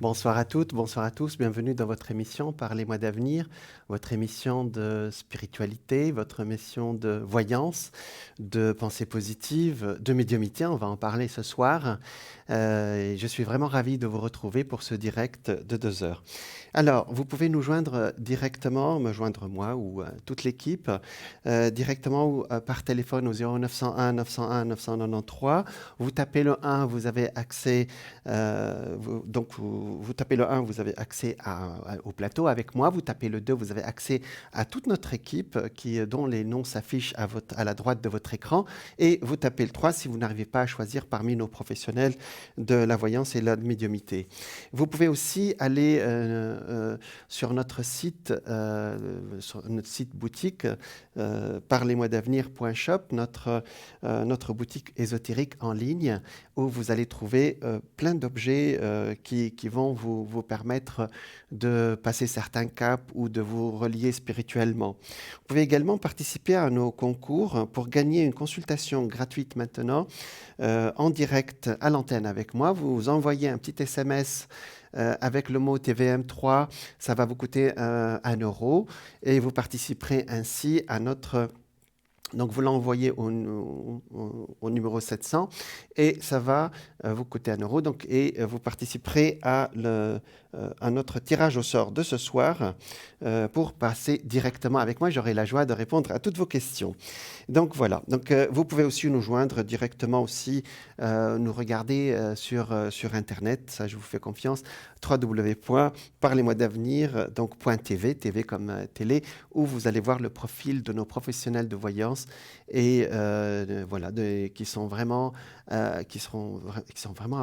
Bonsoir à toutes, bonsoir à tous, bienvenue dans votre émission Parlez-moi d'avenir, votre émission de spiritualité, votre émission de voyance, de pensée positive, de médiumnité, on va en parler ce soir. Et je suis vraiment ravi de vous retrouver pour ce direct de 2 heures. Alors, vous pouvez nous joindre directement, me joindre moi ou toute l'équipe, directement ou par téléphone au 0901 901 993. Vous tapez le 1, vous avez accès, vous tapez le 1, vous avez accès au plateau avec moi. Vous tapez le 2, vous avez accès à toute notre équipe dont les noms s'affichent à la droite de votre écran. Et vous tapez le 3 si vous n'arrivez pas à choisir parmi nos professionnels de la voyance et de la médiumité. Vous pouvez aussi aller sur notre site boutique, parlez-moi-d'avenir.shop, notre boutique ésotérique en ligne, où vous allez trouver plein d'objets qui vont vous permettre de passer certains caps ou de vous relier spirituellement. Vous pouvez également participer à nos concours pour gagner une consultation gratuite maintenant en direct à l'antenne avec moi. Vous envoyez un petit SMS avec le mot TVM3, ça va vous coûter 1 euro et vous participerez ainsi à notre... Donc, vous l'envoyez au numéro 700 et ça va vous coûter 1 euro. Donc, et vous participerez à notre tirage au sort de ce soir pour passer directement avec moi. J'aurai la joie de répondre à toutes vos questions. Donc, voilà. Donc, vous pouvez aussi nous joindre directement aussi, nous regarder sur Internet. Ça, je vous fais confiance. www.parlez-moi-d'avenir, donc .tv, TV comme télé, où vous allez voir le profil de nos professionnels de voyance et voilà, qui sont vraiment à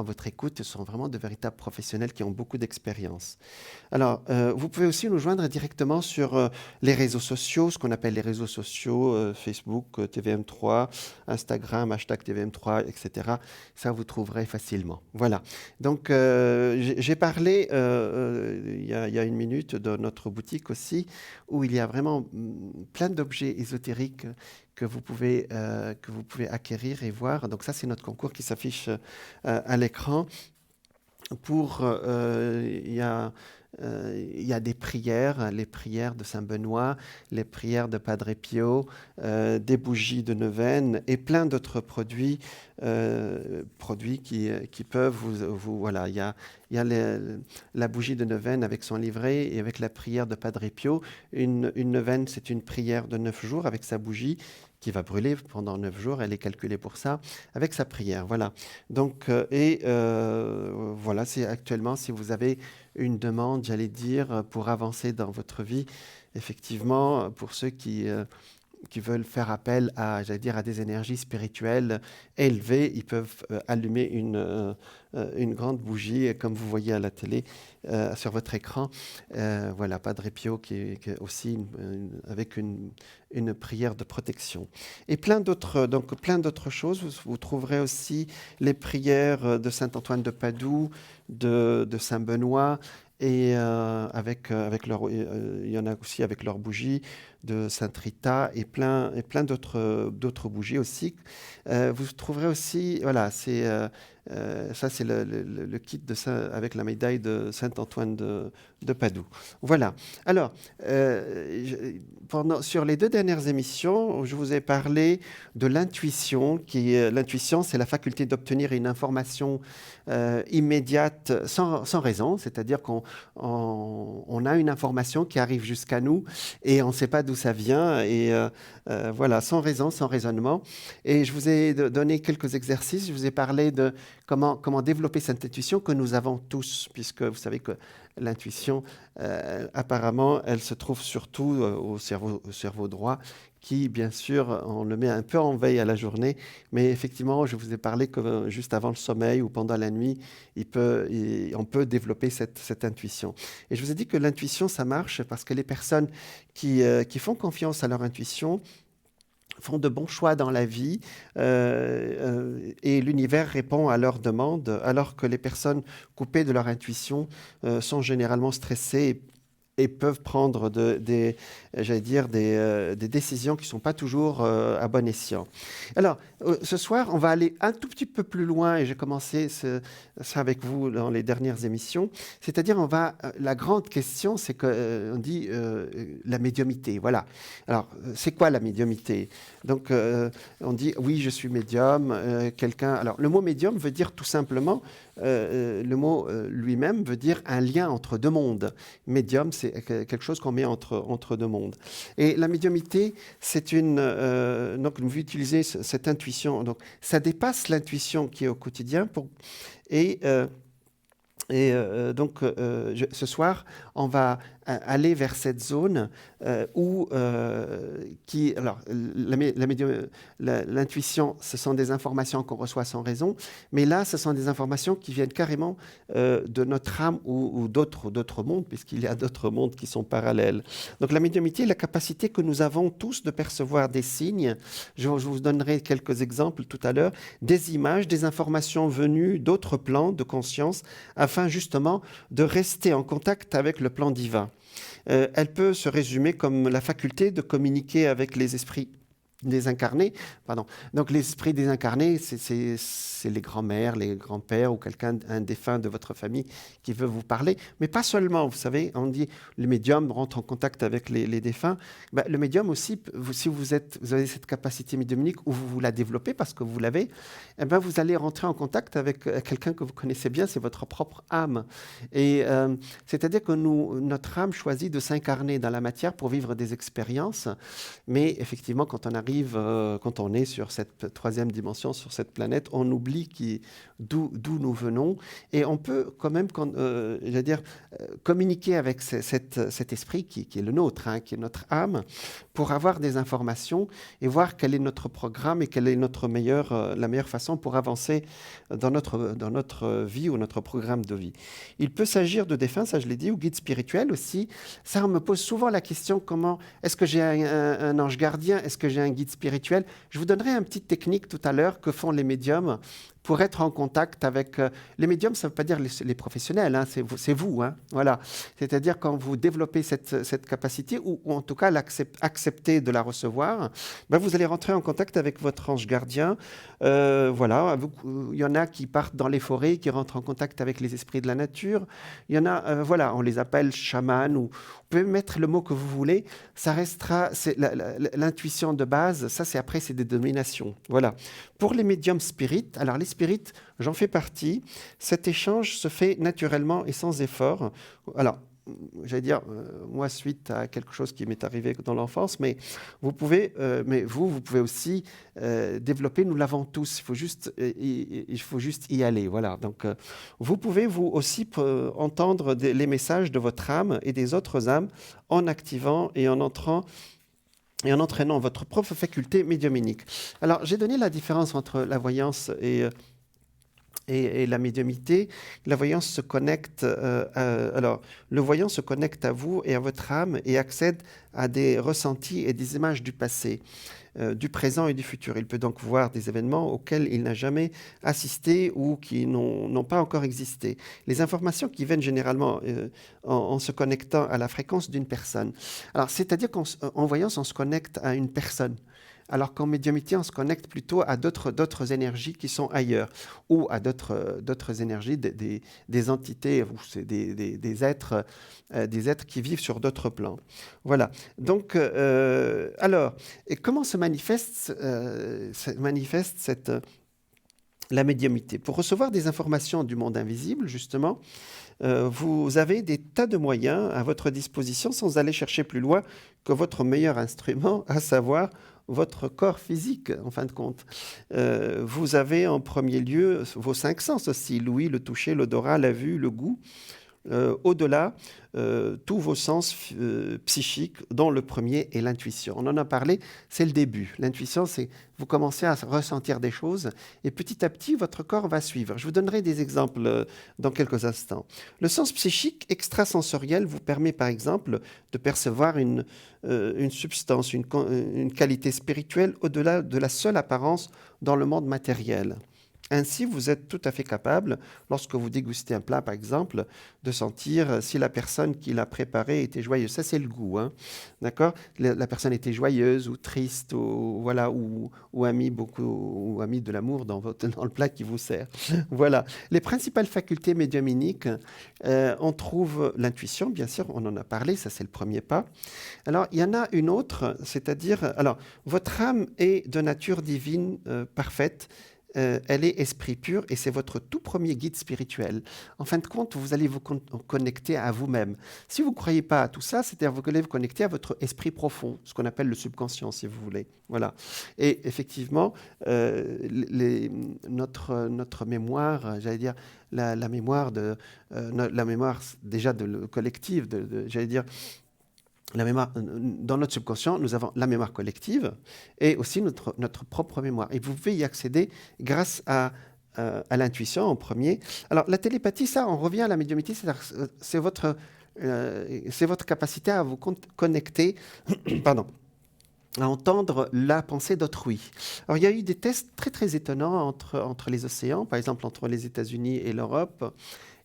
votre écoute. Ce sont vraiment de véritables professionnels qui ont beaucoup d'expérience. Alors, vous pouvez aussi nous joindre directement sur les réseaux sociaux, ce qu'on appelle les réseaux sociaux, Facebook, TVM3, Instagram, hashtag TVM3, etc. Ça, vous trouverez facilement. Voilà. Donc, j'ai parlé il y a 1 minute de notre boutique aussi, où il y a vraiment plein d'objets ésotériques que vous pouvez acquérir et voir. Donc ça, c'est notre concours qui s'affiche à l'écran. Il y a des prières, les prières de Saint-Benoît, les prières de Padre Pio, des bougies de neuvaine et plein d'autres produits qui peuvent voilà. Il y a la bougie de neuvaine avec son livret et avec la prière de Padre Pio. Une neuvaine, c'est une prière de 9 jours avec sa bougie qui va brûler pendant 9 jours. Elle est calculée pour ça, avec sa prière. Voilà. Donc, voilà, c'est actuellement, si vous avez une demande, j'allais dire, pour avancer dans votre vie, effectivement, pour ceux qui veulent faire appel à, j'allais dire, à des énergies spirituelles élevées, ils peuvent allumer une grande bougie, comme vous voyez à la télé, sur votre écran. Voilà, Padre Pio qui est aussi avec une prière de protection. Et plein d'autres choses. Vous trouverez aussi les prières de Saint Antoine de Padoue, de Saint Benoît, et il y en a aussi avec leur bougie de Sainte Rita et plein d'autres bougies aussi. Vous trouverez aussi, voilà, ça c'est le kit avec la médaille de Saint Antoine de Padoue. Voilà. Alors, sur les 2 dernières émissions, je vous ai parlé de l'intuition. L'intuition, c'est la faculté d'obtenir une information immédiate sans raison, c'est-à-dire qu'on a une information qui arrive jusqu'à nous et on ne sait pas d'où ça vient, et voilà, sans raison, sans raisonnement. Et je vous ai donné quelques exercices, je vous ai parlé de comment développer cette intuition que nous avons tous, puisque vous savez que l'intuition, apparemment, elle se trouve surtout au cerveau droit, qui, bien sûr, on le met un peu en veille à la journée, mais effectivement, je vous ai parlé que juste avant le sommeil ou pendant la nuit, on peut développer cette intuition. Et je vous ai dit que l'intuition, ça marche parce que les personnes qui font confiance à leur intuition font de bons choix dans la vie et l'univers répond à leurs demandes, alors que les personnes coupées de leur intuition sont généralement stressées et peuvent prendre des décisions qui ne sont pas toujours à bon escient. Alors, ce soir, on va aller un tout petit peu plus loin, et j'ai commencé ça avec vous dans les dernières émissions, c'est-à-dire la grande question, c'est qu'on dit la médiumnité, voilà. Alors, c'est quoi la médiumité? Donc, on dit, oui, je suis médium, alors, le mot médium veut dire tout simplement, le mot lui-même veut dire un lien entre deux mondes. Médium, c'est quelque chose qu'on met entre deux mondes. Et la médiumité, c'est donc, vous utilisez cette intuition. Donc, ça dépasse l'intuition qui est au quotidien. Et donc, ce soir, on va aller vers cette zone où, alors, l'intuition, ce sont des informations qu'on reçoit sans raison, mais là, ce sont des informations qui viennent carrément de notre âme ou d'autres mondes, puisqu'il y a d'autres mondes qui sont parallèles. Donc, la médiumnité est la capacité que nous avons tous de percevoir des signes. Je vous donnerai quelques exemples tout à l'heure, des images, des informations venues d'autres plans de conscience, afin justement de rester en contact avec le plan divin. Elle peut se résumer comme la faculté de communiquer avec les esprits désincarnés. Pardon. Donc les esprits désincarnés, c'est les grands-mères, les grands-pères ou un défunt de votre famille qui veut vous parler. Mais pas seulement, vous savez, on dit le médium rentre en contact avec les défunts. Ben, le médium aussi, si vous avez cette capacité médiumnique ou vous la développez parce que vous l'avez, eh ben, vous allez rentrer en contact avec quelqu'un que vous connaissez bien, c'est votre propre âme. Et c'est-à-dire que notre âme choisit de s'incarner dans la matière pour vivre des expériences. Mais effectivement, quand on est sur cette troisième dimension, sur cette planète, on oublie d'où nous venons, et on peut quand même, communiquer avec cet esprit qui est le nôtre, hein, qui est notre âme, pour avoir des informations et voir quel est notre programme et quelle est la meilleure façon pour avancer dans notre vie ou notre programme de vie. Il peut s'agir de défunts, ça je l'ai dit, ou guides spirituels aussi. Ça, on me pose souvent la question, est-ce que j'ai un ange gardien? Est-ce que j'ai un guide spirituel? Je vous donnerai une petite technique tout à l'heure que font les médiums pour être en contact avec... les médiums, ça ne veut pas dire les professionnels, hein, c'est vous. Hein, voilà. C'est-à-dire quand vous développez cette capacité, ou en tout cas accepter de la recevoir, ben vous allez rentrer en contact avec votre ange gardien. Voilà. Il y en a qui partent dans les forêts, qui rentrent en contact avec les esprits de la nature. Il y en a, voilà, on les appelle chamans, ou vous pouvez mettre le mot que vous voulez. Ça restera, c'est l'intuition de base, ça c'est des dominations. Voilà. Pour les médiums spirites, alors les spirites, j'en fais partie, cet échange se fait naturellement et sans effort. Alors, j'allais dire, moi, suite à quelque chose qui m'est arrivé dans l'enfance, mais vous pouvez aussi développer, nous l'avons tous, il faut juste y aller, voilà. Donc, vous pouvez, vous aussi, entendre les messages de votre âme et des autres âmes en activant et en entraînant votre propre faculté médiumnique. Alors, j'ai donné la différence entre la voyance et la médiumnité. La voyance se connecte, le voyant se connecte à vous et à votre âme et accède à des ressentis et des images du passé, du présent et du futur. Il peut donc voir des événements auxquels il n'a jamais assisté ou qui n'ont pas encore existé. Les informations qui viennent généralement en se connectant à la fréquence d'une personne. Alors, c'est-à-dire qu'en voyance, on se connecte à une personne. Alors qu'en médiumnité, on se connecte plutôt à d'autres énergies qui sont ailleurs, ou à d'autres énergies, des entités, ou c'est des êtres qui vivent sur d'autres plans. Voilà. Donc, alors, et comment se manifeste la médiumnité? Pour recevoir des informations du monde invisible, justement, vous avez des tas de moyens à votre disposition sans aller chercher plus loin que votre meilleur instrument, à savoir votre corps physique, en fin de compte. Vous avez en premier lieu vos 5 sens aussi, l'ouïe, le toucher, l'odorat, la vue, le goût. Au-delà, tous vos sens psychiques, dont le premier est l'intuition. On en a parlé, c'est le début. L'intuition, c'est vous commencez à ressentir des choses et petit à petit, votre corps va suivre. Je vous donnerai des exemples dans quelques instants. Le sens psychique extrasensoriel vous permet par exemple de percevoir une substance, une qualité spirituelle au-delà de la seule apparence dans le monde matériel. Ainsi, vous êtes tout à fait capable, lorsque vous dégustez un plat, par exemple, de sentir si la personne qui l'a préparé était joyeuse. Ça, c'est le goût, hein. D'accord? La personne était joyeuse ou triste, ou, voilà, ou a mis beaucoup, ou a mis de l'amour dans le plat qui vous sert. Voilà. Les principales facultés médiumniques, on trouve l'intuition, bien sûr, on en a parlé, ça c'est le premier pas. Alors, il y en a une autre, c'est-à-dire, alors, votre âme est de nature divine parfaite. Elle est esprit pur et c'est votre tout premier guide spirituel. En fin de compte, vous allez vous connecter à vous-même. Si vous ne croyez pas à tout ça, c'est-à-dire vous allez vous connecter à votre esprit profond, ce qu'on appelle le subconscient, si vous voulez. Voilà. Et effectivement, notre mémoire, j'allais dire, la mémoire la mémoire déjà collective, j'allais dire, la mémoire, dans notre subconscient, nous avons la mémoire collective et aussi notre propre mémoire. Et vous pouvez y accéder grâce à l'intuition en premier. Alors, la télépathie, ça, on revient à la médiumnité, c'est votre capacité à vous connecter, pardon, à entendre la pensée d'autrui. Alors, il y a eu des tests très, très étonnants entre les océans, par exemple entre les États-Unis et l'Europe.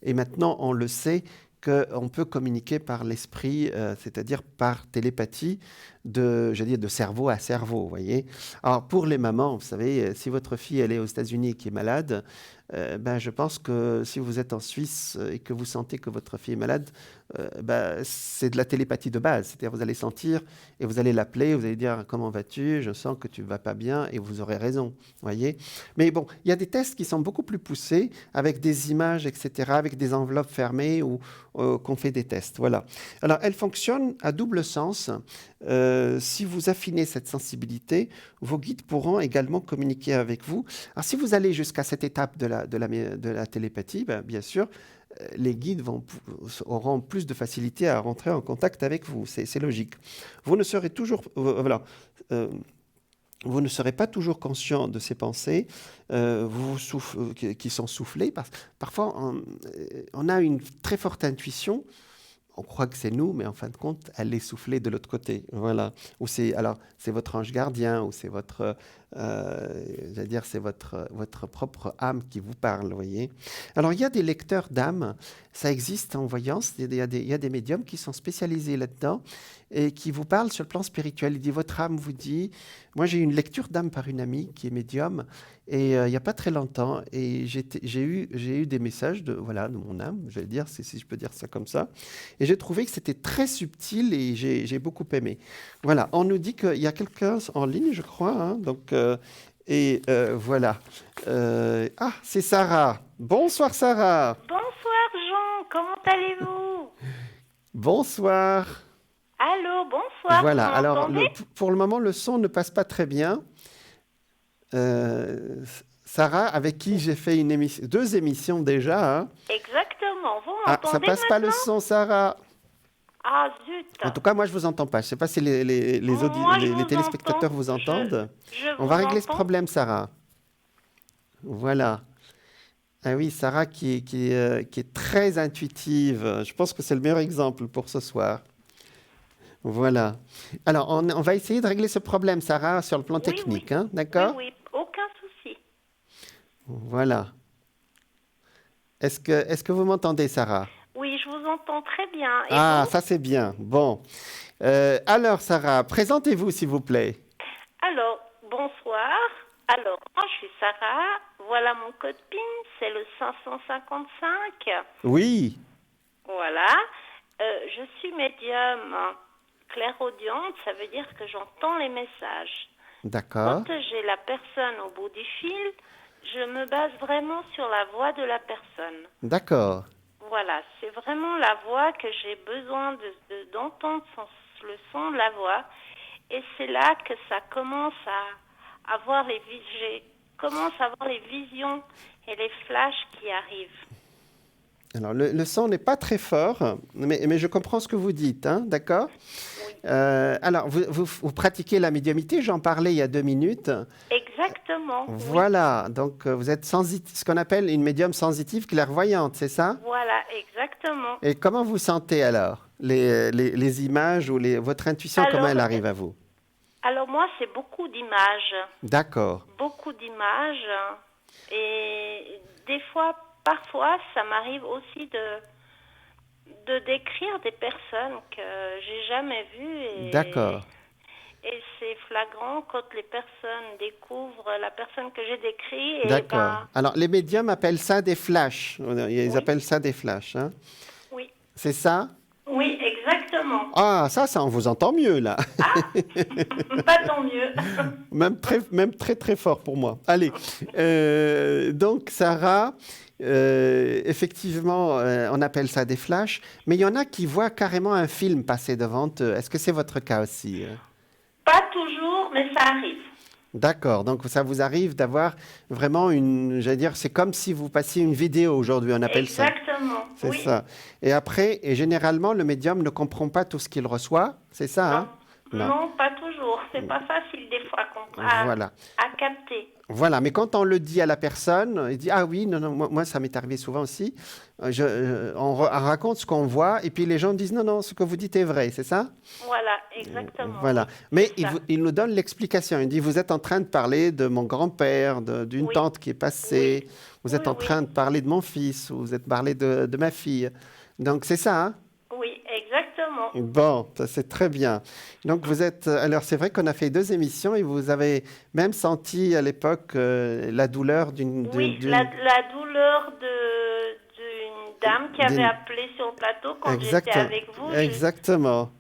Et maintenant, on le sait qu'on peut communiquer par l'esprit, c'est-à-dire par télépathie, de cerveau à cerveau, vous voyez. Alors, pour les mamans, vous savez, si votre fille, elle est aux États-Unis et qui est malade, ben, je pense que si vous êtes en Suisse et que vous sentez que votre fille est malade, ben, c'est de la télépathie de base. C'est-à-dire, vous allez sentir et vous allez l'appeler, vous allez dire comment vas-tu, je sens que tu ne vas pas bien et vous aurez raison, vous voyez. Mais bon, il y a des tests qui sont beaucoup plus poussés avec des images, etc., avec des enveloppes fermées ou qu'on fait des tests. Voilà. Alors, elle fonctionne à double sens. Si vous affinez cette sensibilité, vos guides pourront également communiquer avec vous. Alors, si vous allez jusqu'à cette étape de la télépathie, ben, bien sûr, les guides auront plus de facilité à rentrer en contact avec vous. C'est logique. Vous ne serez toujours, voilà, vous ne serez pas toujours conscient de ces pensées qui sont soufflées. Parfois, on a une très forte intuition. On croit que c'est nous, mais en fin de compte, elle est soufflée de l'autre côté. Voilà. Ou c'est votre ange gardien, ou c'est j'allais dire, c'est votre propre âme qui vous parle, vous voyez. Alors, il y a des lecteurs d'âme, ça existe en voyance, il y a des médiums qui sont spécialisés là-dedans et qui vous parlent sur le plan spirituel. Il dit, votre âme vous dit, moi j'ai eu une lecture d'âme par une amie qui est médium, et il n'y a pas très longtemps, et j'ai eu des messages voilà, de mon âme, je vais dire, si je peux dire ça comme ça, et j'ai trouvé que c'était très subtil et j'ai beaucoup aimé. Voilà, on nous dit qu'il y a quelqu'un en ligne, je crois, hein, donc, voilà. C'est Sarah. Bonsoir Sarah. Bonsoir Jean, comment allez-vous? Bonsoir. Allô, bonsoir, vous Voilà, alors m'entendez? pour le moment, le son ne passe pas très bien. Sarah, avec qui j'ai fait deux émissions déjà, hein. Exactement, vous Ah, ça m'entendez passe pas le maintenant? son, Sarah. Ah zut, En tout cas, moi, je vous entends pas. Je sais pas si moi je les vous entends, téléspectateurs vous entendent. je On va vous régler ce entends. problème, Sarah. Voilà. Ah oui, Sarah qui est très intuitive. Je pense que c'est le meilleur exemple pour ce soir. Voilà. Alors, on va essayer de régler ce problème, Sarah, sur le plan Oui, technique, oui, hein, oui, d'accord? oui, aucun souci. Voilà. Est-ce que vous m'entendez, Sarah? Oui, je vous entends très bien. Et Ah, vous? ça c'est bien. Bon. Alors, Sarah, présentez-vous, s'il vous plaît. Alors, bonsoir. Alors, moi je suis Sarah, voilà mon code PIN, c'est le 555. Oui, Voilà. Je suis médium clairaudiente, ça veut dire que j'entends les messages. Quand d'accord. j'ai la personne au bout du fil, je me base vraiment sur la voix de la personne. D'accord. Voilà, c'est vraiment la voix que j'ai besoin d'entendre le son de la voix. Et c'est là que ça commence à avoir commence à avoir les visions et les flashs qui arrivent. Alors, le son n'est pas très fort, mais je comprends ce que vous dites, hein, d'accord? Oui, Alors, vous pratiquez la médiumnité, j'en parlais il y a 2 minutes. exactement, oui. Voilà, donc vous êtes ce qu'on appelle une médium sensitive clairvoyante, c'est ça? Voilà, exactement. Et comment vous sentez alors les images ou votre intuition, comment Alors, elle arrive à vous? alors moi, c'est beaucoup d'images. D'accord. Beaucoup d'images. Et des fois, parfois, ça m'arrive aussi de décrire des personnes que j'ai jamais vues D'accord. et c'est flagrant quand les personnes découvrent la personne que j'ai décrite et D'accord. ben Alors, les médiums appellent ça des flashs. Ils oui, appellent ça des flashs, hein. oui, C'est ça? oui, exactement. Ah, ça, on vous entend mieux, là. Ah, pas tant mieux. Même très, très fort pour moi. Allez. Donc, Sarah, effectivement, on appelle ça des flashs, mais il y en a qui voient carrément un film passer devant eux. Est-ce que c'est votre cas aussi? Pas toujours, mais ça arrive. D'accord, donc ça vous arrive d'avoir vraiment j'allais dire, c'est comme si vous passiez une vidéo aujourd'hui, on appelle ça. Exactement, C'est oui. ça. Et après, et généralement, le médium ne comprend pas tout ce qu'il reçoit, c'est ça, Non, hein? Non. non, pas toujours. C'est pas facile des fois Voilà. à capter. Voilà, mais quand on le dit à la personne, il dit ah oui, non, non, moi ça m'est arrivé souvent aussi. On raconte ce qu'on voit et puis les gens disent non, non, ce que vous dites est vrai, c'est ça? Voilà, exactement. Voilà. Oui, Mais c'est ça. il nous donne l'explication. Il dit vous êtes en train de parler de mon grand-père, d'une Oui, tante qui est passée, oui, vous êtes oui, en oui, train de parler de mon fils, ou vous êtes parlé de ma fille. Donc c'est ça, hein? oui, exactement. Bon, ça c'est très bien. Donc vous êtes. Alors c'est vrai qu'on a fait 2 émissions et vous avez même senti à l'époque la douleur Oui, la douleur d'une dame qui avait d'une- appelé sur le plateau quand j'étais Exact, avec vous. exactement.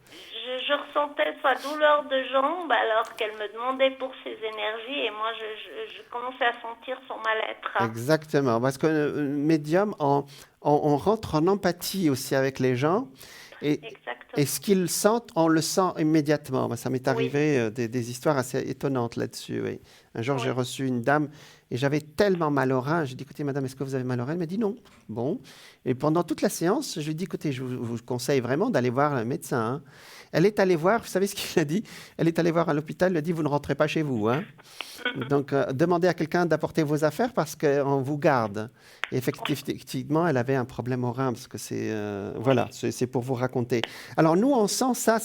Je ressentais sa douleur de jambe alors qu'elle me demandait pour ses énergies et moi je commençais à sentir son mal-être. Exactement. Parce que médium, on rentre en empathie aussi avec les gens. Et Exactement. ce qu'ils sentent, on le sent immédiatement. Moi, ça m'est Oui, arrivé des histoires assez étonnantes là-dessus. Oui. Un jour, j'ai oui, reçu une dame et j'avais tellement mal au rein. J'ai dit, écoutez, madame, est-ce que vous avez mal au rein? Elle m'a dit non. Bon. Et pendant toute la séance, je lui ai dit, écoutez, je vous conseille vraiment d'aller voir un médecin, hein. Elle est allée voir, vous savez ce qu'il a dit? Elle est allée voir à l'hôpital, elle a dit, vous ne rentrez pas chez vous, hein. Donc, demandez à quelqu'un d'apporter vos affaires parce qu'on vous garde. Et effectivement, elle avait un problème au rein parce que voilà, c'est pour vous raconter. Alors nous, on sent ça,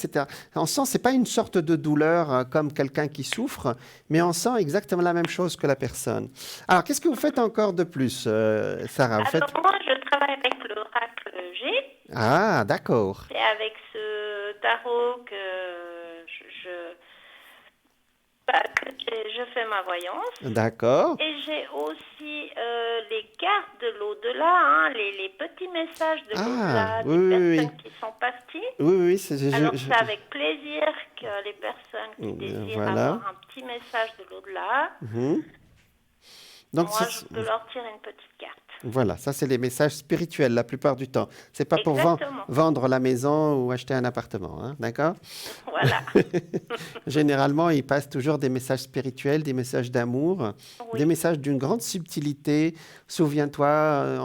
on sent, c'est pas une sorte de douleur comme quelqu'un qui souffre, mais on sent exactement la même chose que la personne. Alors, qu'est-ce que vous faites encore de plus, Sarah? Vous faites... alors moi, je travaille avec l'oracle G. Ah, d'accord. C'est avec ce tarot que je fais ma voyance. D'accord. Et j'ai aussi les cartes de l'au-delà, hein, les petits messages de Ah, l'au-delà oui, des oui, oui. personnes qui sont parties. Oui, oui, Alors c'est avec plaisir que les personnes qui désirent voilà. avoir un petit message de l'au-delà, Mhm. Donc, moi je peux leur tirer une petite carte. voilà, ça c'est les messages spirituels la plupart du temps. C'est pas pour Exactement. vendre la maison ou acheter un appartement, hein, d'accord? Voilà. Généralement, ils passent toujours des messages spirituels, des messages d'amour, des Oui, messages d'une grande subtilité. Souviens-toi,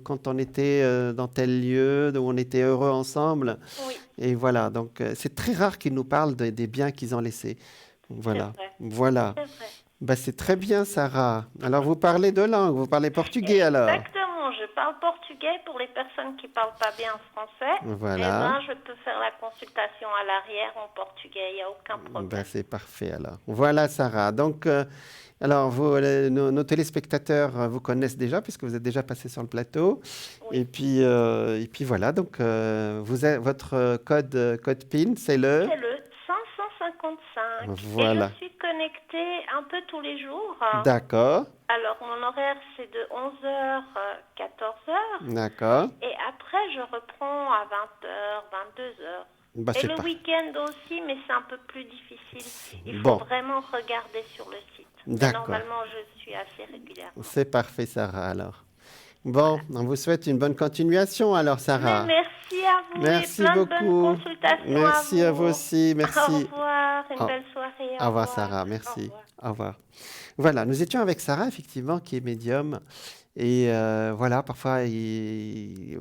quand on était dans tel lieu, où on était heureux ensemble. oui, Et voilà, donc c'est très rare qu'ils nous parlent des biens qu'ils ont laissés. c'est Voilà, vrai. voilà. C'est vrai. Bah, c'est très bien, Sarah. Alors, vous parlez 2 langues, vous parlez portugais alors? Exactement, je parle portugais pour les personnes qui parlent pas bien français. Voilà. Eh ben, je peux faire la consultation à l'arrière en portugais, il n'y a aucun Ben, problème. c'est parfait alors. Voilà, Sarah. Donc, alors, nos téléspectateurs vous connaissent déjà, puisque vous êtes déjà passé sur le plateau. Oui. Et puis voilà, donc, votre code PIN, c'est le... C'est le 555 Voilà. et je suis connectée un peu tous les jours. D'accord, Alors, mon horaire, c'est de 11h à 14h. d'accord. Et après, je reprends à 20h, 22h. Bah, Et c'est le parfait. week-end aussi, mais c'est un peu plus difficile. Il faut Bon, vraiment regarder sur le site. Mais d'accord. normalement, je suis assez régulièrement. C'est parfait, Sarah, alors. Bon, on vous souhaite une bonne continuation, alors, Mais Sarah. merci à vous Merci et plein de beaucoup. bonnes consultations Merci à vous aussi. Au Merci. revoir, une Au- belle soirée. Au revoir, Sarah. Au Merci. revoir. Au revoir. Voilà, nous étions avec Sarah, effectivement, qui est médium. Et voilà, parfois,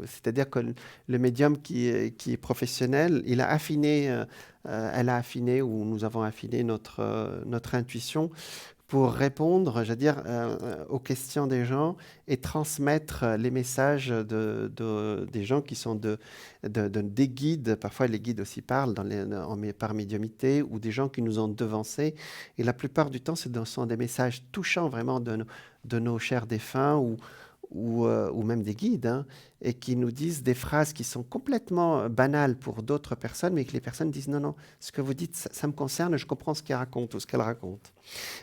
c'est-à-dire que le médium qui est professionnel, il a affiné, elle a affiné, ou nous avons affiné notre intuition pour répondre, je veux dire, aux questions des gens et transmettre les messages des gens qui sont des guides. Parfois, les guides aussi parlent par médiumnité, ou des gens qui nous ont devancés. Et la plupart du temps, ce sont des messages touchants vraiment de nos chers défunts, ou même des guides, hein, et qui nous disent des phrases qui sont complètement banales pour d'autres personnes, mais que les personnes disent non, non, ce que vous dites, ça me concerne, je comprends ce qu'elle raconte ou ce qu'elle raconte.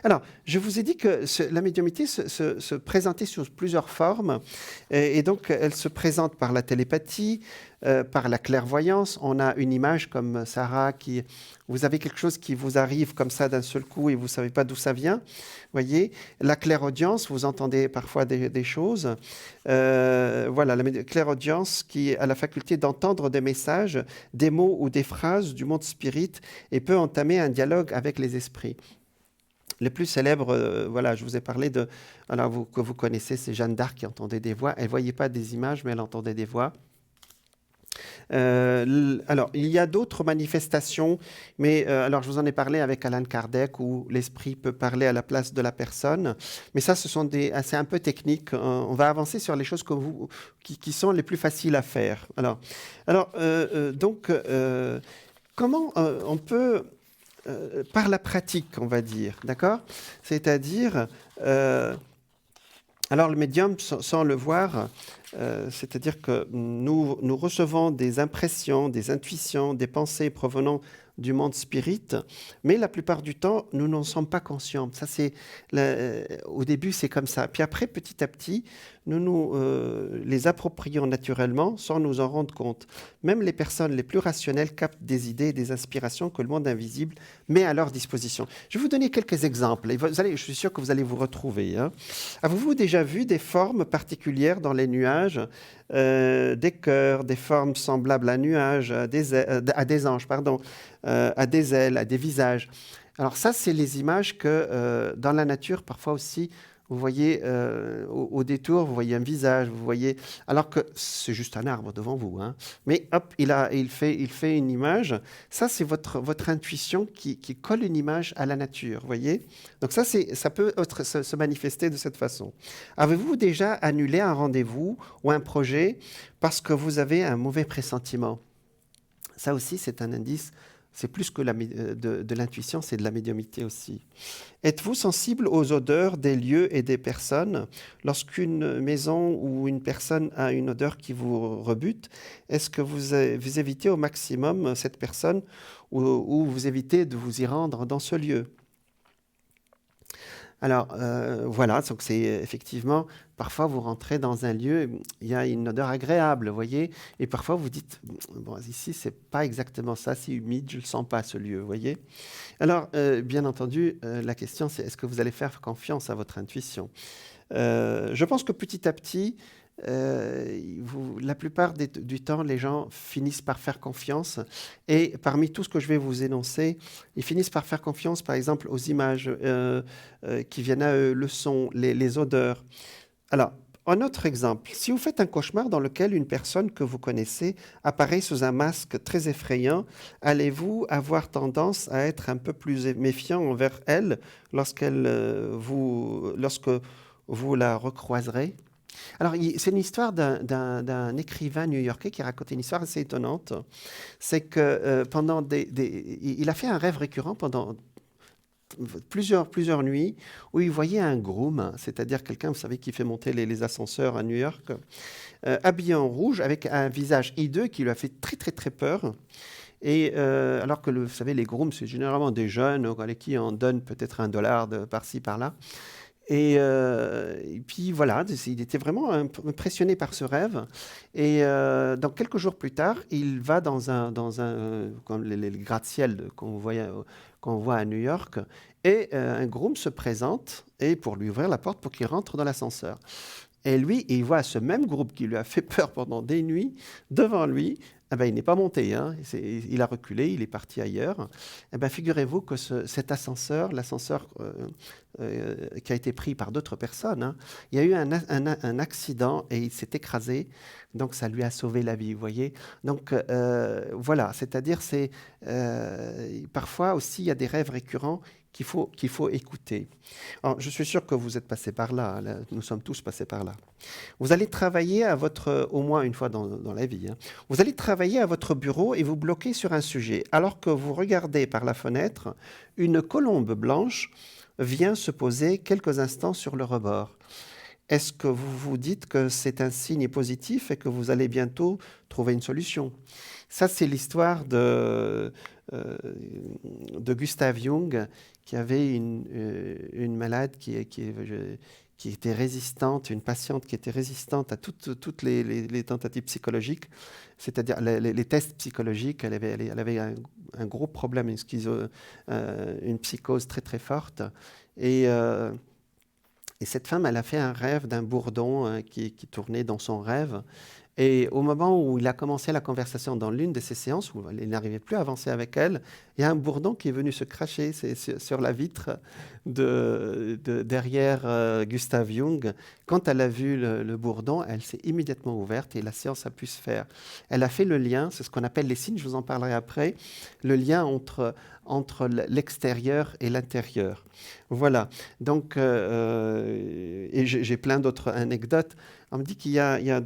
Alors, je vous ai dit que la médiumnité se présentait sous plusieurs formes, et donc elle se présente par la télépathie, par la clairvoyance. On a une image comme Sarah vous avez quelque chose qui vous arrive comme ça d'un seul coup et vous ne savez pas d'où ça vient. Voyez, la clairaudience, vous entendez parfois des choses. Voilà, la clairaudience qui a la faculté d'entendre des messages, des mots ou des phrases du monde spirit et peut entamer un dialogue avec les esprits. Les plus célèbres, voilà, je vous ai parlé que vous connaissez, c'est Jeanne d'Arc qui entendait des voix. Elle ne voyait pas des images, mais elle entendait des voix. Alors, il y a d'autres manifestations, mais alors je vous en ai parlé avec Allan Kardec, où l'esprit peut parler à la place de la personne. Mais ça, c'est un peu technique. On va avancer sur les choses qui sont les plus faciles à faire. Donc, comment on peut, par la pratique, on va dire, d'accord ? C'est-à-dire, alors le médium, sans le voir, c'est-à-dire que nous recevons des impressions, des intuitions, des pensées provenant du monde spirit, mais la plupart du temps, nous n'en sommes pas conscients. Ça, au début, c'est comme ça. Puis après, petit à petit, nous les approprions naturellement sans nous en rendre compte. Même les personnes les plus rationnelles captent des idées et des inspirations que le monde invisible met à leur disposition. Je vais vous donner quelques exemples. Et je suis sûr que vous allez vous retrouver. Hein. Avez-vous déjà vu des formes particulières dans les nuages, des cœurs, des formes semblables à nuages, à des anges, pardon, à des ailes, à des visages? Alors ça, c'est les images que dans la nature, parfois aussi, vous voyez au détour, vous voyez un visage, vous voyez, alors que c'est juste un arbre devant vous, hein. Mais hop, il fait une image. Ça, c'est votre intuition qui colle une image à la nature, vous voyez. Donc ça peut se manifester de cette façon. Avez-vous déjà annulé un rendez-vous ou un projet parce que vous avez un mauvais pressentiment? Ça aussi, c'est un indice. C'est plus que de l'intuition, c'est de la médiumnité aussi. Êtes-vous sensible aux odeurs des lieux et des personnes? Lorsqu'une maison ou une personne a une odeur qui vous rebute, est-ce que vous évitez au maximum cette personne, ou vous évitez de vous y rendre dans ce lieu? Alors, voilà, donc c'est effectivement, parfois vous rentrez dans un lieu, il y a une odeur agréable, vous voyez, et parfois vous dites, bon, ici, c'est pas exactement ça, c'est humide, je le sens pas, ce lieu, vous voyez. Alors, bien entendu, la question, c'est est-ce que vous allez faire confiance à votre intuition? Je pense que petit à petit, la plupart du temps, les gens finissent par faire confiance. Et parmi tout ce que je vais vous énoncer, ils finissent par faire confiance, par exemple, aux images qui viennent à eux, le son, les odeurs. Alors, un autre exemple, si vous faites un cauchemar dans lequel une personne que vous connaissez apparaît sous un masque très effrayant, allez-vous avoir tendance à être un peu plus méfiant envers elle lorsque vous la recroiserez? Alors, c'est une histoire d'un écrivain new-yorkais qui raconte une histoire assez étonnante. C'est que il a fait un rêve récurrent pendant plusieurs nuits où il voyait un groom, c'est-à-dire quelqu'un, vous savez, qui fait monter les ascenseurs à New York, habillé en rouge avec un visage hideux qui lui a fait très, très, très peur. Et alors que, vous savez, les grooms, c'est généralement des jeunes à qui on donne peut-être $1 par-ci, par-là. Et puis voilà, il était vraiment impressionné par ce rêve. Et donc quelques jours plus tard, il va dans un comme les gratte-ciel qu'on voit à New York, et un groom se présente et pour lui ouvrir la porte pour qu'il rentre dans l'ascenseur. Et lui, il voit ce même groupe qui lui a fait peur pendant des nuits devant lui. Eh ben, il n'est pas monté, hein. Il a reculé, il est parti ailleurs. Eh ben, figurez-vous que cet ascenseur, l'ascenseur qui a été pris par d'autres personnes, hein, il y a eu un accident et il s'est écrasé. Donc, ça lui a sauvé la vie, vous voyez. Donc, voilà, c'est-à-dire, parfois aussi, il y a des rêves récurrents qu'il faut écouter. Alors, je suis sûr que vous êtes passé par là, nous sommes tous passés par là. Vous allez travailler au moins une fois dans la vie, hein. Vous allez travailler à votre bureau et vous bloquer sur un sujet, alors que vous regardez par la fenêtre, une colombe blanche vient se poser quelques instants sur le rebord. Est-ce que vous vous dites que c'est un signe positif et que vous allez bientôt trouver une solution? Ça, c'est l'histoire de Gustav Jung, qui avait une malade qui était résistante, une patiente qui était résistante à toutes les tentatives psychologiques, c'est-à-dire les tests psychologiques. Elle avait un gros problème, une psychose très très forte. Et cette femme, elle a fait un rêve d'un bourdon qui tournait dans son rêve. Et au moment où il a commencé la conversation dans l'une de ces séances, où il n'arrivait plus à avancer avec elle, il y a un bourdon qui est venu se cracher sur la vitre derrière Gustav Jung. Quand elle a vu le bourdon, elle s'est immédiatement ouverte et la séance a pu se faire. Elle a fait le lien, c'est ce qu'on appelle les signes, je vous en parlerai après, le lien entre l'extérieur et l'intérieur. Voilà. Donc, et j'ai plein d'autres anecdotes. On me dit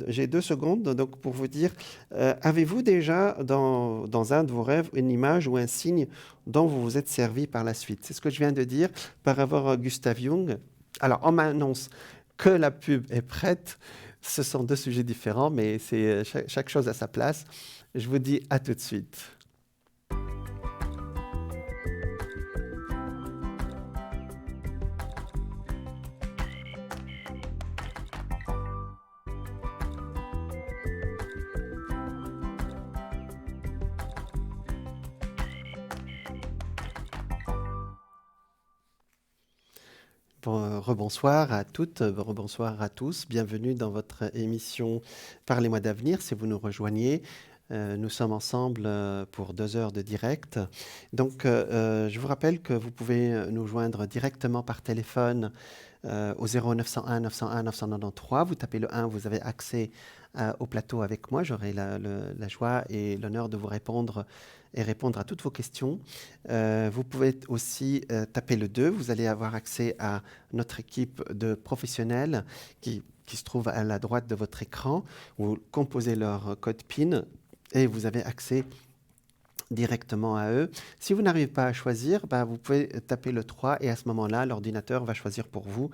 j'ai 2 secondes donc pour vous dire, avez-vous déjà dans un de vos rêves une image ou un signe dont vous vous êtes servi par la suite? C'est ce que je viens de dire par rapport à Gustav Jung. Alors, on m'annonce que la pub est prête. Ce sont 2 sujets différents, mais c'est chaque chose à sa place. Je vous dis à tout de suite. Rebonsoir à toutes, rebonsoir à tous. Bienvenue dans votre émission Parlez-moi d'avenir. Si vous nous rejoignez, nous sommes ensemble pour 2 heures de direct. Donc, je vous rappelle que vous pouvez nous joindre directement par téléphone au 0901 901 993. Vous tapez le 1, vous avez accès au plateau avec moi. J'aurai la joie et l'honneur de vous répondre et répondre à toutes vos questions. Vous pouvez aussi taper le 2. Vous allez avoir accès à notre équipe de professionnels qui se trouve à la droite de votre écran. Vous composez leur code PIN et vous avez accès directement à eux. Si vous n'arrivez pas à choisir, vous pouvez taper le 3 et à ce moment-là, l'ordinateur va choisir pour vous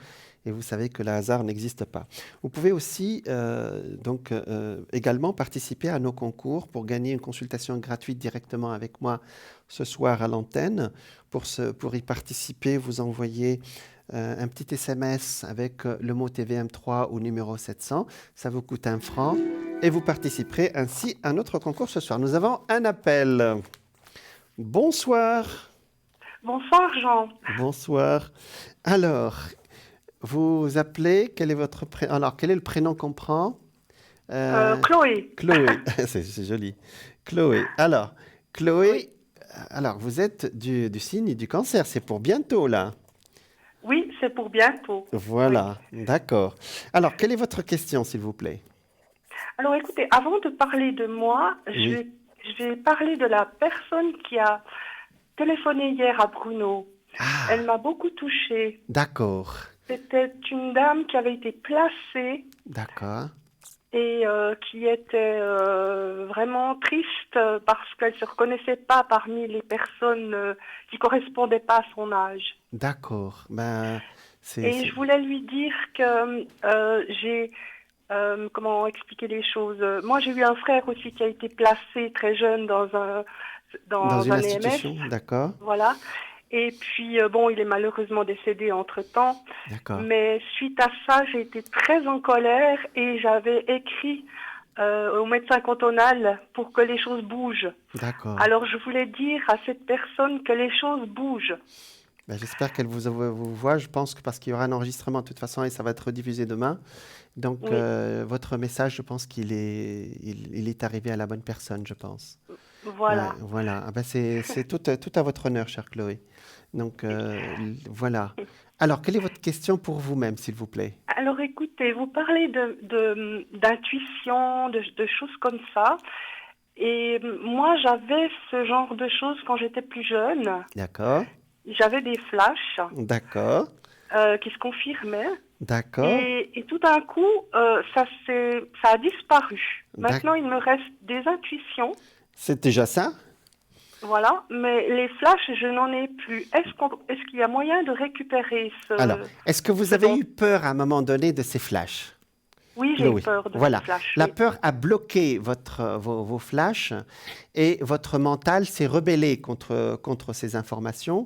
et vous savez que le hasard n'existe pas. Vous pouvez aussi également participer à nos concours pour gagner une consultation gratuite directement avec moi ce soir à l'antenne. Pour y participer, vous envoyez un petit SMS avec le mot TVM3 au numéro 700. Ça vous coûte 1 franc. Et vous participerez ainsi à notre concours ce soir. Nous avons un appel. Bonsoir. Bonsoir Jean. Bonsoir. Alors, vous appelez, quel est votre prénom? Alors, quel est le prénom qu'on prend? Chloé. Chloé, c'est joli. Chloé. Alors, Chloé, Oui. Alors vous êtes du signe du cancer, c'est pour bientôt là. Oui, c'est pour bientôt. Voilà, d'accord. Alors, quelle est votre question, s'il vous plaît? Alors écoutez, avant de parler de moi, Oui. je vais parler de la personne qui a téléphoné hier à Bruno. Ah, Elle m'a beaucoup touchée. d'accord, C'était une dame qui avait été placée d'accord, et qui était vraiment triste parce qu'elle ne se reconnaissait pas parmi les personnes qui correspondaient pas à son âge. d'accord. Ben, Et je voulais lui dire que j'ai... comment expliquer les choses? Moi, j'ai eu un frère aussi qui a été placé très jeune dans dans une un institution, EMS. d'accord, Voilà. Et puis, bon, il est malheureusement décédé entre-temps. d'accord, Mais suite à ça, j'ai été très en colère et j'avais écrit au médecin cantonal pour que les choses bougent. d'accord. Alors, je voulais dire à cette personne que les choses bougent. Ben, j'espère qu'elle vous voit. Je pense que parce qu'il y aura un enregistrement de toute façon et ça va être diffusé demain. Donc, Oui. votre message, je pense qu'il il est arrivé à la bonne personne, je pense. Voilà. Voilà. Ah ben, c'est tout à votre honneur, chère Chloé. Donc, voilà. Alors, quelle est votre question pour vous-même, s'il vous plaît? Alors écoutez, vous parlez d'intuition, de choses comme ça. Et moi, j'avais ce genre de choses quand j'étais plus jeune. D'accord. j'avais des flashs D'accord, qui se confirmaient. d'accord, Et tout d'un coup, ça a disparu. d'ac- Maintenant, il me reste des intuitions, c'est déjà ça? voilà, mais les flashs, je n'en ai plus. Est-ce qu'il y a moyen de récupérer Alors, est-ce que vous ce avez dont... eu peur à un moment donné de ces flashs? Oui, j'ai eu Chloé, peur de voilà. ces flashs, La oui. peur a bloqué vos flashs et votre mental s'est rebellé contre ces informations.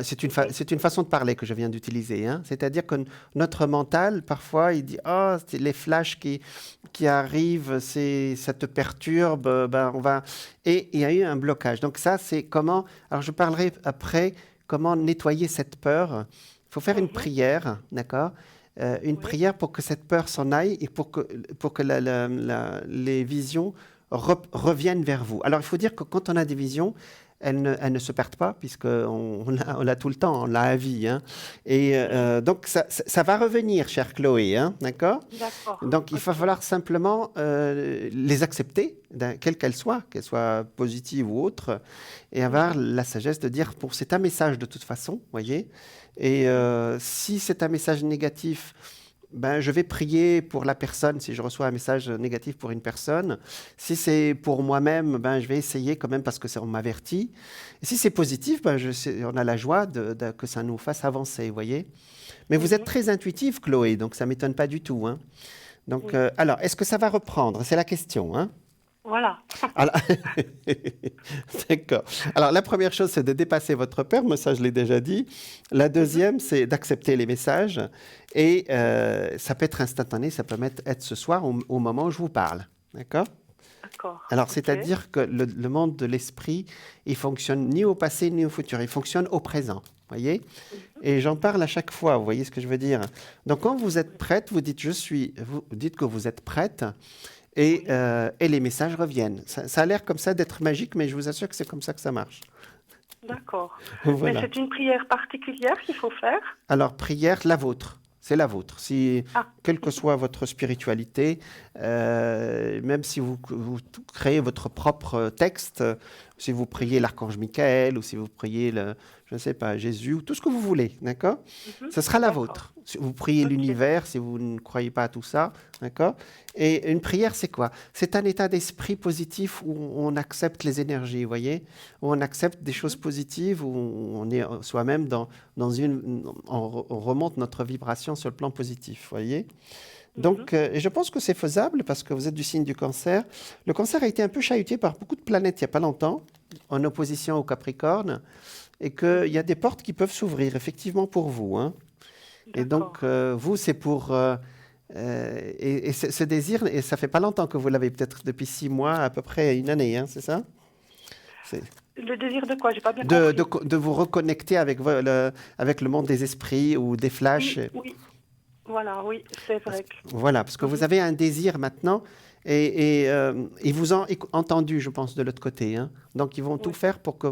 C'est une façon de parler que je viens d'utiliser, hein. C'est-à-dire que notre mental, parfois, il dit «Oh, c'est les flashs qui arrivent, ça te perturbe, ben, on va...» Et il y a eu un blocage. Donc ça, c'est comment... Alors, je parlerai après comment nettoyer cette peur. Il faut faire une Mhm. prière, d'accord? Une Oui, prière pour que cette peur s'en aille et pour que les visions reviennent vers vous. Alors, il faut dire que quand on a des visions, elles ne se perdent pas, on l'a tout le temps, on l'a à vie, hein. Et donc, ça va revenir, chère Chloé, hein, d'accord? d'accord. Donc, il va Ok. falloir simplement les accepter, quelles qu'elles soient positives ou autres, et avoir Mhm. la sagesse de dire, bon, c'est un message de toute façon, voyez. Et si c'est un message négatif, ben, je vais prier pour la personne si je reçois un message négatif pour une personne. Si c'est pour moi-même, ben, je vais essayer quand même parce que on m'avertit. Et si c'est positif, ben, on a la joie que ça nous fasse avancer, vous voyez. Mais vous êtes Mhm. très intuitive, Chloé, donc ça ne m'étonne pas du tout, hein. Donc, Oui. alors, est-ce que ça va reprendre? C'est la question, hein. Voilà. Alors, d'accord. Alors, la première chose, c'est de dépasser votre peur, mais ça, je l'ai déjà dit. La Mhm. deuxième, c'est d'accepter les messages. Et ça peut être instantané, ça peut être ce soir au moment où je vous parle. D'accord? D'accord. Alors, Ok. c'est-à-dire que le monde de l'esprit, il fonctionne ni au passé ni au futur. Il fonctionne au présent. Voyez? Mhm. Et j'en parle à chaque fois. Vous voyez ce que je veux dire? Donc, quand vous êtes prête, vous dites vous dites que vous êtes prête Oui. et les messages reviennent. Ça a l'air comme ça d'être magique, mais je vous assure que c'est comme ça que ça marche. D'accord. Mais Voilà. c'est une prière particulière qu'il faut faire? Alors, prière, la vôtre. C'est la vôtre. Si, Ah. quelle que soit votre spiritualité, même si vous créez votre propre texte, si vous priez l'archange Michael ou si vous priez, je ne sais pas, Jésus, ou tout ce que vous voulez, d'accord? Mhm. Ce sera la D'accord. vôtre. Si vous priez Ok. l'univers, si vous ne croyez pas à tout ça, d'accord? Et une prière, c'est quoi? C'est un état d'esprit positif où on accepte les énergies, vous voyez? Où on accepte des choses Mhm. positives, où on est soi-même on remonte notre vibration sur le plan positif, vous voyez? Mhm. Donc, et je pense que c'est faisable parce que vous êtes du signe du cancer. Le cancer a été un peu chahuté par beaucoup de planètes il n'y a pas longtemps, en opposition au Capricorne, et qu'il y a Mhm. des portes qui peuvent s'ouvrir effectivement pour vous, hein. Et donc, D'accord. vous, c'est pour... et ce désir, et ça fait pas longtemps que vous l'avez, peut-être depuis 6 mois, à peu près une année, hein, c'est ça? C'est Le désir de quoi? J'ai pas bien compris. de vous reconnecter avec le monde des esprits ou des flashs. Oui, oui. Voilà, oui, c'est vrai que... Voilà, parce que vous Mhm. avez un désir maintenant et ils vous ont entendu, je pense, de l'autre côté, hein. Donc, ils vont tout Oui. faire pour que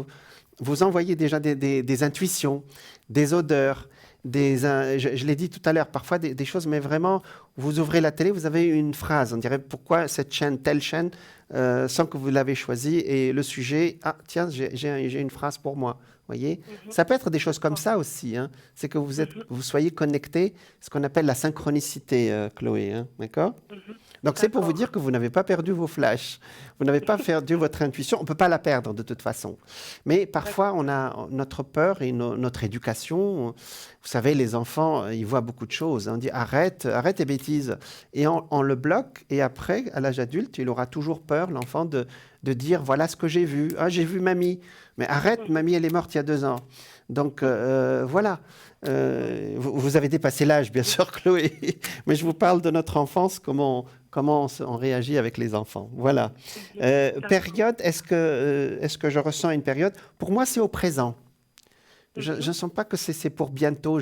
vous envoyiez déjà des intuitions, des odeurs, je l'ai dit tout à l'heure, parfois des choses, mais vraiment, vous ouvrez la télé, vous avez une phrase, on dirait pourquoi cette chaîne, telle chaîne, sans que vous l'avez choisie, et le sujet, ah tiens, j'ai une phrase pour moi. Voyez, Mhm. ça peut être des choses comme D'accord. ça aussi, hein. C'est que Mhm. vous soyez connecté, ce qu'on appelle la synchronicité, Chloé, hein. D'accord? Mhm. Donc c'est pour vous D'accord. dire que vous n'avez pas perdu vos flashs, vous n'avez pas perdu votre intuition, on ne peut pas la perdre de toute façon. Mais parfois D'accord. on a notre peur et notre éducation. Vous savez, les enfants, ils voient beaucoup de choses. On dit arrête, arrête tes bêtises. Et on le bloque et après, à l'âge adulte, il aura toujours peur, l'enfant, de dire voilà ce que j'ai vu. Ah, j'ai vu mamie. Mais arrête, Mhm. mamie, elle est morte il y a 2 ans. Donc voilà. Oui. Vous avez dépassé l'âge, bien sûr, Chloé. Mais je vous parle de notre enfance, comment on réagit avec les enfants. Voilà. Mhm. D'accord. Période, est-ce que je ressens une période? Pour moi, c'est au présent. Je Mhm. ne sens pas que c'est pour bientôt.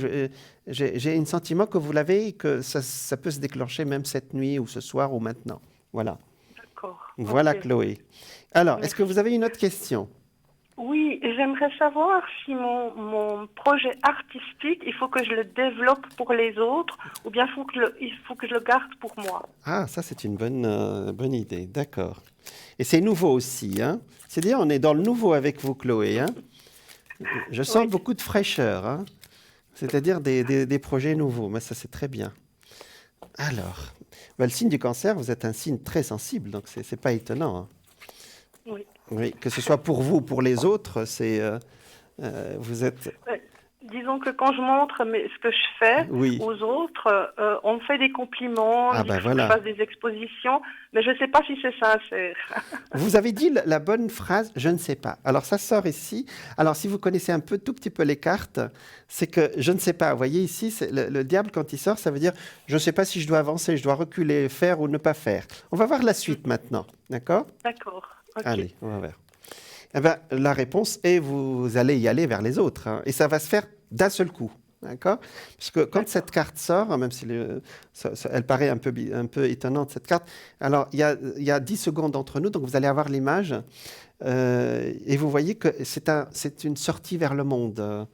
J'ai un sentiment que vous l'avez et que ça peut se déclencher même cette nuit ou ce soir ou maintenant. Voilà. D'accord. Voilà, Ok. Chloé. Alors, est-ce que vous Merci. avez une autre question? Oui, j'aimerais savoir si mon projet artistique, il faut que je le développe pour les autres ou bien il faut que je le garde pour moi. Ah, ça, c'est une bonne idée. D'accord. Et c'est nouveau aussi, hein? C'est-à-dire, on est dans le nouveau avec vous, Chloé, hein? Je sens Oui, beaucoup de fraîcheur, hein, c'est-à-dire des projets nouveaux, mais ça c'est très bien. Alors, le signe du cancer, vous êtes un signe très sensible, donc c'est pas étonnant, hein. oui. Oui, que ce soit pour vous ou pour les autres, vous êtes... Ouais. Disons que quand je montre ce que je fais Oui. aux autres, on me fait des compliments, on Ah dit ben qu'il faut que je voilà. fasse des expositions, mais je ne sais pas si c'est sincère. Vous avez dit la bonne phrase, je ne sais pas. Alors ça sort ici. Alors si vous connaissez un peu, tout petit peu les cartes, c'est que je ne sais pas. Vous voyez ici, c'est le diable quand il sort, ça veut dire je ne sais pas si je dois avancer, je dois reculer, faire ou ne pas faire. On va voir la suite maintenant, d'accord? D'accord, ok. Allez, on va voir. Eh ben, la réponse est vous allez y aller vers les autres, hein, et ça va se faire d'un seul coup. D'accord? Parce que quand cette D'accord. carte sort, même si elle paraît un peu étonnante, cette carte, alors il y a 10 secondes entre nous, donc vous allez avoir l'image, et vous voyez que c'est une sortie vers le monde,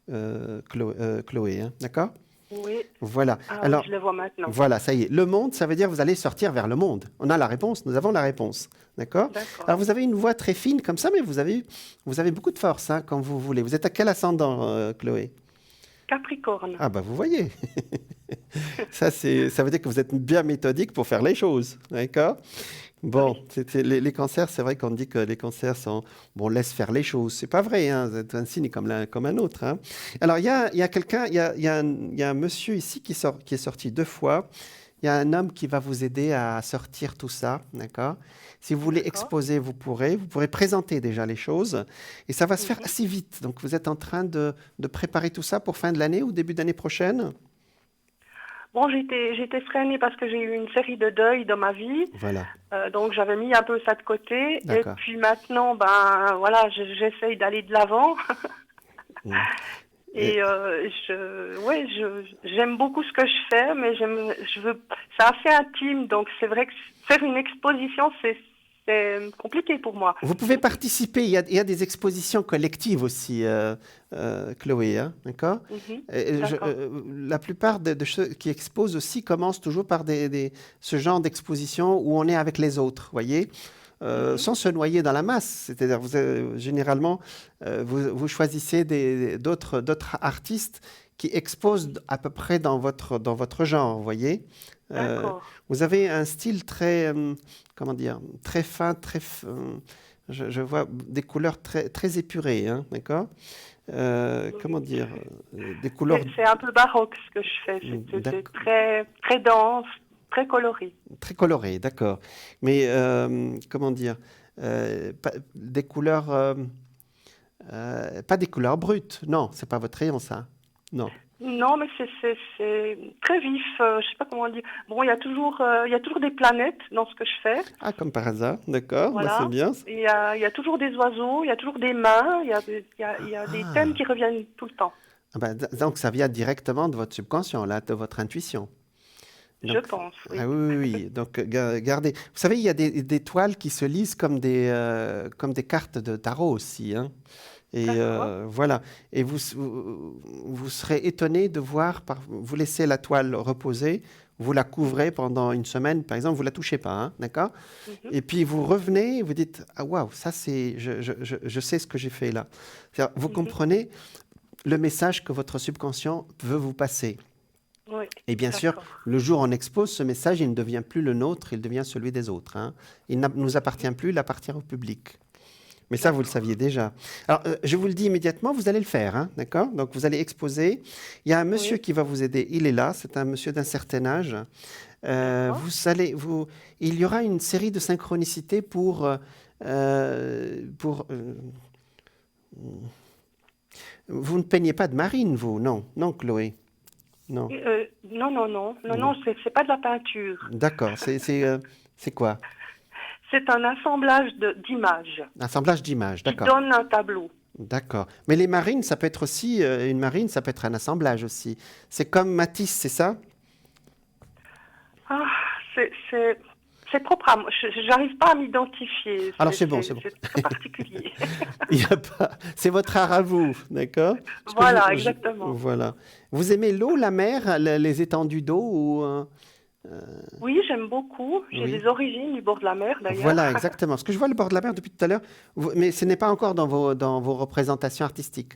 Chloé, hein, d'accord? Oui. Voilà. Ah oui, Alors, je le vois maintenant. voilà, ça y est. Le monde, ça veut dire vous allez sortir vers le monde. On a la réponse, nous avons la réponse. D'accord? Alors, D'accord. vous avez une voix très fine comme ça, mais vous avez beaucoup de force, hein, quand vous voulez. Vous êtes à quel ascendant, Chloé? Capricorne. Ah, bah, vous voyez. Ça veut dire que vous êtes bien méthodique pour faire les choses. D'accord? Bon, Oui. les cancers, c'est vrai qu'on dit que les cancers sont... Bon, laisse faire les choses. C'est pas vrai, hein. C'est un signe comme un autre, hein. Alors, il y a quelqu'un, il y a un monsieur ici qui est sorti 2 fois. Il y a un homme qui va vous aider à sortir tout ça, d'accord? Si vous voulez D'accord. exposer, vous pourrez présenter déjà les choses et ça va se faire Mhm. assez vite. Donc, vous êtes en train de préparer tout ça pour fin de l'année ou début d'année prochaine? Bon, j'étais freinée parce que j'ai eu une série de deuils dans ma vie, Voilà, donc j'avais mis un peu ça de côté. Et d'accord. puis maintenant, ben voilà, j'essaye d'aller de l'avant. Mm. Et- Et ouais, j'aime beaucoup ce que je fais, mais c'est assez intime, donc c'est vrai que faire une exposition, c'est compliqué pour moi. Vous pouvez participer, il y a des expositions collectives aussi, Chloé, hein, d'accord? Mhm. Et D'accord. la plupart de ceux qui exposent aussi commencent toujours par ce genre d'exposition où on est avec les autres, voyez? Mhm. Sans se noyer dans la masse. C'est-à-dire, généralement, vous choisissez d'autres artistes qui exposent à peu près dans votre genre, vous voyez? Euh, D'accord. Vous avez un style très, comment dire, très fin, je vois des couleurs très épurées, hein, d'accord? Comment Oui. dire, des couleurs, C'est un peu baroque ce que je fais. C'est d'accord, très, très dense, très coloré. très colorées, d'accord. Mais, comment dire, des couleurs, pas des couleurs brutes, non, c'est pas votre rayon, ça. Non. Non, mais c'est très vif. Je sais pas comment dire. Bon, il y a toujours des planètes dans ce que je fais. Ah, comme par hasard, d'accord, bah, c'est Voilà. bien. Il y a toujours des oiseaux, il y a toujours des mains, il y a des thèmes Ah, qui reviennent tout le temps. ah bah, donc ça vient directement de votre subconscient, là, de votre intuition. Je Donc, pense, ah oui. oui, oui, oui. Donc, gardez. Vous savez, il y a des toiles qui se lisent comme des cartes de tarot aussi, hein. Et D'accord. voilà. Et vous serez étonné de voir, vous laissez la toile reposer, vous la couvrez pendant une semaine, par exemple, vous la touchez pas, hein, d'accord? Mhm, Et puis vous revenez, et vous dites, ah waouh, ça c'est, je sais ce que j'ai fait là. C'est-à-dire, vous mhm. comprenez le message que votre subconscient veut vous passer. Oui, Et bien sûr, d'accord. le jour où on expose ce message, il ne devient plus le nôtre, il devient celui des autres, hein. Il ne nous appartient plus, il appartient au public. Mais ça, vous le D'accord. saviez déjà. Alors, je vous le dis immédiatement, vous allez le faire, hein, d'accord? Donc, vous allez exposer. Il y a un monsieur Oui, qui va vous aider. Il est là, c'est un monsieur d'un certain âge. d'accord. Il y aura une série de synchronicités pour vous ne peignez pas de marine, vous? Non, non, Chloé. Non, Et, non, non, non, non, non. non, c'est pas de la peinture. D'accord. C'est quoi? C'est un assemblage d'images Assemblage d'images, qui d'accord. donne un tableau. D'accord. Mais les marines, ça peut être aussi, une marine, ça peut être un assemblage aussi. C'est comme Matisse, c'est ça? Ah, c'est propre à moi. J'arrive pas à m'identifier. Alors c'est bon, c'est bon. C'est très particulier. Il y a pas... C'est votre art à vous, d'accord? Parce que Voilà, exactement. voilà. Vous aimez l'eau, la mer, les étendues d'eau ou Oui, j'aime beaucoup. J'ai Oui. des origines du bord de la mer, d'ailleurs. Voilà, exactement. Parce que je vois le bord de la mer depuis tout à l'heure, mais ce n'est pas encore dans vos représentations artistiques.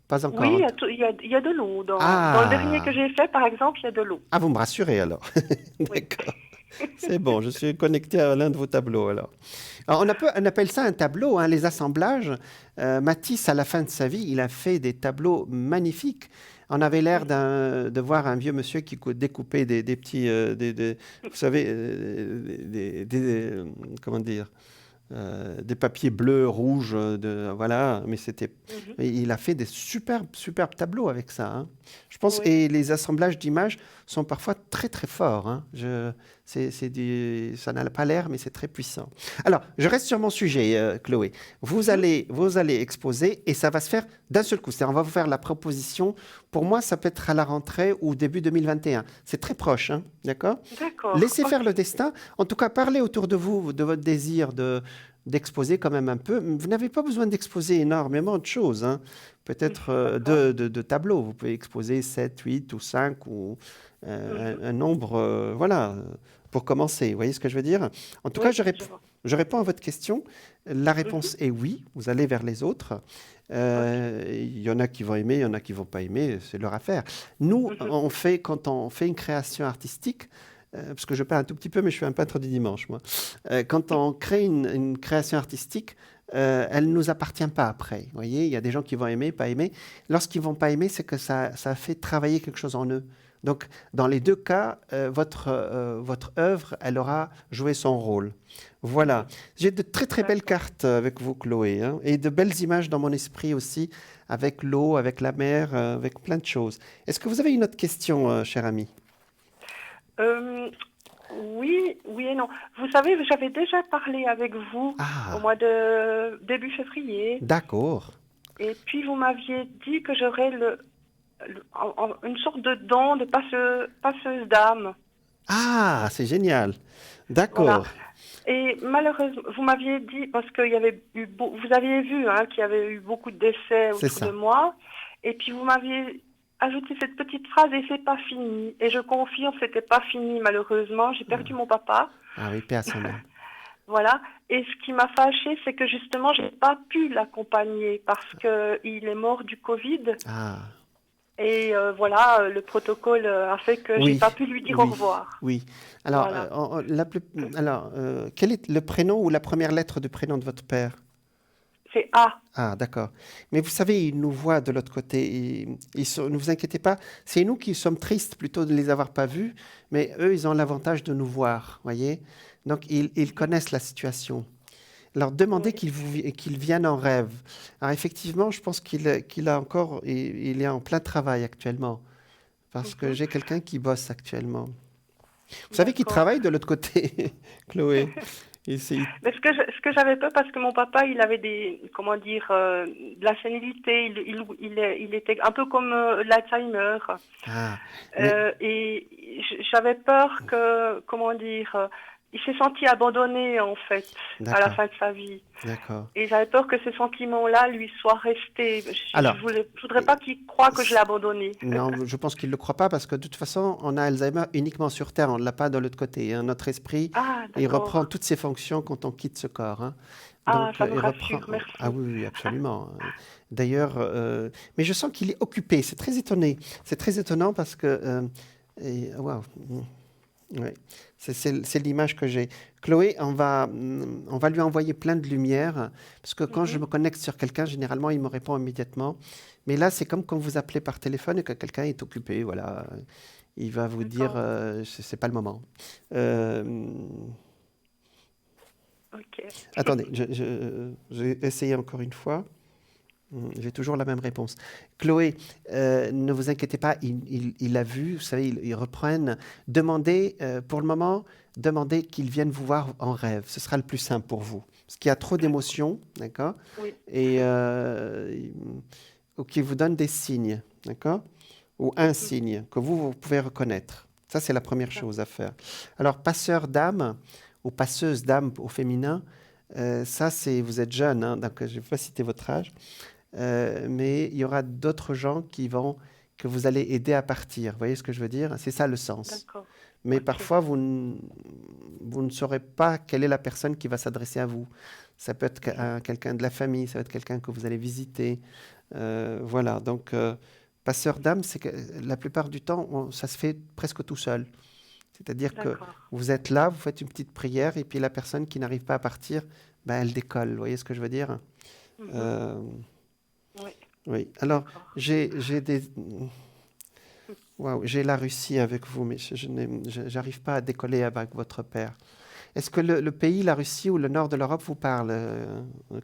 Pas Oui, encore. il y a de l'eau. Dans le dernier que Ah, j'ai fait, par exemple, il y a de l'eau. ah, vous me rassurez alors. Oui. D'accord. C'est bon, je suis connecté à l'un de vos tableaux alors. Alors, on appelle ça un tableau, hein, les assemblages. Matisse, à la fin de sa vie, il a fait des tableaux magnifiques. On avait l'air Mhm. de voir un vieux monsieur qui découpait des petits, vous savez, comment dire, des papiers bleus, rouges, voilà. Mais Mhm. il a fait des superbes tableaux avec ça, hein. Je pense, Oui. et les assemblages d'images sont parfois très très forts, hein. Ça n'a pas l'air, mais c'est très puissant. Alors, je reste sur mon sujet, Chloé. Mhm. Vous allez exposer et ça va se faire d'un seul coup. C'est-à-dire, on va vous faire la proposition. Pour moi, ça peut être à la rentrée ou début 2021. C'est très proche, hein, d'accord? D'accord. Laissez faire Ok. le destin. En tout cas, parlez autour de vous de votre désir d'exposer quand même un peu. Vous n'avez pas besoin d'exposer énormément de choses, hein. Peut-être D'accord. de tableaux. Vous pouvez exposer 7, 8 ou 5 ou Mhm. un nombre, voilà, pour commencer. Vous voyez ce que je veux dire? En tout cas, Oui, je vois. je réponds à votre question. La Mhm. réponse est oui, vous allez vers les autres. Ok. Il y en a qui vont aimer, il y en a qui vont pas aimer, c'est leur affaire. Nous, Mhm. quand on fait une création artistique, parce que je peins un tout petit peu, mais je suis un peintre du dimanche, moi. Quand on crée une création artistique, elle ne nous appartient pas après. Vous voyez, il y a des gens qui vont aimer, pas aimer. Lorsqu'ils vont pas aimer, c'est que ça fait travailler quelque chose en eux. Donc, dans les deux cas, votre œuvre, elle aura joué son rôle. Voilà. Mhm. J'ai de très très belles D'accord. cartes avec vous, Chloé, hein, et de belles images dans mon esprit aussi, avec l'eau, avec la mer, avec plein de choses. Est-ce que vous avez une autre question, cher ami? Euh, oui, oui et non. Vous savez, j'avais déjà parlé avec vous au Ah, mois de début février, d'accord. et puis vous m'aviez dit que j'aurais une sorte de don de passeuse d'âme. Ah, c'est génial. Voilà. D'accord, Et malheureusement, vous m'aviez dit, parce qu'il y avait eu, vous aviez vu hein, qu'il y avait eu beaucoup de décès c'est autour de ça. moi, et puis vous m'aviez ajouté cette petite phrase et c'est pas fini. Et je confirme, c'était pas fini malheureusement. J'ai perdu mon papa, Ah oui, paix à son âme. voilà. Et ce qui m'a fâchée, c'est que justement, j'ai pas pu l'accompagner parce que il est mort du Covid. Ah, Et voilà, le protocole a fait que j'ai oui, pas pu lui dire au oui, revoir. oui. Alors, Voilà. quel est le prénom ou la première lettre du prénom de votre père? C'est A. Ah, d'accord. Mais vous savez, ils nous voient de l'autre côté. Ne vous inquiétez pas, c'est nous qui sommes tristes plutôt de les avoir pas vus, mais eux, ils ont l'avantage de nous voir, voyez? Donc, ils connaissent la situation. Leur demander Oui. qu'ils viennent en rêve. Alors, effectivement, je pense qu'il a encore, il est en plein travail actuellement, parce que Mhm. j'ai quelqu'un qui bosse actuellement. Vous savez qu'il D'accord. travaille de l'autre côté, Chloé. Mais ce que j'avais peur, parce que mon papa, il avait comment dire, de la sénilité, il était un peu comme l'Alzheimer. Ah, mais Et j'avais peur que, comment dire, il s'est senti abandonné, en fait, à la d'accord, fin de sa vie. d'accord. Et j'avais peur que ces sentiments-là lui soient restés. Alors, Je voudrais pas qu'il croie que je l'ai s- abandonné. non, je pense qu'il ne le croit pas parce que de toute façon, on a Alzheimer uniquement sur Terre, on ne l'a pas de l'autre côté, hein. Notre esprit, Ah, il reprend d'accord. toutes ses fonctions quand on quitte ce corps, hein. Ah, Donc, ça me il reprend. rassure, Ah merci. oui, oui, absolument. D'ailleurs, mais je sens qu'il est occupé. C'est très étonné. C'est très étonnant parce que, waouh, ouais. C'est l'image que j'ai. Chloé, on va lui envoyer plein de lumière parce que quand je Mhm. me connecte sur quelqu'un, généralement, il me répond immédiatement. Mais là, c'est comme quand vous appelez par téléphone et que quelqu'un est occupé. Voilà, il va vous dire, D'accord. c'est pas le moment. Euh, Ok. attendez, je vais essayer encore une fois. J'ai toujours la même réponse. Chloé, ne vous inquiétez pas, il a vu, vous savez, ils reprennent. Demandez, pour le moment, demandez qu'ils viennent vous voir en rêve. Ce sera le plus simple pour vous. Parce qu'il y a trop D'accord. d'émotions, d'accord? Oui. Et ou qu'ils vous donnent des signes, d'accord? Ou un Mhm. signe que vous pouvez reconnaître. Ça, c'est la première D'accord. chose à faire. Alors, passeur d'âme ou passeuse d'âme au féminin, ça, c'est, vous êtes jeune, hein, donc je ne vais pas citer votre âge. Mais il y aura d'autres gens que vous allez aider à partir. Vous voyez ce que je veux dire? C'est ça le sens. D'accord. mais Ok. parfois vous ne saurez pas quelle est la personne qui va s'adresser à vous. Ça peut être quelqu'un de la famille, ça peut être quelqu'un que vous allez visiter. Voilà, donc passeur d'âme, c'est que la plupart du temps, ça se fait presque tout seul. C'est-à-dire que D'accord. vous êtes là, vous faites une petite prière, et puis la personne qui n'arrive pas à partir, ben, elle décolle. Vous voyez ce que je veux dire? Mhm. Euh, Oui, oui. Alors, d'accord. j'ai des... Waouh, j'ai la Russie avec vous, mais j'arrive pas à décoller avec votre père. Est-ce que le pays, la Russie ou le nord de l'Europe vous parle,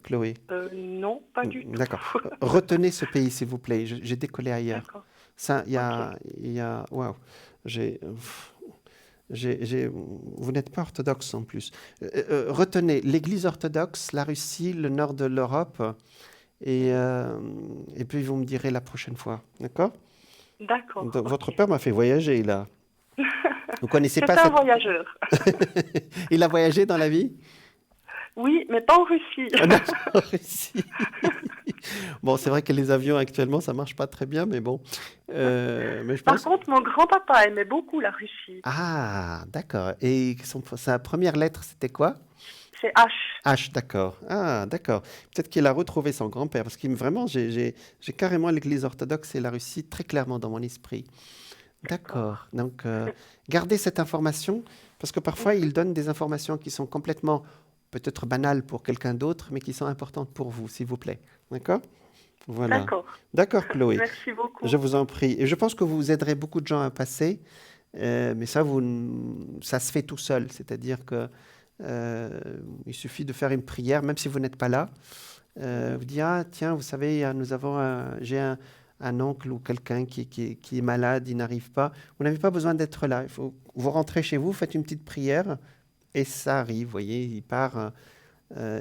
Chloé? Non, pas du tout. D'accord. Retenez ce pays, s'il vous plaît. J'ai décollé ailleurs. D'accord. Ça, Ok. waouh. J'ai, vous n'êtes pas orthodoxe en plus. Retenez l'Église orthodoxe, la Russie, le nord de l'Europe, et puis vous me direz la prochaine fois. D'accord? D'accord, Donc, votre ok. père m'a fait voyager là. Vous connaissez pas C'est un cette... voyageur. Il a voyagé dans la vie? Oui, mais pas en Russie. Ah, non, en Russie. Bon, c'est vrai que les avions actuellement, ça marche pas très bien, mais bon. Mais je Par pense. contre, mon grand-papa aimait beaucoup la Russie. Ah, d'accord. Et sa première lettre, c'était quoi? C'est H. H, d'accord. Ah, d'accord. Peut-être qu'il a retrouvé son grand-père, parce que vraiment, j'ai carrément l'Église orthodoxe et la Russie très clairement dans mon esprit. D'accord. D'accord. Donc, gardez cette information, parce que parfois, Mhm. il donne des informations qui sont complètement, peut-être banales pour quelqu'un d'autre, mais qui sont importantes pour vous, s'il vous plaît. D'accord? Voilà. D'accord. D'accord, Chloé. Merci Je beaucoup. vous en prie. Et je pense que vous aiderez beaucoup de gens à passer, mais ça, ça se fait tout seul. C'est-à-dire que il suffit de faire une prière, même si vous n'êtes pas là. Mhm. Vous dites, ah, tiens, vous savez, j'ai un oncle ou quelqu'un qui est malade, il n'arrive pas. Vous n'avez pas besoin d'être là. Il faut, vous rentrez chez vous, faites une petite prière, et ça arrive, vous voyez, il part.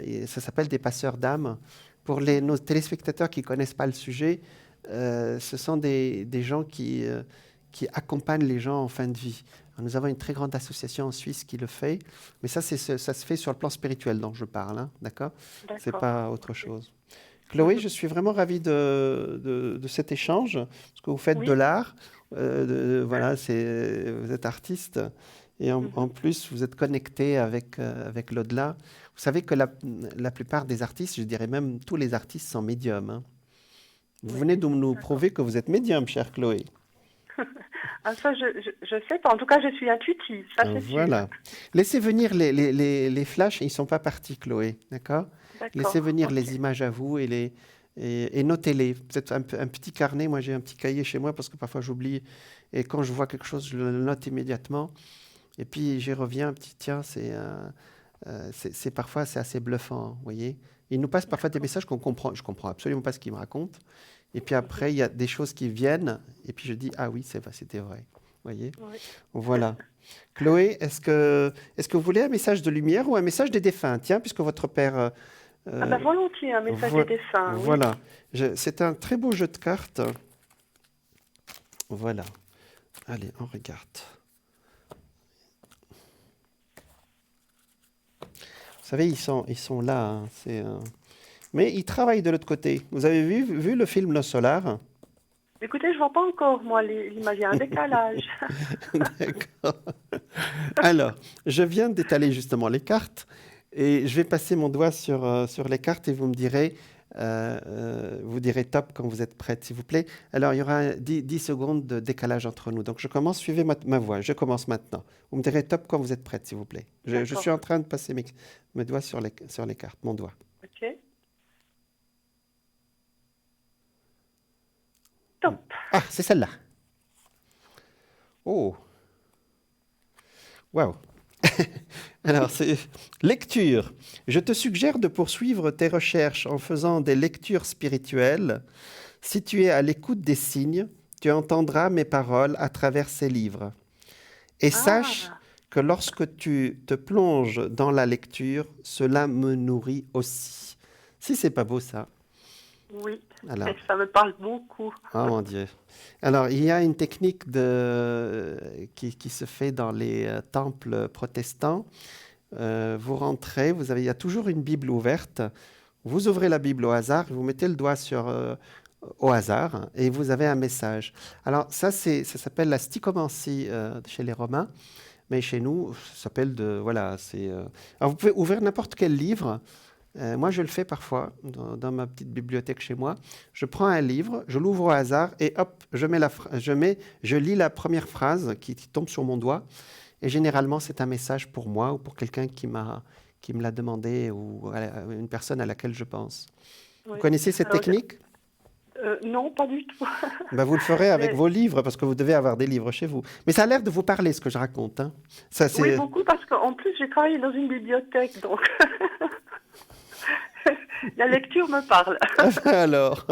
Et ça s'appelle des passeurs d'âme. Pour nos téléspectateurs qui ne connaissent pas le sujet, ce sont des gens qui accompagnent les gens en fin de vie. Alors, nous avons une très grande association en Suisse qui le fait, mais ça se fait sur le plan spirituel dont je parle, hein, d'accord? C'est D'accord. pas autre Ok. chose. Chloé, Mhm. je suis vraiment ravi de cet échange, parce que vous faites de Oui. l'art, voilà, vous êtes artiste, et en Mhm. plus, vous êtes connecté avec l'au-delà. Vous savez que la plupart des artistes, je dirais même tous les artistes, sont médiums, hein. Vous Oui. venez de nous D'accord. prouver que vous êtes médium, chère Chloé. Ah, ça, je sais pas. En tout cas, je suis intuitive, ça c'est sûr. Voilà. Laissez venir les flashs, ils ne sont pas partis, Chloé, d'accord? Laissez D'accord. venir Ok. les images à vous et notez-les. Peut-être un petit carnet, moi j'ai un petit cahier chez moi parce que parfois j'oublie. Et quand je vois quelque chose, je le note immédiatement. Et puis j'y reviens, un petit tiens, parfois c'est assez bluffant, hein, vous voyez. Il nous passe parfois des D'accord. messages qu'on comprend, je comprends absolument pas ce qu'il me raconte. Et puis Mhm. après, il y a des choses qui viennent, et puis je dis, ah oui, c'était vrai, vous voyez. Oui. Voilà. Chloé, est-ce que vous voulez un message de lumière ou un message des défunts? Tiens, puisque votre père... Ah ben euh, volontiers, un message des vo- défunts, oui. voilà. C'est un très beau jeu de cartes. Voilà. Allez, on regarde. Vous savez, ils sont là, hein, mais ils travaillent de l'autre côté. Vous avez vu le film Le Solar? Écoutez, je vois pas encore, moi, l'image. Il y a un décalage. D'accord. Alors, je viens d'étaler justement les cartes et je vais passer mon doigt sur les cartes et vous direz top quand vous êtes prête, s'il vous plaît. Alors, il y aura 10 secondes de décalage entre nous. Donc, je commence, suivez ma voix. Je commence maintenant. Vous me direz top quand vous êtes prête, s'il vous plaît. Je suis D'accord. en train de passer mes doigts sur les cartes, mon doigt. Ok. Top. Ah, c'est celle-là. Oh, waouh. Alors, c'est lecture. Je te suggère de poursuivre tes recherches en faisant des lectures spirituelles. Si tu es à l'écoute des signes, tu entendras mes paroles à travers ces livres. Et sache Ah, que lorsque tu te plonges dans la lecture, cela me nourrit aussi. Si c'est pas beau ça. oui. Alors, Ça me parle beaucoup. oh mon Dieu. Alors, il y a une technique qui se fait dans les temples protestants. Vous rentrez, il y a toujours une Bible ouverte. Vous ouvrez la Bible au hasard, vous mettez le doigt au hasard et vous avez un message. Alors, ça s'appelle la stichomancie chez les Romains. mais chez nous, ça s'appelle voilà, Alors, vous pouvez ouvrir n'importe quel livre. Moi, je le fais parfois dans ma petite bibliothèque chez moi. Je prends un livre, je l'ouvre au hasard et hop, je lis la première phrase qui tombe sur mon doigt. Et généralement, c'est un message pour moi ou pour quelqu'un qui me l'a demandé ou une personne à laquelle je pense. Oui. Vous connaissez cette technique? Non, pas du tout. Ben, vous le ferez avec vos livres parce que vous devez avoir des livres chez vous. Mais ça a l'air de vous parler ce que je raconte. Hein. Ça, Oui, beaucoup, parce qu'en plus, j'ai travaillé dans une bibliothèque, donc la lecture me parle. Alors,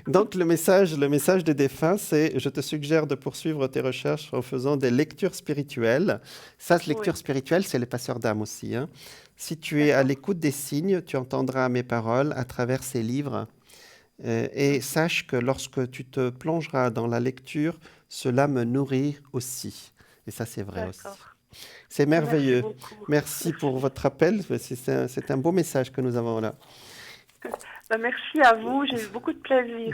donc le message de défunt, c'est: je te suggère de poursuivre tes recherches en faisant des lectures spirituelles. Ça, lecture spirituelle, c'est les passeurs d'âme aussi. Hein. Si tu es à l'écoute des signes, tu entendras mes paroles à travers ces livres. Et sache que lorsque tu te plongeras dans la lecture, cela me nourrit aussi. Et ça, c'est vrai aussi. C'est merveilleux. Merci pour votre appel. C'est un beau message que nous avons là. Merci à vous. J'ai eu beaucoup de plaisir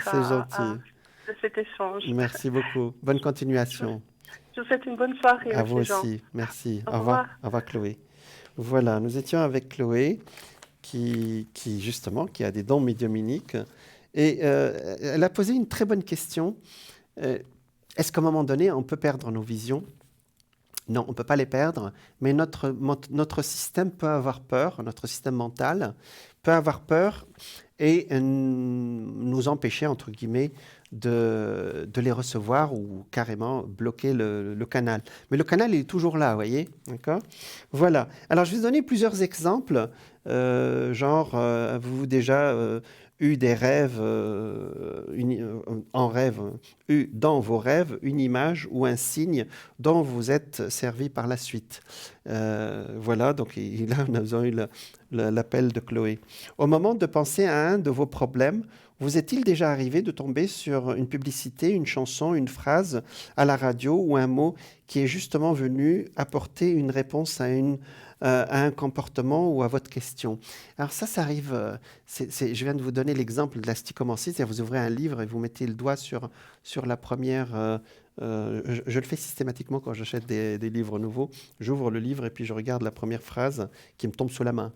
de cet échange. Merci beaucoup. Bonne continuation. Je vous souhaite une bonne soirée. À vous aussi. Merci. Au revoir. Au revoir, Chloé. Voilà, nous étions avec Chloé qui a des dons médiumniques. Et elle a posé une très bonne question. Est-ce qu'à un moment donné, on peut perdre nos visions? Non, on ne peut pas les perdre, mais notre système peut avoir peur, notre système mental peut avoir peur et nous empêcher, entre guillemets, de les recevoir ou carrément bloquer le canal. Mais le canal, il est toujours là, vous voyez, d'accord? Voilà. Alors, je vais vous donner plusieurs exemples, avez-vous déjà eu des rêves, eu dans vos rêves une image ou un signe dont vous êtes servi par la suite. Voilà, donc là, nous avons eu l'appel de Chloé. Au moment de penser à un de vos problèmes, vous est-il déjà arrivé de tomber sur une publicité, une chanson, une phrase à la radio ou un mot qui est justement venu apporter une réponse à un comportement ou à votre question? Alors ça arrive, je viens de vous donner l'exemple de la stichomancie, c'est-à-dire vous ouvrez un livre et vous mettez le doigt sur la première... je le fais systématiquement quand j'achète des livres nouveaux. J'ouvre le livre et puis je regarde la première phrase qui me tombe sous la main.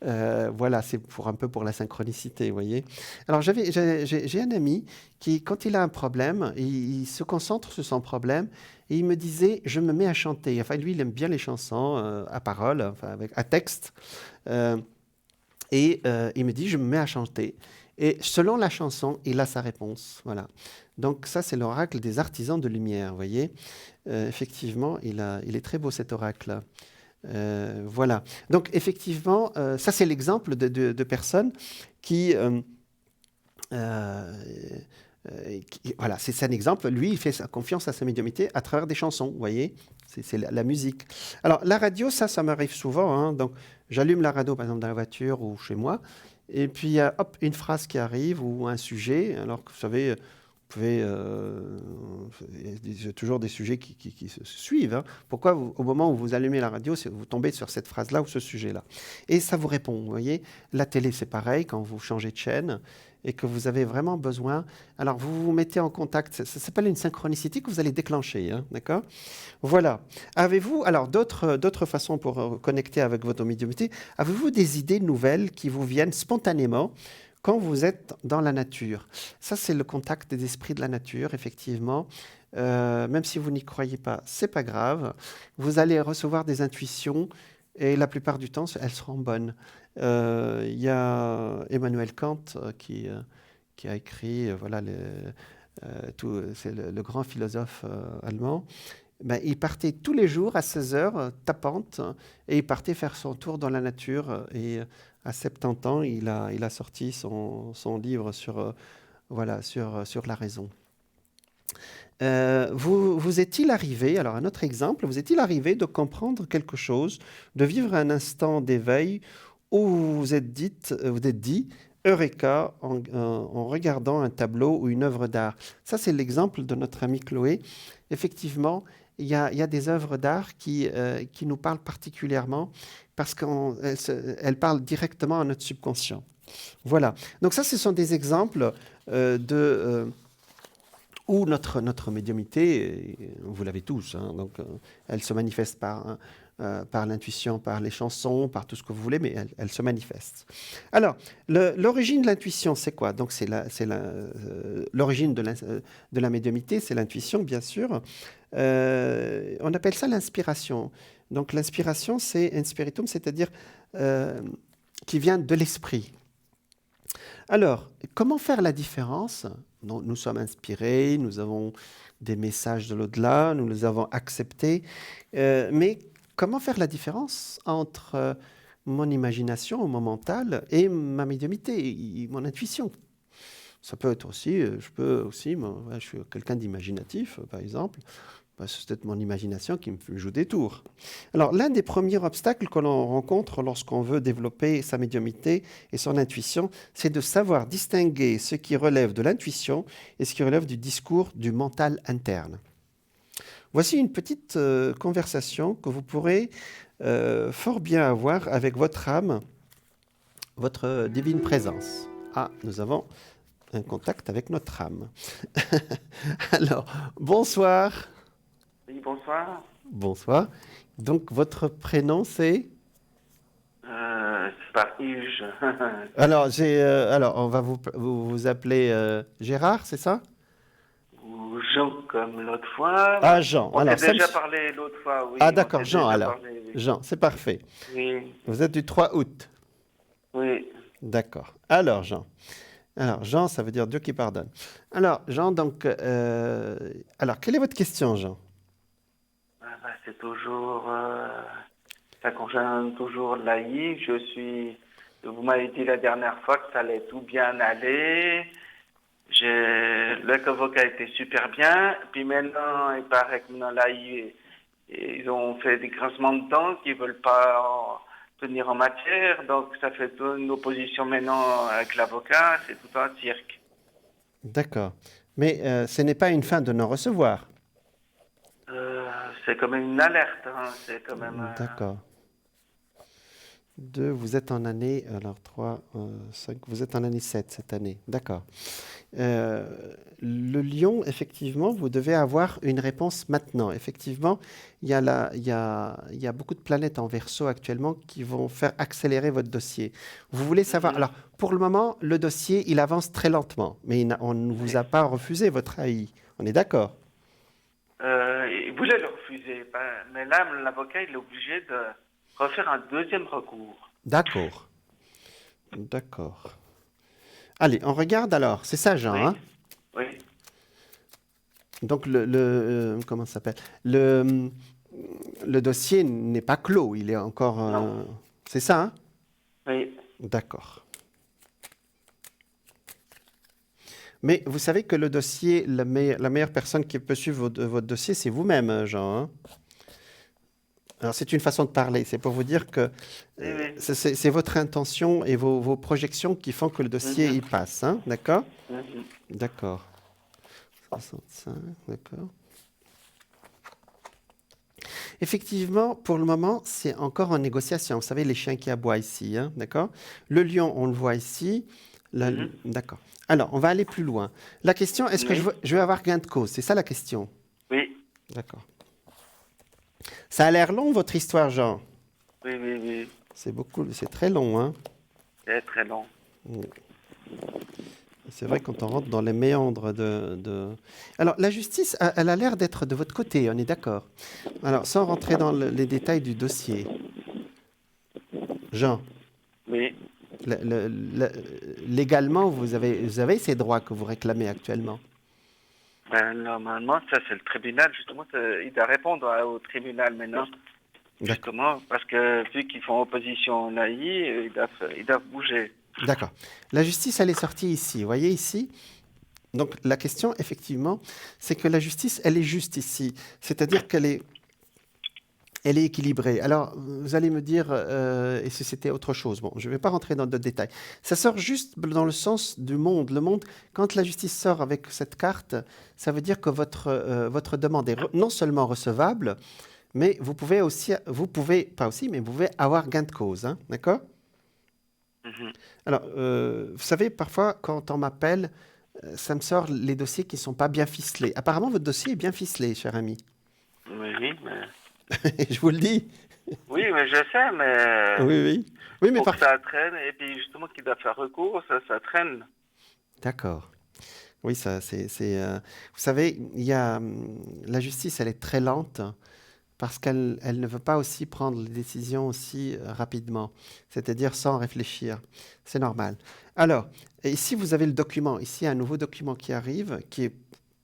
Voilà, c'est un peu pour la synchronicité, vous voyez. Alors, j'ai un ami qui, quand il a un problème, il se concentre sur son problème et il me disait, je me mets à chanter. Enfin, lui, il aime bien les chansons à parole, enfin, à texte. Et il me dit, je me mets à chanter. Et selon la chanson, il a sa réponse. Voilà. Donc ça, c'est l'oracle des artisans de lumière, vous voyez. Effectivement, il est très beau cet oracle-là. Voilà. Donc effectivement, ça c'est l'exemple de personnes qui... voilà, c'est un exemple. Lui, il fait sa confiance à sa médiumnité à travers des chansons, vous voyez. C'est la musique. Alors la radio, ça m'arrive souvent. Hein. Donc j'allume la radio, par exemple, dans la voiture ou chez moi. Et puis il y a une phrase qui arrive ou un sujet. Alors que vous savez... il y a toujours des sujets qui se suivent. Hein. Pourquoi, au moment où vous allumez la radio, vous tombez sur cette phrase-là ou ce sujet-là? Et ça vous répond, vous voyez. La télé, c'est pareil, quand vous changez de chaîne et que vous avez vraiment besoin. Alors, vous vous mettez en contact. Ça s'appelle une synchronicité que vous allez déclencher, hein, d'accord? Voilà. Avez-vous, alors, d'autres façons pour connecter avec votre médiumnité? Avez-vous des idées nouvelles qui vous viennent spontanément quand vous êtes dans la nature? Ça, c'est le contact des esprits de la nature, effectivement. Même si vous n'y croyez pas, c'est pas grave. Vous allez recevoir des intuitions et la plupart du temps, elles seront bonnes. Il y a Emmanuel Kant qui a écrit, voilà, c'est le grand philosophe allemand. Ben, il partait tous les jours à 16 heures, tapante, et il partait faire son tour dans la nature. Et à 70 ans, il a sorti son livre sur la raison. Vous est-il arrivé, alors un autre exemple, vous est-il arrivé de comprendre quelque chose, de vivre un instant d'éveil où vous vous êtes dit Eureka en regardant un tableau ou une œuvre d'art? Ça, c'est l'exemple de notre amie Chloé. Effectivement, il y a des œuvres d'art qui nous parlent particulièrement parce qu'elles parlent directement à notre subconscient. Voilà. Donc ça, ce sont des exemples ou notre médiumnité, vous l'avez tous, hein, donc elle se manifeste par l'intuition, par les chansons, par tout ce que vous voulez, mais elle se manifeste. Alors, l'origine de l'intuition, c'est quoi? Donc, l'origine de la médiumnité, c'est l'intuition, bien sûr. On appelle ça l'inspiration. Donc, l'inspiration, c'est un spiritum, c'est-à-dire qui vient de l'esprit. Alors, comment faire la différence? Nous sommes inspirés, nous avons des messages de l'au-delà, nous les avons acceptés, mais comment faire la différence entre mon imagination, mon mental, et ma médiumnité, mon intuition? Ça peut être aussi, je suis quelqu'un d'imaginatif, par exemple, c'est peut-être mon imagination qui me joue des tours. Alors, l'un des premiers obstacles que l'on rencontre lorsqu'on veut développer sa médiumnité et son intuition, c'est de savoir distinguer ce qui relève de l'intuition et ce qui relève du discours du mental interne. Voici une petite conversation que vous pourrez fort bien avoir avec votre âme, votre divine présence. Ah, nous avons un contact avec notre âme. Alors, bonsoir. Oui, bonsoir. Bonsoir. Donc, votre prénom, c'est C'est par Yves. alors, on va vous appeler Gérard, c'est ça? Ou Jean, comme l'autre fois. Ah, Jean. On Alors, s'est déjà parlé l'autre fois, oui. Ah, d'accord, on s'est Jean, déjà alors. parlé, oui. Jean, c'est parfait. Oui, Vous êtes du 3 août. oui. D'accord. Alors, Jean, ça veut dire Dieu qui pardonne. Alors, Jean, donc, alors, quelle est votre question, Jean? C'est toujours... ça concerne toujours l'AI. Vous m'avez dit la dernière fois que ça allait tout bien aller. Le convoqué a été super bien. Puis maintenant, il paraît que maintenant l'AI, ils ont fait des grincements de dents qu'ils ne veulent pas tenir en matière. Donc ça fait une opposition maintenant avec l'avocat. C'est tout un cirque. D'accord. Mais ce n'est pas une fin de non-recevoir. C'est quand même une alerte. Hein. C'est quand même... D'accord. 2, vous êtes en année, alors 3, 5, vous êtes en année 7 cette année. D'accord. Le lion, effectivement, vous devez avoir une réponse maintenant. Effectivement, il y a beaucoup de planètes en Verseau actuellement qui vont faire accélérer votre dossier. Vous voulez savoir... Alors, pour le moment, le dossier, il avance très lentement, mais on ne vous a pas refusé votre AI. On est d'accord? Il voulait le refuser, mais là, l'avocat, il est obligé de refaire un deuxième recours. D'accord. D'accord. Allez, on regarde alors. C'est ça, Jean, Oui. hein? Oui. Donc, comment ça s'appelle? Le dossier n'est pas clos, il est encore... Non. C'est ça, hein? Oui. D'accord. Mais vous savez que le dossier, la meilleure personne qui peut suivre votre dossier, c'est vous-même, Jean, hein? Alors, c'est une façon de parler. C'est pour vous dire que Oui. c'est votre intention et vos projections qui font que le dossier il passe. Hein? D'accord? D'accord. 65, d'accord. Effectivement, pour le moment, c'est encore en négociation. Vous savez, les chiens qui aboient ici. Hein? D'accord? Le lion, on le voit ici. D'accord. Alors, on va aller plus loin. La question, est-ce que je vais avoir gain de cause? C'est ça la question? Oui. D'accord. Ça a l'air long, votre histoire, Jean? Oui. C'est très long, hein? C'est très long. C'est vrai, quand on rentre dans les méandres Alors, la justice, elle a l'air d'être de votre côté, on est d'accord. Alors, sans rentrer dans les détails du dossier. Jean? Oui. Légalement, vous avez ces droits que vous réclamez actuellement? Normalement, ça, c'est le tribunal, justement. Il doit répondre au tribunal maintenant. Justement, parce que vu qu'ils font opposition à l'AI, ils doivent bouger. D'accord. La justice, elle est sortie ici. Vous voyez ici? Donc, la question, effectivement, c'est que la justice, elle est juste ici. C'est-à-dire qu'elle est équilibrée. Alors, vous allez me dire, et si c'était autre chose? Bon, je ne vais pas rentrer dans d'autres détails. Ça sort juste dans le sens du monde. Le monde, quand la justice sort avec cette carte, ça veut dire que votre demande est non seulement recevable, mais vous pouvez avoir gain de cause. Hein, d'accord? Alors, vous savez, parfois, quand on m'appelle, ça me sort les dossiers qui ne sont pas bien ficelés. Apparemment, votre dossier est bien ficelé, cher ami. Oui, mais... Je vous le dis. Oui, mais je sais, mais Oui, oui. Oui, mais pour que parfois. ça traîne, et puis justement qu'il doit faire recours, ça traîne. D'accord. Oui, vous savez, la justice, elle est très lente parce qu'elle ne veut pas aussi prendre les décisions aussi rapidement, c'est-à-dire sans réfléchir. C'est normal. Alors, ici, vous avez le document. Ici, un nouveau document qui arrive, qui est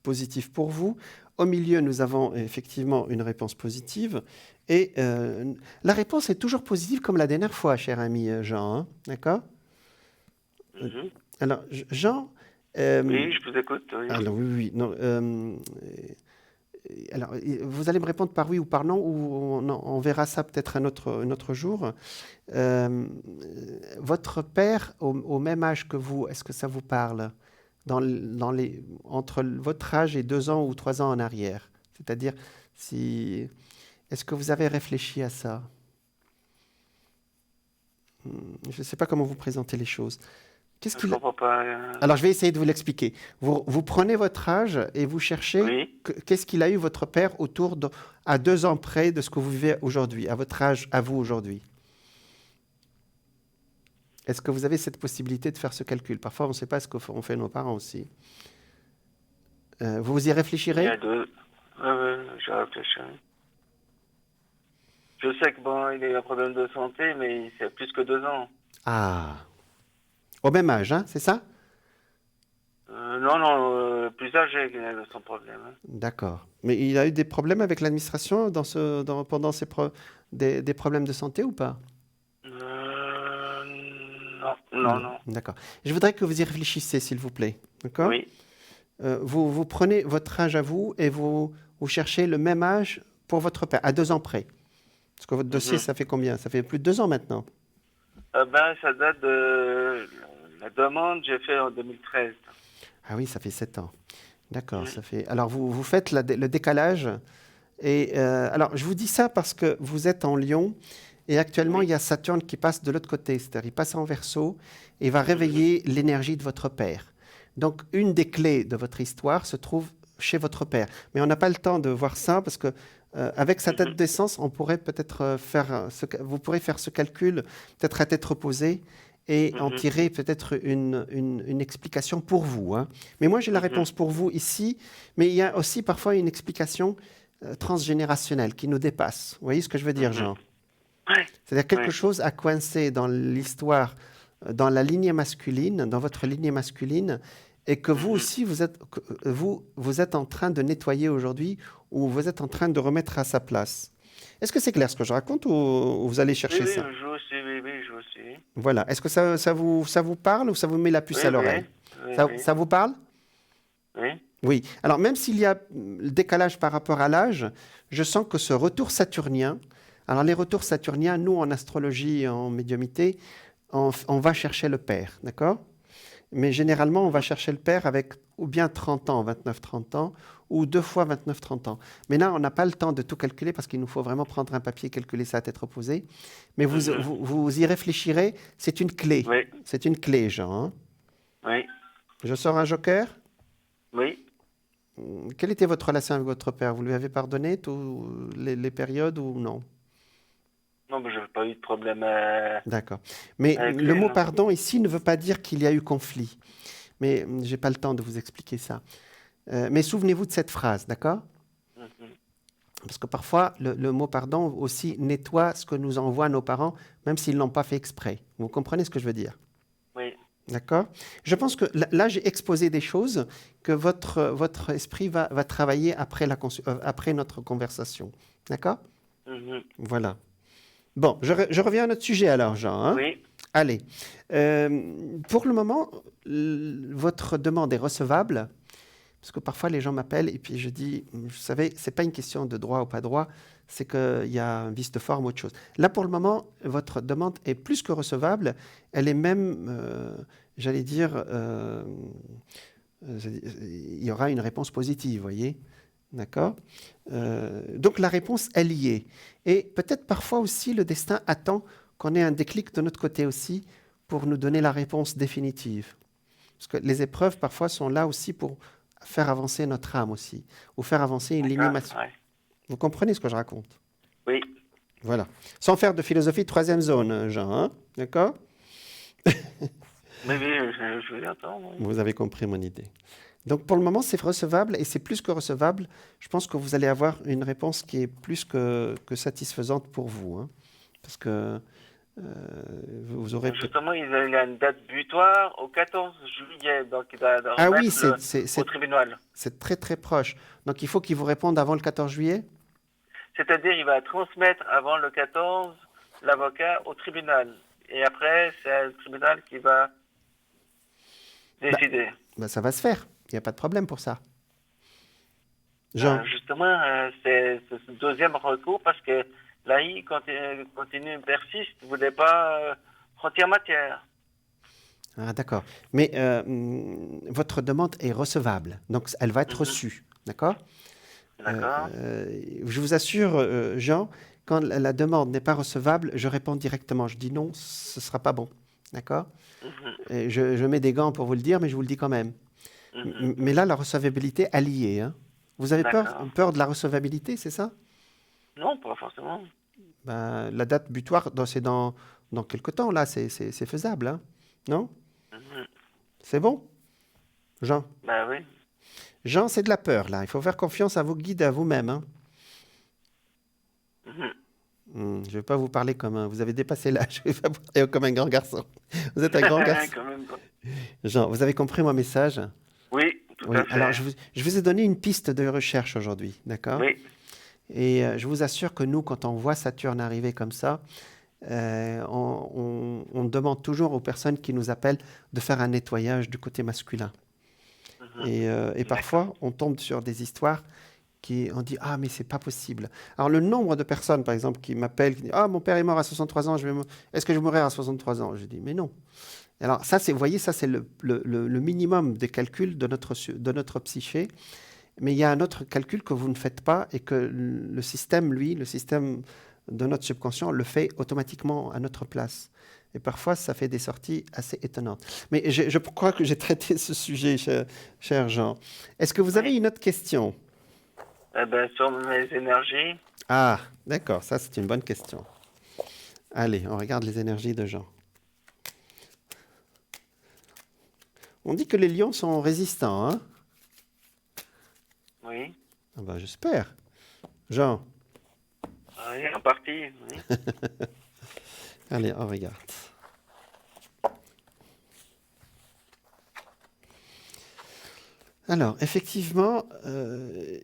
positif pour vous. Au milieu, nous avons effectivement une réponse positive. Et la réponse est toujours positive comme la dernière fois, cher ami Jean. Hein, d'accord? Mhm. Alors, Jean... Oui, je vous écoute. Oui. alors, oui, oui. Non, alors, vous allez me répondre par oui ou par non, ou on verra ça peut-être un autre jour. Votre père, au même âge que vous, est-ce que ça vous parle entre votre âge et 2 ans ou 3 ans en arrière? C'est-à-dire, est-ce que vous avez réfléchi à ça? Je ne sais pas comment vous présenter les choses. Qu'est-ce Je qu'il... comprends pas. Alors, je vais essayer de vous l'expliquer. Vous prenez votre âge et vous cherchez Oui. qu'est-ce qu'il a eu votre père à 2 ans près de ce que vous vivez aujourd'hui, à votre âge, à vous aujourd'hui. Est-ce que vous avez cette possibilité de faire ce calcul? Parfois, on ne sait pas ce qu'ont fait nos parents aussi. Vous y Il y réfléchirez? a deux. Oui, j'ai réfléchi. Je sais que bon, il a eu un problème de santé, mais c'est plus que 2 ans. Ah, au même âge, hein, c'est ça? Non, plus âgé qu'il a eu son problème. Hein. D'accord. Mais il a eu des problèmes avec l'administration pendant des problèmes de santé ou pas? Non. D'accord. Je voudrais que vous y réfléchissiez, s'il vous plaît. D'accord? Oui. Vous prenez votre âge à vous et vous cherchez le même âge pour votre père, à 2 ans près. Parce que votre dossier, ça fait combien? Ça fait plus de 2 ans maintenant. Ça date de la demande que j'ai fait en 2013. Ah oui, ça fait 7 ans. D'accord, ça fait... Alors, vous faites le décalage. Et alors, je vous dis ça parce que vous êtes en Lion et actuellement, il y a Saturne qui passe de l'autre côté. C'est-à-dire, il passe en Verseau et va réveiller l'énergie de votre père. Donc, une des clés de votre histoire se trouve chez votre père. Mais on n'a pas le temps de voir ça parce que avec sa date d'essence, on pourrait peut-être vous pourrez faire ce calcul peut-être à tête reposée et en tirer peut-être une explication pour vous. Hein. Mais moi, j'ai la réponse pour vous ici, mais il y a aussi parfois une explication transgénérationnelle qui nous dépasse. Vous voyez ce que je veux dire, Jean? C'est-à-dire quelque chose a coincé dans l'histoire, dans la lignée masculine, dans votre lignée masculine, et que vous aussi, vous êtes en train de nettoyer aujourd'hui ou vous êtes en train de remettre à sa place. Est-ce que c'est clair ce que je raconte ou vous allez chercher ça? Oui, je vous suis. Voilà. Est-ce que ça vous parle ou ça vous met la puce à l'oreille? Ça vous parle? Oui. Oui. Alors, même s'il y a le décalage par rapport à l'âge, je sens que ce retour saturnien, alors les retours saturniens, nous, en astrologie et en médiumité, on va chercher le père, d'accord? Mais généralement, on va chercher le père avec ou bien 30 ans, 29-30 ans, ou 2 fois 29-30 ans. Mais là, on n'a pas le temps de tout calculer parce qu'il nous faut vraiment prendre un papier, calculer ça à tête reposée. Mais vous y réfléchirez, c'est une clé. Oui. C'est une clé, Jean. Hein? Oui. Je sors un joker? Oui. Quelle était votre relation avec votre père? Vous lui avez pardonné toutes les périodes ou non? Non, mais je n'ai pas eu de problème. D'accord. Mais avec le lui, mot non. pardon ici ne veut pas dire qu'il y a eu conflit. Mais je n'ai pas le temps de vous expliquer ça. Mais souvenez-vous de cette phrase, d'accord? Parce que parfois, le mot pardon aussi nettoie ce que nous envoient nos parents, même s'ils ne l'ont pas fait exprès. Vous comprenez ce que je veux dire? Oui. D'accord? Je pense que là, j'ai exposé des choses que votre esprit va travailler après notre conversation. D'accord? Voilà. Bon, je reviens à notre sujet alors, Jean. Hein? Oui. Allez. Pour le moment, votre demande est recevable. Parce que parfois, les gens m'appellent et puis je dis, vous savez, ce n'est pas une question de droit ou pas droit, c'est qu'il y a un vice de forme ou autre chose. Là, pour le moment, votre demande est plus que recevable. Elle est même, j'allais dire, il y aura une réponse positive, vous voyez? D'accord? Donc, la réponse, elle y est. Et peut-être parfois aussi, le destin attend qu'on ait un déclic de notre côté aussi pour nous donner la réponse définitive. Parce que les épreuves, parfois, sont là aussi pour faire avancer notre âme aussi, ou faire avancer une lignée masculine. Ouais. Vous comprenez ce que je raconte? Oui. Voilà. Sans faire de philosophie de troisième zone, Jean, hein? D'accord? Mais oui, je vous entends. Oui. Vous avez compris mon idée. Donc pour le moment, c'est recevable et c'est plus que recevable. Je pense que vous allez avoir une réponse qui est plus que satisfaisante pour vous, hein, parce que vous aurez peut-être... Justement, il a une date butoir au 14 juillet, donc il doit Ah remettre oui, au tribunal. c'est très très proche. Donc il faut qu'il vous réponde avant le 14 juillet? C'est-à-dire, il va transmettre avant le 14 l'avocat au tribunal. Et après, c'est le tribunal qui va décider. Ben, ça va se faire. Il n'y a pas de problème pour ça. Jean, Justement, c'est ce deuxième recours parce que l'AI continue, persiste, ne voulait pas frontière matière. ah, d'accord. Mais votre demande est recevable, donc elle va être reçue, d'accord? D'accord. Je vous assure, Jean, quand la demande n'est pas recevable, je réponds directement. Je dis non, ce ne sera pas bon, d'accord? Et je mets des gants pour vous le dire, mais je vous le dis quand même. Mais là, la recevabilité, elle y est, hein. Vous avez peur de la recevabilité, c'est ça? Non, pas forcément. Ben, la date butoir, c'est dans quelque temps, là, c'est faisable, hein? Non? C'est bon, Jean? Ben oui. Jean, c'est de la peur, là. Il faut faire confiance à vos guides, à vous-même, hein? Je ne vais pas vous parler comme un... Vous avez dépassé l'âge. Je ne vais pas vous parler comme un grand garçon. Vous êtes un grand garçon. Quand même. Jean, vous avez compris mon message? Oui, tout Oui. à fait. Alors, je vous ai donné une piste de recherche aujourd'hui, d'accord? Oui. Et je vous assure que nous, quand on voit Saturne arriver comme ça, on demande toujours aux personnes qui nous appellent de faire un nettoyage du côté masculin. Et parfois, on tombe sur des histoires on dit « Ah, mais c'est pas possible ». Alors, le nombre de personnes, par exemple, qui m'appellent, qui disent « Ah, mon père est mort à 63 ans, est-ce que je mourrai à 63 ans ?» Je dis « Mais non ». Alors, ça, vous voyez, ça, c'est le minimum des calculs de notre psyché. Mais il y a un autre calcul que vous ne faites pas et que le système, le système de notre subconscient, le fait automatiquement à notre place. Et parfois, ça fait des sorties assez étonnantes. Mais je crois que j'ai traité ce sujet, cher Jean. Est-ce que vous avez une autre question? Sur mes énergies. Ah, d'accord, ça c'est une bonne question. Allez, on regarde les énergies de Jean. On dit que les lions sont résistants, hein? Oui. Ah ben, j'espère. Jean. Oui, en partie. Oui. Allez, on regarde. Alors, effectivement,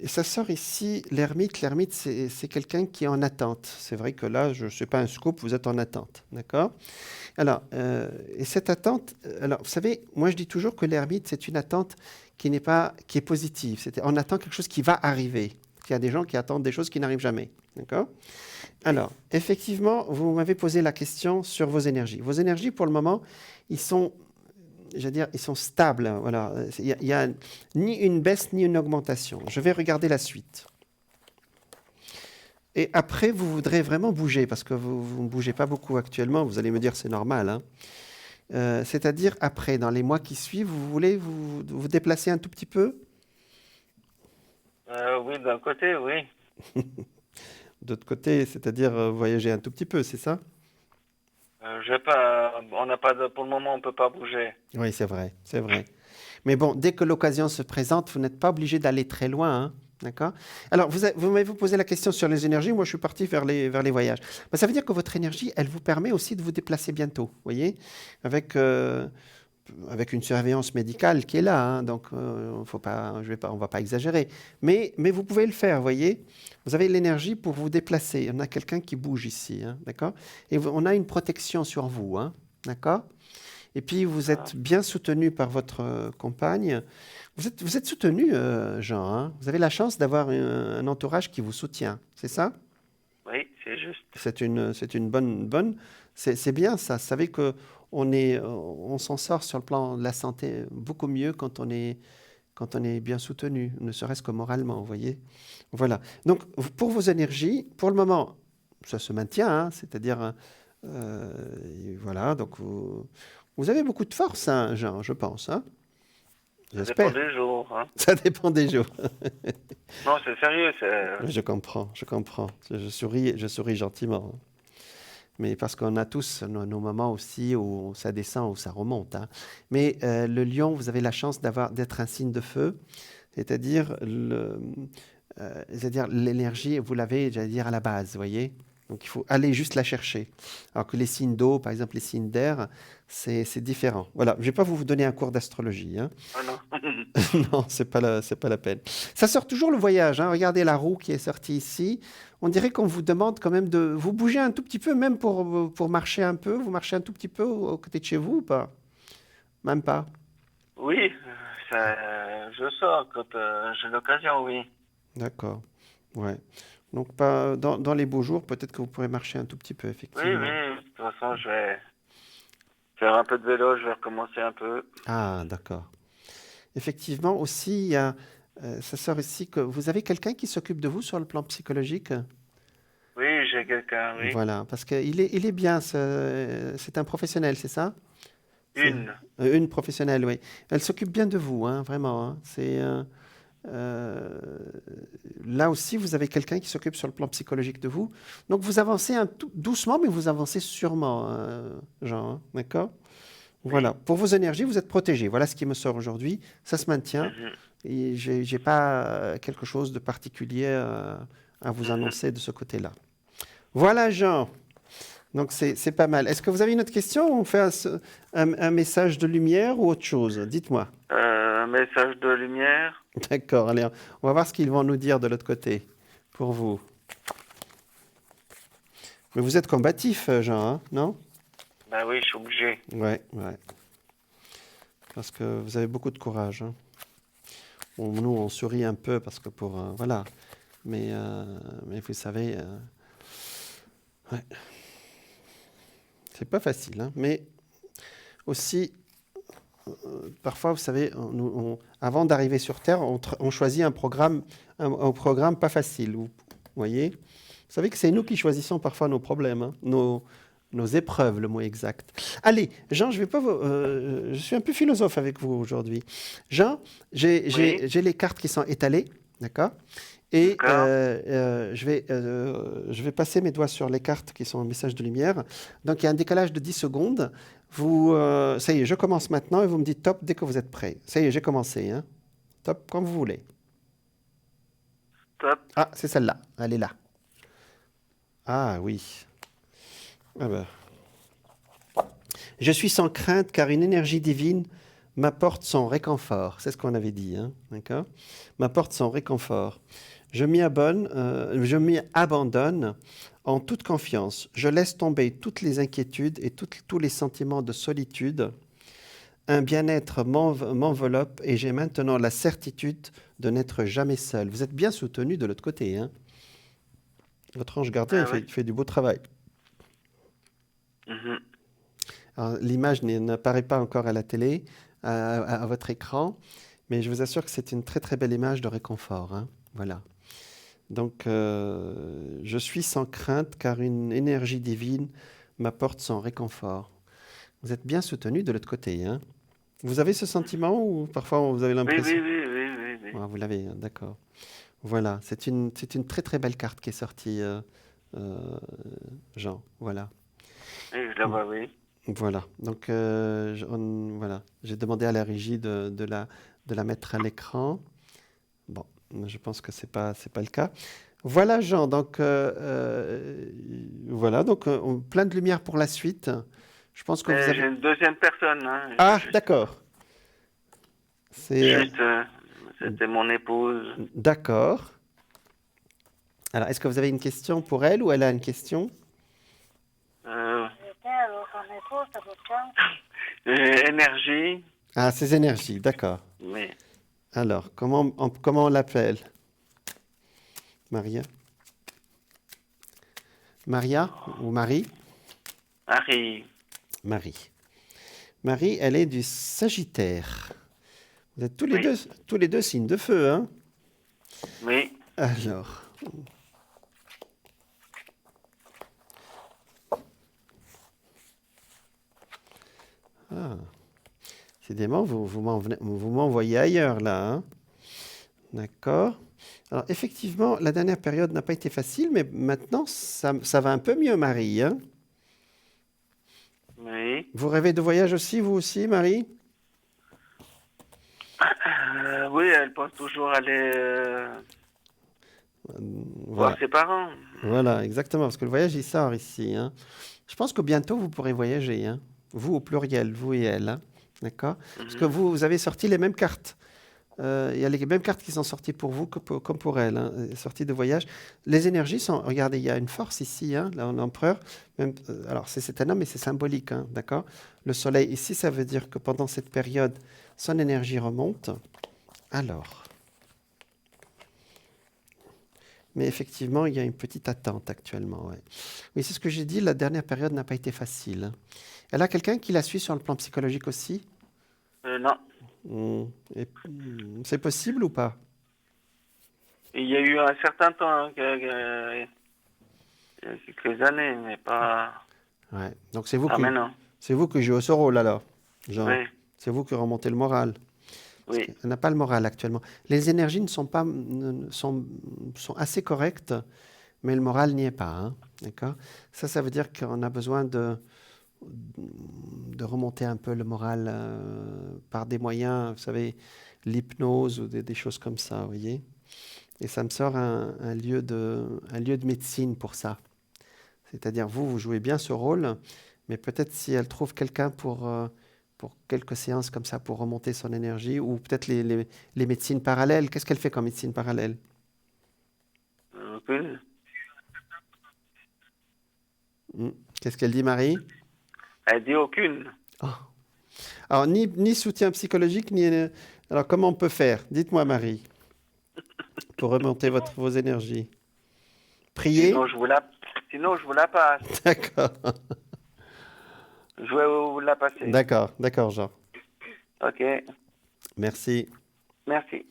ça sort ici, l'ermite. L'ermite, c'est quelqu'un qui est en attente. C'est vrai que là, je ne sais pas un scoop, vous êtes en attente, d'accord? Alors, et cette attente, alors, vous savez, moi je dis toujours que l'ermite, c'est une attente qui est positive. On attend quelque chose qui va arriver. Il y a des gens qui attendent des choses qui n'arrivent jamais, d'accord? Alors, effectivement, vous m'avez posé la question sur vos énergies. Vos énergies, pour le moment, ils sont stables. Voilà. Il n'y a ni une baisse ni une augmentation. Je vais regarder la suite. Et après, vous voudrez vraiment bouger, parce que vous ne bougez pas beaucoup actuellement. Vous allez me dire, c'est normal, hein. C'est-à-dire, après, dans les mois qui suivent, vous voulez vous déplacer un tout petit peu? Oui, d'un côté, oui. D'autre côté, c'est-à-dire voyager un tout petit peu, c'est ça? On n'a pas pour le moment, on ne peut pas bouger. Oui, c'est vrai, c'est vrai. Mais bon, dès que l'occasion se présente, vous n'êtes pas obligé d'aller très loin, hein, d'accord? Alors, vous m'avez posé la question sur les énergies. Moi, je suis parti vers les voyages. Ben, ça veut dire que votre énergie, elle vous permet aussi de vous déplacer bientôt, vous voyez, avec une surveillance médicale qui est là, hein, donc on ne va pas exagérer. Mais vous pouvez le faire, vous voyez. Vous avez l'énergie pour vous déplacer. On a quelqu'un qui bouge ici, hein, d'accord? Et on a une protection sur vous, hein, d'accord? Et puis, vous êtes bien soutenu par votre compagne. Vous êtes soutenu, Jean, hein? Vous avez la chance d'avoir un entourage qui vous soutient, c'est ça? Oui, c'est juste. C'est une bonne... C'est bien, ça. Vous savez qu'on s'en sort sur le plan de la santé beaucoup mieux quand on est bien soutenu, ne serait-ce que moralement, vous voyez. Voilà. Donc, pour vos énergies, pour le moment, ça se maintient, hein, c'est-à-dire, voilà, donc vous avez beaucoup de force, hein, Jean, je pense, hein. Ça dépend J'espère. des jours. Hein. Ça dépend des jours. Non, c'est sérieux. Je comprends, je comprends. Je souris gentiment, hein. Mais parce qu'on a tous nos moments aussi où ça descend, où ça remonte, hein. Mais le lion, vous avez la chance d'être un signe de feu, c'est-à-dire l'énergie, vous l'avez, j'allais dire, à la base, vous voyez? Donc il faut aller juste la chercher. Alors que les signes d'eau, par exemple les signes d'air, c'est différent. Voilà, je ne vais pas vous donner un cours d'astrologie, hein. Ah non. Non, c'est pas la peine. Ça sort toujours le voyage, hein. Regardez la roue qui est sortie ici. On dirait qu'on vous demande quand même de vous bouger un tout petit peu, même pour marcher un peu. Vous marchez un tout petit peu aux côtés de chez vous ou pas? Même pas. Oui, je sors quand j'ai l'occasion, oui. D'accord. Ouais. Donc pas dans les beaux jours, peut-être que vous pourrez marcher un tout petit peu, Oui, effectivement. oui. De toute façon, je vais faire un peu de vélo, je vais recommencer un peu. Ah, d'accord. Effectivement, aussi, ça sort ici que vous avez quelqu'un qui s'occupe de vous sur le plan psychologique. Oui, j'ai quelqu'un, oui. Voilà, parce qu'il est bien, c'est un professionnel, c'est ça? C'est Une. une professionnelle, oui. Elle s'occupe bien de vous, hein, vraiment, hein. Euh, Là aussi, vous avez quelqu'un qui s'occupe sur le plan psychologique de vous. Donc, vous avancez doucement, mais vous avancez sûrement, Jean, hein, d'accord? Oui. Voilà. Pour vos énergies, vous êtes protégé. Voilà ce qui me sort aujourd'hui. Ça se maintient. Mhm, Et j'ai pas quelque chose de particulier à vous mhm. annoncer de ce côté-là. Voilà, Jean. Donc, c'est pas mal. Est-ce que vous avez une autre question ou on fait un message de lumière ou autre chose? Dites-moi. Un message de lumière. D'accord, allez, on va voir ce qu'ils vont nous dire de l'autre côté pour vous. Mais vous êtes combatif, Jean, hein, non? Ben oui, je suis obligé. Ouais, ouais. Parce que vous avez beaucoup de courage, hein. Bon, nous, on sourit un peu parce que voilà. Mais vous savez, ouais, c'est pas facile, hein. Mais aussi, parfois, vous savez, avant d'arriver sur Terre, on choisit un programme pas facile. Vous voyez? Vous savez que c'est nous qui choisissons parfois nos problèmes, hein, nos épreuves, le mot exact. Allez, Jean, je vais pas je suis un peu philosophe avec vous aujourd'hui. Jean, Oui, j'ai les cartes qui sont étalées, d'accord? Et d'accord. je vais passer mes doigts sur les cartes qui sont en message de lumière. Donc, il y a un décalage de 10 secondes. Ça y est, je commence maintenant et vous me dites top dès que vous êtes prêt. Ça y est, j'ai commencé, hein. Top, comme vous voulez. Top. Ah, c'est celle-là. Elle est là. Ah oui. Ah ben. Je suis sans crainte car une énergie divine m'apporte son réconfort. C'est ce qu'on avait dit, hein, d'accord? M'apporte son réconfort. Je m'y abandonne en toute confiance. Je laisse tomber toutes les inquiétudes et tous les sentiments de solitude. Un bien-être m'enveloppe et j'ai maintenant la certitude de n'être jamais seul. Vous êtes bien soutenu de l'autre côté, hein? Votre ange gardien, Ah oui. il fait du beau travail. Mhm. Alors, l'image n'apparaît pas encore à la télé, à votre écran, mais je vous assure que c'est une très très belle image de réconfort, hein. Voilà. Donc, je suis sans crainte car une énergie divine m'apporte son réconfort. Vous êtes bien soutenu de l'autre côté, hein. Vous avez ce sentiment ou parfois vous avez Oui, oui, l'impression... oui, oui, oui, oui. Ah, vous l'avez, hein, d'accord. Voilà, c'est une très très belle carte qui est sortie, euh, Jean. Voilà. Oui, je la vois, oui. Voilà. Donc, voilà. J'ai demandé à la régie de la mettre à l'écran. Bon, je pense que c'est pas le cas. Voilà, Jean. Donc, voilà. Donc, plein de lumière pour la suite. Je pense que vous Mais j'ai avez. une deuxième personne, hein. Ah, d'accord. C'est Juste, c'était mon épouse. d'accord. Alors, est-ce que vous avez une question pour elle ou elle a une question? Euh, énergie. Ah, ses énergies. D'accord. Oui. Alors, comment on l'appelle? Maria? Maria ou Marie? Harry. Marie. Marie, elle est du Sagittaire. Vous êtes Oui. tous les deux signes de feu, hein? Oui. Alors. Ah. Décidément, vous m'envoyez ailleurs là, hein. D'accord. Alors, effectivement, la dernière période n'a pas été facile, mais maintenant, ça va un peu mieux, Marie, hein. Oui. Vous rêvez de voyage aussi, vous aussi, Marie? Oui, elle pense toujours aller voir Voilà. ses parents. Voilà, exactement, parce que le voyage, il sort ici, hein. Je pense que bientôt, vous pourrez voyager, hein. Vous au pluriel, vous et elle, hein. D'accord? Parce que Mhm. vous avez sorti les mêmes cartes. Il y a les mêmes cartes qui sont sorties pour vous comme pour elle, hein, sorties de voyage. Les énergies sont, regardez, il y a une force ici, hein, là, l'empereur. Alors, c'est un homme, mais c'est symbolique, hein, d'accord? Le soleil ici, ça veut dire que pendant cette période, son énergie remonte. Alors, mais effectivement, il y a une petite attente actuellement. Ouais. Oui, c'est ce que j'ai dit, la dernière période n'a pas été facile, hein. Elle a quelqu'un qui la suit sur le plan psychologique aussi? Non. C'est possible ou pas? Il y a eu un certain temps, hein, il y a quelques années, mais pas, Ouais. Donc pas maintenant. c'est vous qui jouez ce rôle alors, genre. Oui, C'est vous qui remontez le moral. Parce oui. qu'elle n'a pas le moral actuellement. Les énergies ne sont pas, sont assez correctes, mais le moral n'y est pas, hein. D'accord? Ça veut dire qu'on a besoin de remonter un peu le moral par des moyens, vous savez, l'hypnose ou des choses comme ça, vous voyez? Et ça me sort un lieu de médecine pour ça. C'est-à-dire, vous jouez bien ce rôle, mais peut-être si elle trouve quelqu'un pour quelques séances comme ça, pour remonter son énergie, ou peut-être les médecines parallèles. Qu'est-ce qu'elle fait comme médecine parallèle? Aucune. Qu'est-ce qu'elle dit, Marie? Elle dit aucune. Oh. Alors, ni soutien psychologique, ni... Alors, comment on peut faire? Dites-moi, Marie, pour remonter vos énergies. Prier? Sinon, je vous la passe. D'accord. Je vais vous la passer. D'accord, Jean. Ok, Merci. merci.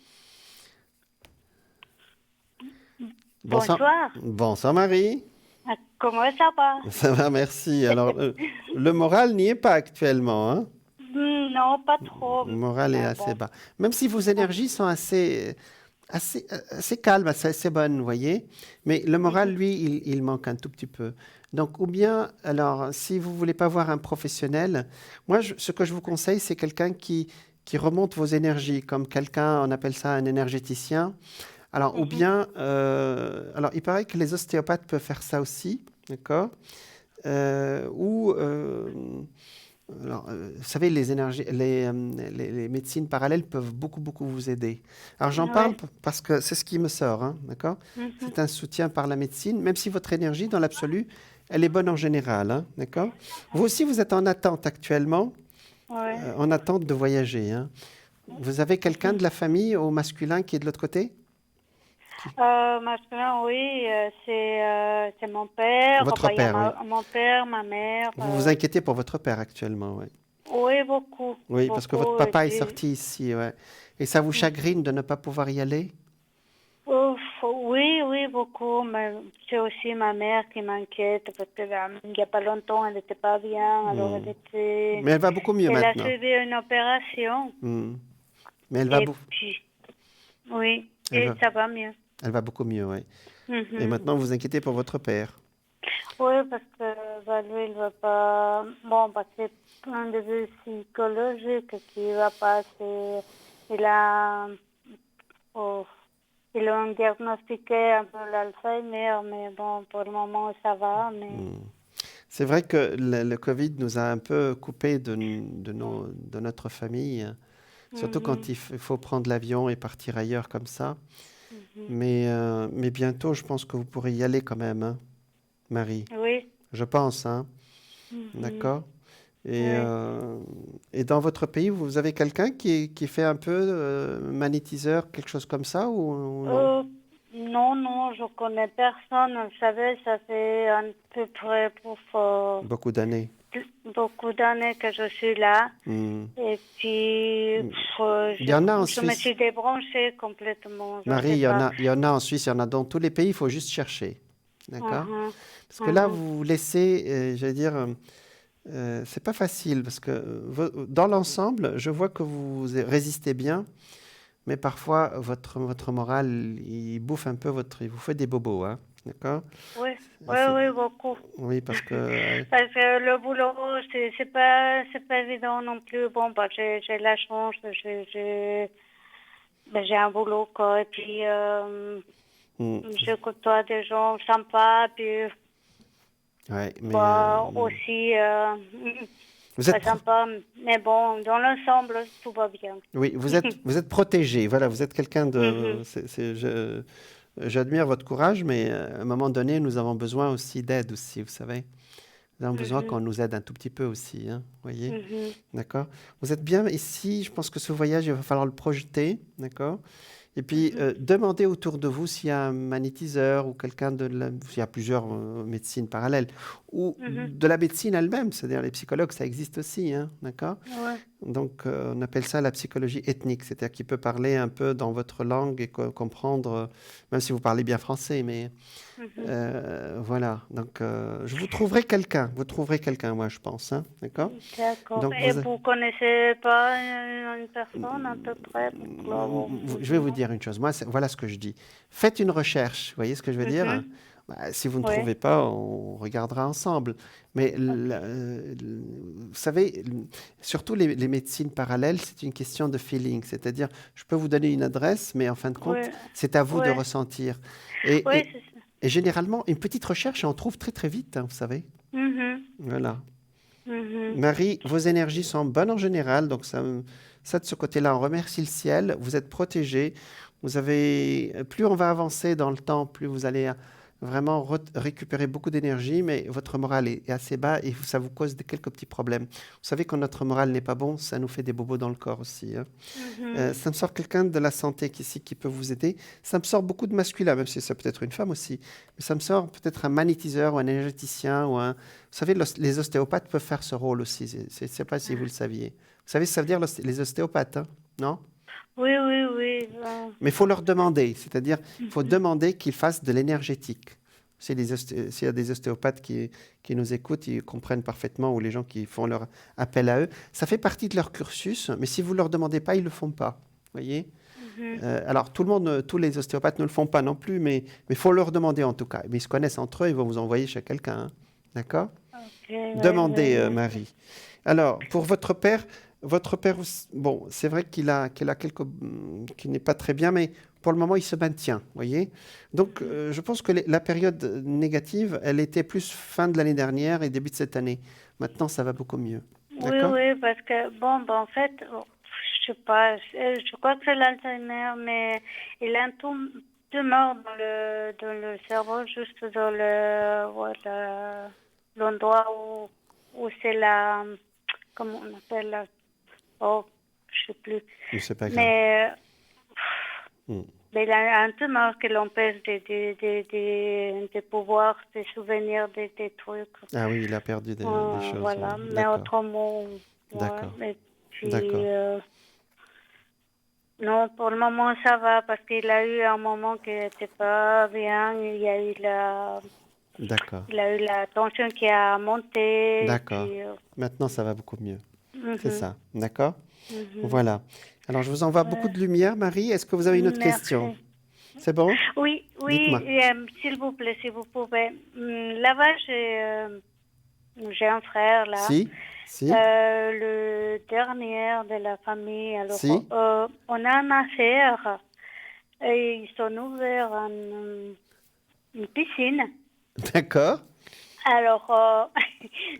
Bonsoir. Bonsoir, Marie. Comment ça va? Ça va, merci. Alors, le moral n'y est pas actuellement, hein? Non, pas trop. Le moral est assez bas. Même si vos énergies sont assez calmes, assez bonnes, vous voyez. Mais le moral, lui, il manque un tout petit peu. Donc, ou bien, alors, si vous ne voulez pas voir un professionnel, moi, ce que je vous conseille, c'est quelqu'un qui remonte vos énergies, comme quelqu'un, on appelle ça un énergéticien. Alors, ou bien, alors, il paraît que les ostéopathes peuvent faire ça aussi, d'accord? Alors, vous savez, les énergies, les médecines parallèles peuvent beaucoup vous aider. Alors, j'en parle parce que c'est ce qui me sort, hein, d'accord? C'est un soutien par la médecine, même si votre énergie, dans l'absolu, elle est bonne en général, hein, d'accord? Vous aussi, vous êtes en attente actuellement, en attente de voyager, hein. Vous avez quelqu'un de la famille au masculin qui est de l'autre côté? Masculin, oui, c'est mon père. Votre Enfin, il y a père, oui. mon père, ma mère. Vous vous inquiétez pour votre père actuellement, oui. Oui, beaucoup. Oui, parce que votre papa est sorti ici, ouais. Et ça vous chagrine de ne pas pouvoir y aller? Oui, beaucoup. Mais c'est aussi ma mère qui m'inquiète parce qu'il n'y a pas longtemps, elle n'était pas bien. Alors Mais elle va beaucoup mieux maintenant. Elle a suivi une opération. Mais elle va oui, ça va mieux. Elle va beaucoup mieux, oui. Et maintenant, vous vous inquiétez pour votre père? Oui, parce que lui, il ne va pas... Bon, parce que c'est un début psychologique qui ne va pas. Il a... Ils l'ont diagnostiqué un peu l'Alzheimer, mais bon, pour le moment, ça va. Mais... C'est vrai que le Covid nous a un peu coupé de notre famille, surtout quand il faut prendre l'avion et partir ailleurs comme ça. Mais bientôt, je pense que vous pourrez y aller quand même, hein, Marie. Oui. Je pense, hein. D'accord? Et dans votre pays, vous avez quelqu'un qui fait un peu magnétiseur, quelque chose comme ça ou non? Non, je connais personne. Vous savez, ça fait à peu près Beaucoup d'années. Beaucoup d'années que je suis là. Et puis, il y en a en je me Suisse. suis débranchée complètement. Marie, il y en a en Suisse, il y en a dans tous les pays, il faut juste chercher. D'accord? Parce que là, vous laissez, j'allais dire, C'est pas facile parce que dans l'ensemble, je vois que vous résistez bien, mais parfois votre moral, il bouffe un peu il vous fait des bobos, hein, d'accord? Oui, oui, C'est- oui, beaucoup. Oui, parce que Parce que le boulot, c'est pas évident non plus. Bon, bah, j'ai la chance, j'ai un boulot, quoi. Et puis, hmm, je côtoie des gens sympas, puis, ouais, mais bah, aussi, vous pas êtes sympa. Mais bon, dans l'ensemble, tout va bien. oui, vous êtes protégé. Voilà, vous êtes quelqu'un de. Mhm, J'admire votre courage, mais à un moment donné, nous avons besoin aussi d'aide aussi, vous savez. Nous avons besoin mhm, qu'on nous aide un tout petit peu aussi, hein, voyez? mhm, D'accord? Vous êtes bien ici. Je pense que ce voyage, il va falloir le projeter, d'accord? Et puis, mhm, demandez autour de vous s'il y a un magnétiseur ou quelqu'un s'il y a plusieurs médecines parallèles, ou mhm. de la médecine elle-même, c'est-à-dire les psychologues, ça existe aussi, hein, d'accord? Ouais. Donc, on appelle ça la psychologie ethnique, c'est-à-dire qu'il peut parler un peu dans votre langue et comprendre, même si vous parlez bien français, mais Mhm. voilà. Donc, vous trouverez quelqu'un, moi, je pense, hein, d'accord? D'accord. Donc, Et vous connaissez pas une personne à peu près pour là, je vais vous dire une chose. Moi, voilà ce que je dis. Faites une recherche. Vous voyez ce que je veux dire? Mhm. Bah, si vous ne Oui. trouvez pas, on regardera ensemble. Mais Ok. vous savez, surtout les médecines parallèles, c'est une question de feeling. C'est-à-dire, je peux vous donner une adresse, mais en fin de Oui. compte, c'est à vous de Oui. ressentir. Et, Oui, et- c'est ça. et généralement, une petite recherche, et on trouve très très vite, hein, vous savez. Mhm. Voilà. Mhm. Marie, vos énergies sont bonnes en général, donc ça de ce côté-là, on remercie le ciel, vous êtes protégés, plus on va avancer dans le temps, plus vous allez vraiment récupérer beaucoup d'énergie, mais votre morale est assez bas et ça vous cause quelques petits problèmes. Vous savez, quand notre morale n'est pas bon, ça nous fait des bobos dans le corps aussi, hein. Mhm. Ça me sort quelqu'un de la santé qui peut vous aider. Ça me sort beaucoup de masculin, même si ça peut être une femme aussi. Mais ça me sort peut-être un magnétiseur ou un énergéticien ou un. Vous savez, les ostéopathes peuvent faire ce rôle aussi. Je ne sais pas si vous le saviez. Vous savez ce que ça veut dire les ostéopathes, hein? Non? Oui, oui, oui. Mais il faut leur demander. C'est-à-dire, il faut Mhm. demander qu'ils fassent de l'énergétique. S'il y a des ostéopathes qui nous écoutent, ils comprennent parfaitement, ou les gens qui font leur appel à eux. Ça fait partie de leur cursus, mais si vous ne leur demandez pas, ils ne le font pas. Voyez? Mhm. Alors, tout le monde, tous les ostéopathes ne le font pas non plus, mais il faut leur demander en tout cas. Mais ils se connaissent entre eux, ils vont vous envoyer chez quelqu'un, hein. D'accord? Ok, oui, Demandez, oui, Marie. Alors, pour votre père, bon, c'est vrai qu'il a qu'il n'est pas très bien, mais pour le moment, il se maintient, voyez? Donc, je pense que la période négative, elle était plus fin de l'année dernière et début de cette année. Maintenant, ça va beaucoup mieux. oui, D'accord? oui, parce que, bon, ben, en fait, je sais pas, je crois que c'est l'Alzheimer, mais il a un tumeur dans le cerveau, juste dans voilà, l'endroit où c'est la, comment on appelle la, oh, je sais plus. Mais c'est pas grave. Mais, Hmm. mais il a un tumeur qui l'empêche de pouvoir se souvenir des trucs. Ah oui, il a perdu des choses. Voilà, mais D'accord, autrement, ouais. d'accord, Et puis, d'accord, non, pour le moment, ça va parce qu'il a eu un moment qui n'était pas bien. d'accord, Il a eu la tension qui a monté. Et d'accord. puis, Maintenant, ça va beaucoup mieux. C'est mhm, ça, d'accord? mhm. Voilà. Alors, je vous envoie beaucoup Ouais. de lumière, Marie. Est-ce que vous avez une autre question? Merci. C'est bon? Oui, oui, Dites-moi. s'il vous plaît, si vous pouvez. Là-bas, j'ai un frère, là. Si? Si? Le dernier de la famille. Alors, Si? on a une affaire et ils ont ouvert une piscine. D'accord. Alors,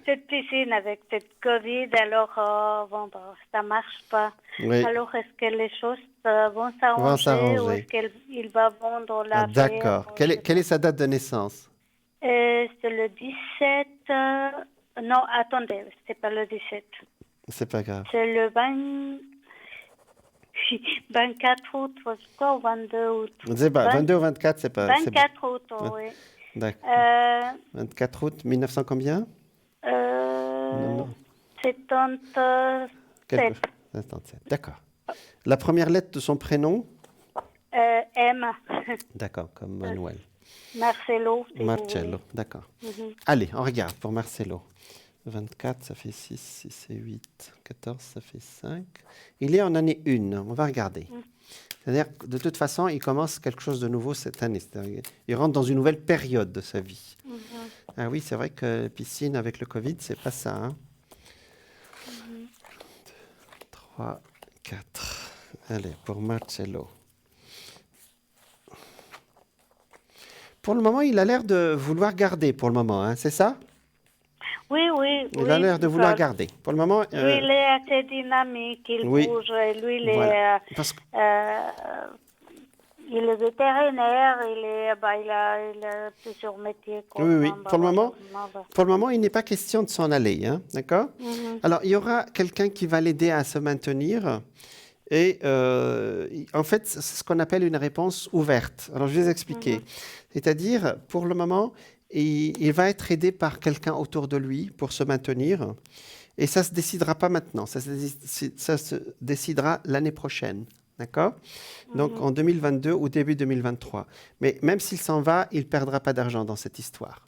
cette piscine avec cette Covid, alors, bon, bah, ça marche pas. Oui, Alors, est-ce que les choses vont on va s'arranger ou est-ce s'arranger. qu'il va vendre Ah, l'affaire? d'accord. Je sais Quelle pas. est sa date de naissance? C'est le 17. Non, attendez, c'est pas le 17. C'est pas grave. C'est le 24 août, je crois, ou 22 août. Je ne sais pas, 22 ou 24, c'est pas. C'est bon. 24 août, Ouais, oui. d'accord. Euh, 24 août 1900 combien? Non, euh, non. 77. 77. D'accord. La première lettre de son prénom? M. D'accord, comme Manuel. Marcelo, si vous voulez. Marcello, d'accord. Mhm. Allez, on regarde pour Marcelo. 24, ça fait 6, 6 et 8. 14, ça fait 5. Il est en année 1. On va regarder. C'est-à-dire que de toute façon, il commence quelque chose de nouveau cette année. C'est-à-dire, il rentre dans une nouvelle période de sa vie. Ah oui, c'est vrai que piscine avec le Covid, c'est pas ça. Hein. 3, 4. Allez, pour Marcello. Pour le moment, il a l'air de vouloir garder pour le moment, hein, c'est ça? Oui, oui. Il a l'air de vouloir garder. Pour le moment... Lui, il est assez dynamique, il oui. bouge, et lui, il Voilà. est... Parce que- il est vétérinaire, il a plusieurs métiers. quoi. Oui, oui. Bah, Pour le moment, bah. Pour le moment, il n'est pas question de s'en aller, hein, d'accord? Alors, il y aura quelqu'un qui va l'aider à se maintenir. Et en fait, c'est ce qu'on appelle une réponse ouverte. Alors, je vais vous expliquer. C'est-à-dire, pour le moment, il va être aidé par quelqu'un autour de lui pour se maintenir. Et ça ne se décidera pas maintenant. Ça se décidera l'année prochaine. D'accord? Donc, en 2022 ou début 2023. Mais même s'il s'en va, il ne perdra pas d'argent dans cette histoire.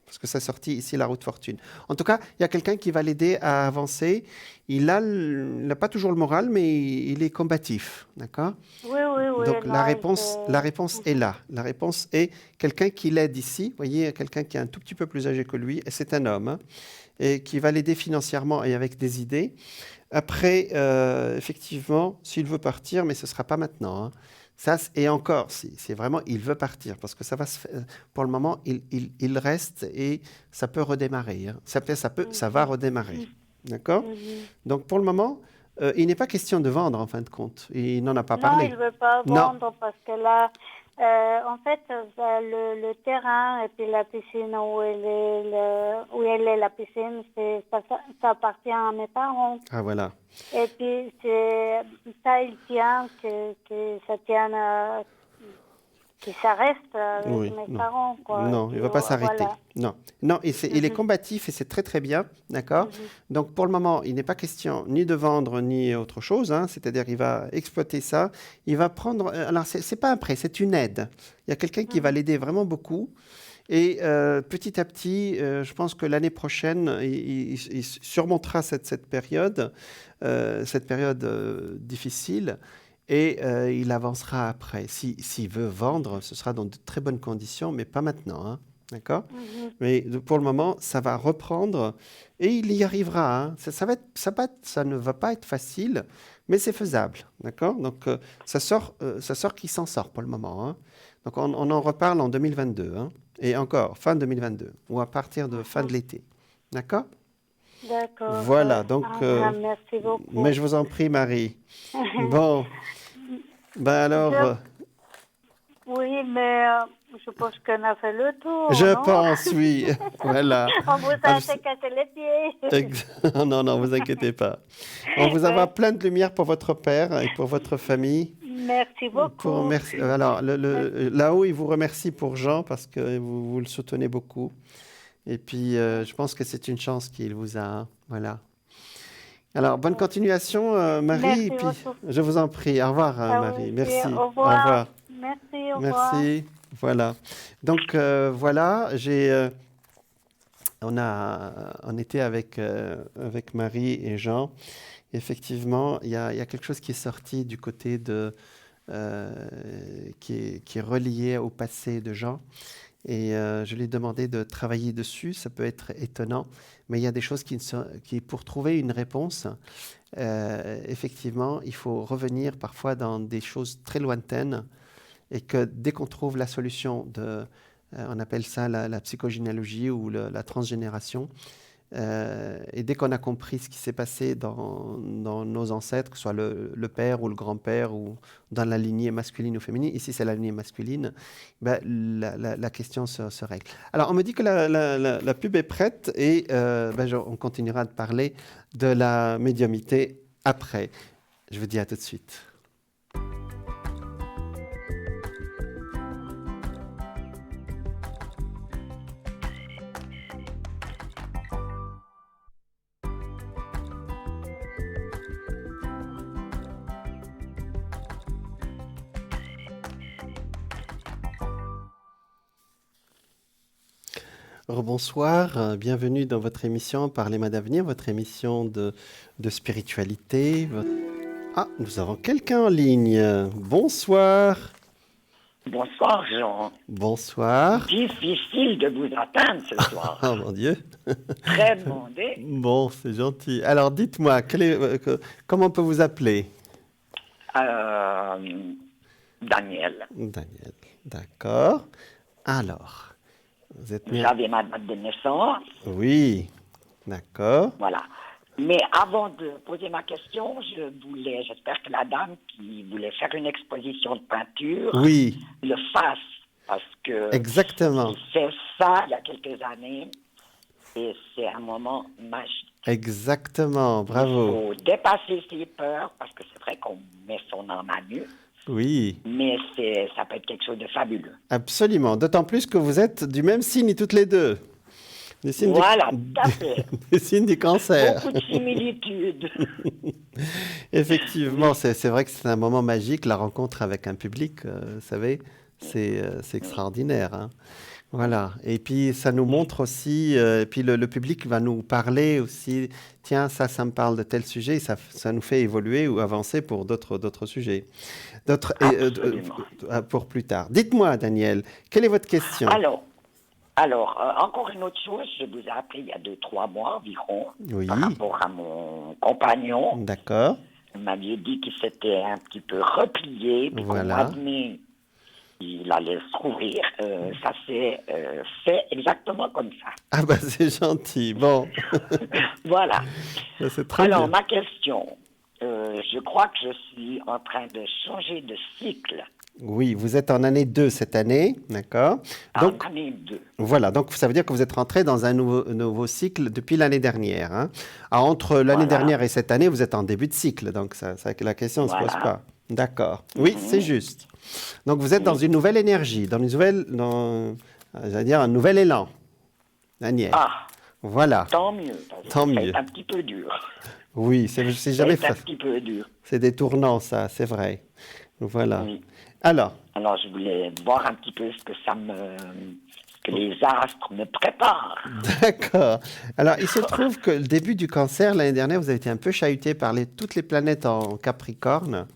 Parce que ça sortit ici la route fortune. En tout cas, il y a quelqu'un qui va l'aider à avancer. Il n'a pas toujours le moral, mais il est combatif. D'accord? Oui. Donc, non, la réponse est là. La réponse est quelqu'un qui l'aide ici. Vous voyez, quelqu'un qui est un tout petit peu plus âgé que lui, et c'est un homme, hein, et qui va l'aider financièrement et avec des idées. Après, effectivement, s'il veut partir, mais ce ne sera pas maintenant. Hein. Ça, et encore, c'est vraiment, il veut partir, parce que ça va se faire, pour le moment, il reste et ça peut redémarrer. Hein. Ça va redémarrer. D'accord? Donc, pour le moment, il n'est pas question de vendre, en fin de compte. Il n'en a pas parlé. Non, il ne veut pas vendre parce que là, en fait, le terrain et puis la piscine où elle est la piscine, ça appartient à mes parents. Ah, voilà. Et puis, ça, il tient que ça tienne, que ça reste avec mes parents. Quoi. Non, il ne va pas s'arrêter. Voilà. Non, il est combatif et c'est très très bien, d'accord? Donc pour le moment, il n'est pas question ni de vendre ni autre chose, hein, c'est-à-dire qu'il va exploiter ça, il va prendre... alors c'est pas un prêt, c'est une aide. Il y a quelqu'un qui va l'aider vraiment beaucoup. Et petit à petit, je pense que l'année prochaine, il surmontera cette période difficile. Et il avancera après. S'il veut vendre, ce sera dans de très bonnes conditions, mais pas maintenant. Hein. D'accord? Mais pour le moment, ça va reprendre et il y arrivera. Hein. Ça ne va pas être facile, mais c'est faisable. D'accord? Donc, ça sort qu'il s'en sort pour le moment. Hein. Donc, on en reparle en 2022. Hein. Et encore, fin 2022, ou à partir de fin de l'été. D'accord? D'accord. Voilà, donc... merci beaucoup. Mais je vous en prie, Marie. Bon, ben alors... Oui, mais je pense qu'on a fait le tour, je non? pense, oui. Voilà. On vous a fait casser les pieds. Non, vous inquiétez pas. On vous envoie plein de lumière pour votre père et pour votre famille. Merci beaucoup. Alors, là-haut, il vous remercie pour Jean parce que vous le soutenez beaucoup. Et puis, je pense que c'est une chance qu'il vous a. Hein. Voilà. Alors, bonne continuation, Marie. Merci et puis, beaucoup. je vous en prie. Au revoir, Marie. Merci. Au revoir. Merci, au revoir. Merci. Voilà. Donc, voilà, on était avec Marie et Jean. Effectivement, il y a quelque chose qui est sorti du côté qui est relié au passé de Jean. Et je lui ai demandé de travailler dessus. Ça peut être étonnant, mais il y a des choses qui pour trouver une réponse, effectivement, il faut revenir parfois dans des choses très lointaines et que dès qu'on trouve la solution on appelle ça la psychogénéalogie ou la transgénération, et dès qu'on a compris ce qui s'est passé dans nos ancêtres, que ce soit le père ou le grand-père ou dans la lignée masculine ou féminine, ici c'est la lignée masculine, ben, la question se règle. Alors on me dit que la pub est prête et on continuera de parler de la médiumnité après. Je vous dis à tout de suite. Rebonsoir, bienvenue dans votre émission Parlez-moi d'avenir, votre émission de spiritualité. Ah, nous avons quelqu'un en ligne. Bonsoir. Bonsoir, Jean. Bonsoir. Difficile de vous atteindre ce soir. Oh mon Dieu. Très demandé. Bon, c'est gentil. Alors, dites-moi, comment on peut vous appeler? Daniel. Daniel, d'accord. Alors, vous êtes Vous avez ma date de naissance. Oui, d'accord. Voilà. Mais avant de poser ma question, j'espère que la dame qui voulait faire une exposition de peinture Oui, le fasse. Parce que exactement. il fait ça il y a quelques années et c'est un moment magique. Exactement, Il bravo. faut dépasser ses peurs parce que c'est vrai qu'on met son âme à nu, Oui, mais ça peut être quelque chose de fabuleux. absolument. D'autant plus que vous êtes du même signe toutes les deux. Des signes Voilà, tout à fait. des signes du cancer. Beaucoup de similitudes. Effectivement, c'est vrai que c'est un moment magique, la rencontre avec un public, vous savez, c'est extraordinaire, hein. Voilà. Et puis, ça nous montre aussi, et puis le public va nous parler aussi, tiens, ça me parle de tel sujet, ça nous fait évoluer ou avancer pour d'autres sujets. Absolument. Pour plus tard. Dites-moi, Daniel, quelle est votre question? Alors, encore une autre chose, je vous ai appelé il y a 2-3 mois environ, Oui. par rapport à mon compagnon. D'accord. Vous m'aviez dit qu'il s'était un petit peu replié, puis Voilà. qu'au mois de mai, il allait se rouvrir. Ça s'est fait exactement comme ça. Ah bah c'est gentil. Bon, Voilà. c'est très Alors, bien. ma question, je crois que je suis en train de changer de cycle Oui, vous êtes en année 2 cette année, d'accord? Donc, en année 2. voilà, donc ça veut dire que vous êtes rentré dans un nouveau cycle depuis l'année dernière, hein. Alors, entre l'année Voilà. dernière et cette année, vous êtes en début de cycle, donc la question ne se pose Voilà. pas. D'accord. Oui, c'est juste. Donc, vous êtes dans une nouvelle énergie, j'allais dire un nouvel élan, Daniel. Ah, Voilà. tant mieux. Parce que Tant mieux. C'est un petit peu dur. Oui, c'est jamais C'est un facile. petit peu dur. C'est des tournants, ça, c'est vrai. Voilà. Oui. Alors, Alors, je voulais voir un petit peu ce que les astres me préparent. d'accord. Alors, il se trouve que le début du cancer, l'année dernière, vous avez été un peu chahuté par toutes les planètes en Capricorne.